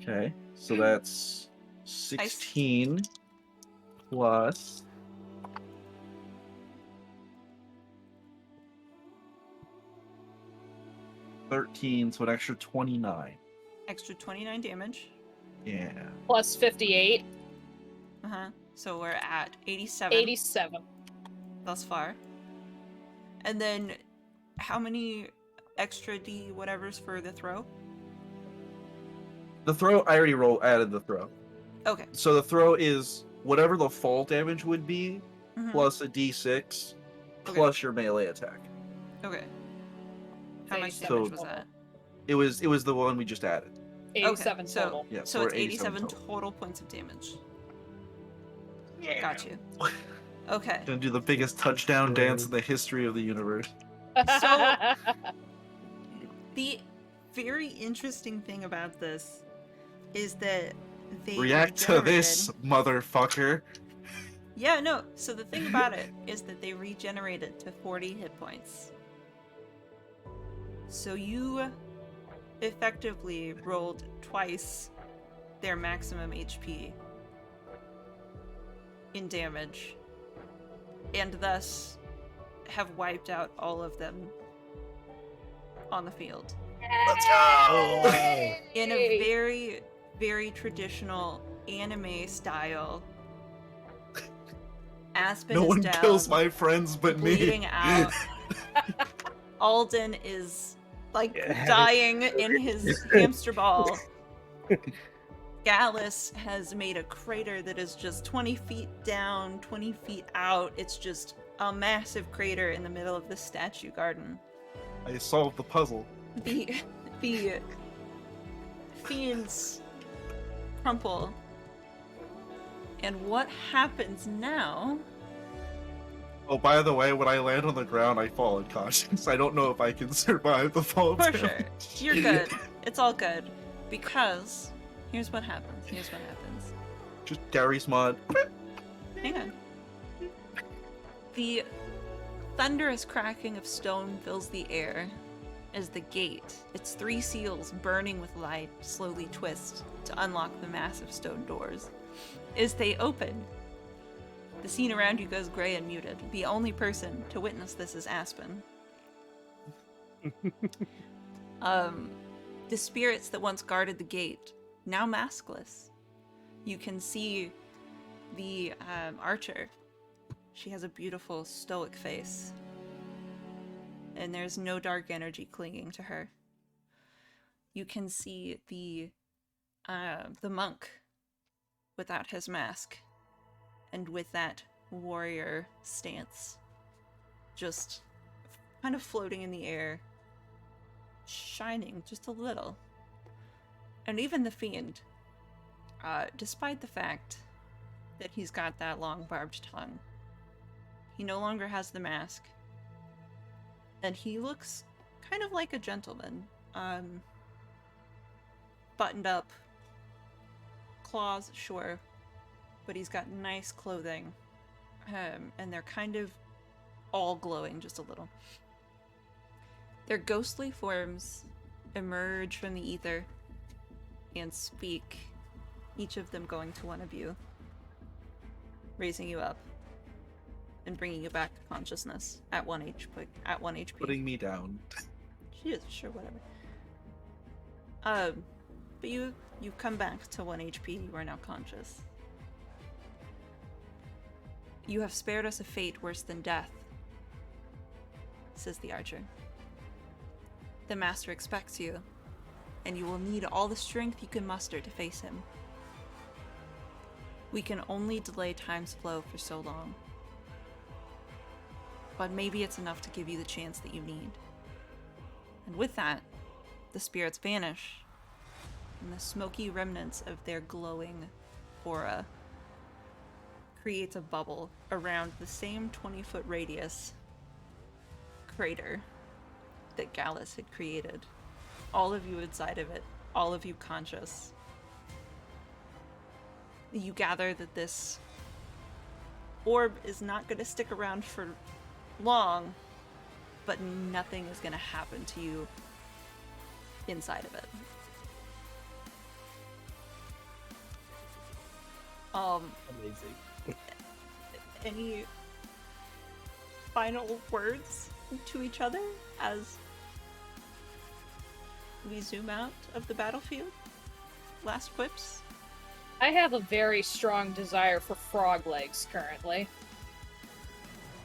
Okay, so that's 16 plus 13, so an extra 29. Extra 29 damage. Yeah. Plus 58. Uh-huh. So we're at 87 87. thus far. And then how many extra D whatevers for the throw? The throw, I already added the throw. Okay. So the throw is whatever the fall damage would be, Mhm. plus a d6, Okay. plus your melee attack. Okay. How much 87 damage was total. that? It was the one we just added. 87 okay, so, total. Yeah, so we're it's 87 total. total points of damage. Got you. Okay. Gonna do the biggest touchdown dance in the history of the universe. So- The very interesting thing about this is that they React to this, motherfucker. Yeah, no. So the thing about it is that they regenerated to 40 hit points. So you effectively rolled twice their maximum HP in damage, and thus have wiped out all of them on the field. Let's go! Wow. In a very, very traditional anime style. Aspen No is one down, kills my friends but me. bleeding out. Alden is like Yeah. dying in his hamster ball. Gallus has made a crater that is just 20 feet down, 20 feet out. It's just a massive crater in the middle of the statue garden. I solved the puzzle. The fiends crumple. And what happens now? Oh, by the way, when I land on the ground, I fall unconscious. I don't know if I can survive the fall. For damage. sure. You're good. It's all good. Because here's what happens. Just Gary's mod. Hang on. The thunderous cracking of stone fills the air, as the gate, its 3 seals burning with light, slowly twist to unlock the massive stone doors. As they open, the scene around you goes gray and muted. The only person to witness this is Aspen. The spirits that once guarded the gate, now maskless. You can see the archer. She has a beautiful stoic face, and there's no dark energy clinging to her. You can see the monk without his mask, and with that warrior stance, just kind of floating in the air, shining just a little. And even the fiend, despite the fact that he's got that long barbed tongue, he no longer has the mask, and he looks kind of like a gentleman. Buttoned up, claws, sure, but he's got nice clothing, and they're kind of all glowing just a little. Their ghostly forms emerge from the ether and speak, each of them going to one of you, raising you up and bringing you back to consciousness at 1 HP. Putting me down. She is, sure, whatever. But you've come back to 1 HP, you are now conscious. You have spared us a fate worse than death, says the archer. The master expects you, and you will need all the strength you can muster to face him. We can only delay time's flow for so long, but maybe it's enough to give you the chance that you need. And with that, the spirits vanish, and the smoky remnants of their glowing aura creates a bubble around the same 20-foot radius crater that Gallus had created. All of you inside of it, all of you conscious. You gather that this orb is not going to stick around for long, but nothing is going to happen to you inside of it. Amazing. Any final words to each other as we zoom out of the battlefield? Last quips? I have a very strong desire for frog legs currently.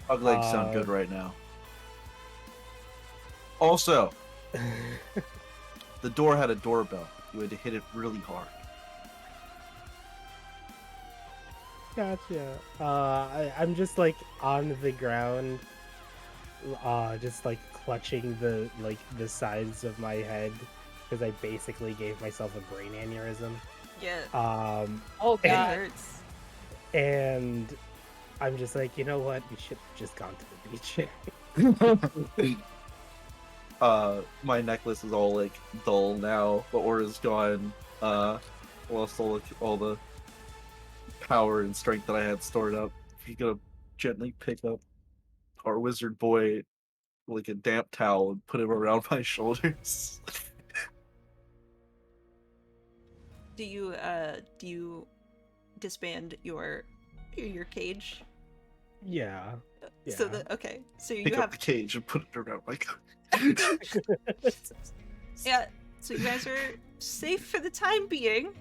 Frog legs sound good right now. Also, the door had a doorbell. You had to hit it really hard. Gotcha. I'm just like on the ground, just like clutching the sides of my head because I basically gave myself a brain aneurysm. Yeah. Oh It god. hurts. And I'm just like, you know what? We should have just gone to the beach. My necklace is all like dull now. The aura's gone. Lost all the power and strength that I had stored up. He's gonna gently pick up our wizard boy like a damp towel and put him around my shoulders. Do you disband your cage? Yeah. So so Pick you up have the cage and put it around my coat. yeah. So you guys are safe for the time being.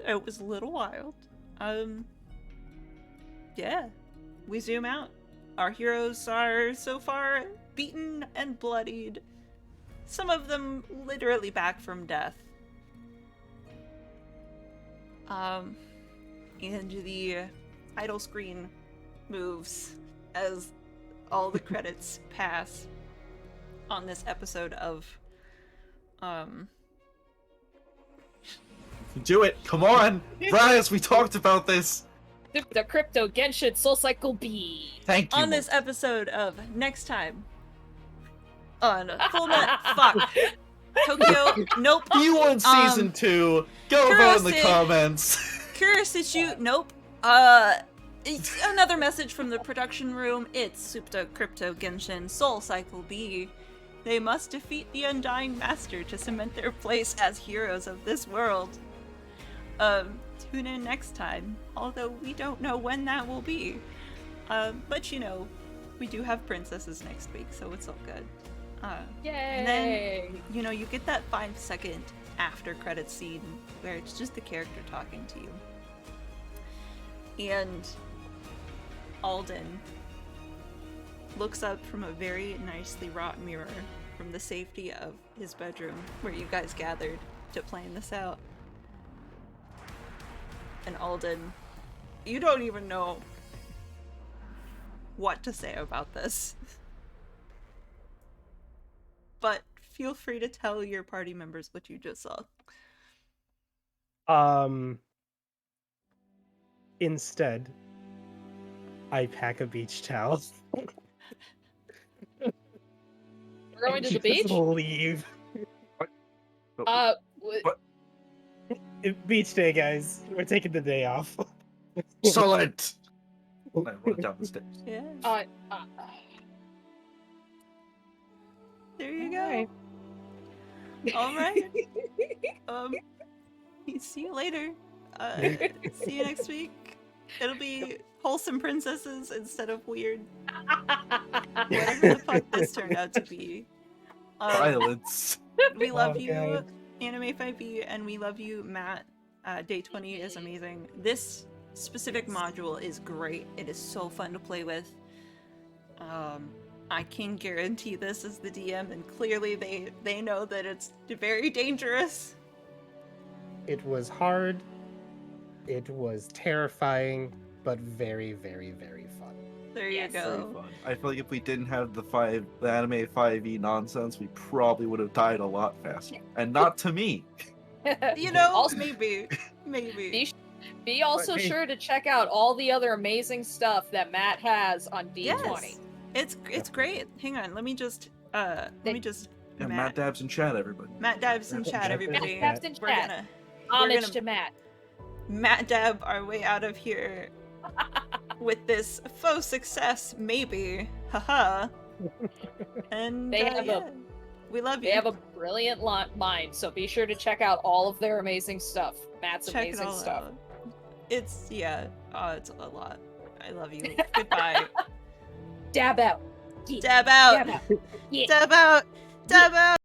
It was a little wild. Yeah. We zoom out. Our heroes are so far beaten and bloodied. Some of them literally back from death. And the title screen moves as all the credits pass on this episode of Do it! Come on! Brias, we talked about this! SuptaCryptoGenshin SoulCycleB. Thank you. on this episode of Next Time on Plummet. Fuck. Tokyo. Nope. You want season 2? Go vote in the Kurosi- comments. Kurositsu. Nope. It's another message from the production room. It's SuptaCryptoGenshin SoulCycleB. They must defeat the Undying Master to cement their place as heroes of this world. Tune in next time, although we don't know when that will be. But you know, we do have princesses next week, so it's all good. Yay! And then, you know, you get that 5-second after credit scene where it's just the character talking to you. And Alden looks up from a very nicely wrought mirror from the safety of his bedroom where you guys gathered to plan this out. And Alden, you don't even know what to say about this. But feel free to tell your party members what you just saw. Instead, I pack a beach towel. We're going to the Just beach? leave. Uh, Beach day, guys. We're taking the day off. Solid! I run down the stairs. Yeah. There you go. Alright. See you later. See you next week. It'll be wholesome princesses instead of weird whatever the fuck this turned out to be. Violence. We love Oh, you, God. Anime5E, and we love you, Matt. Day 20 is amazing. This specific module is great. It is so fun to play with. I can guarantee this as the DM, and clearly they know that it's very dangerous. It was hard. It was terrifying, but very, very, very fun. There you Yes. go. Very fun. I feel like if we didn't have the Anime5E nonsense, we probably would have died a lot faster. And not to me. You know, Also- maybe. Maybe. Be also But hey- sure to check out all the other amazing stuff that Matt has on D20. Yes. It's great. Hang on, let me just Yeah, Matt Dabs in chat, everybody. Matt Dabs in Matt chat, Dabs in everybody. Matt Dabs in We're chat. gonna Homage gonna- to Matt. Matt Dab our way out of here with this faux success, maybe. Haha. And They have yeah. We love you. They have a brilliant mind, so be sure to check out all of their amazing stuff. Matt's Check it amazing all stuff. out. It's it's a lot. I love you. Goodbye. Dab out. Yeah. Dab out. Dab out. Yeah. Dab out. Dab out.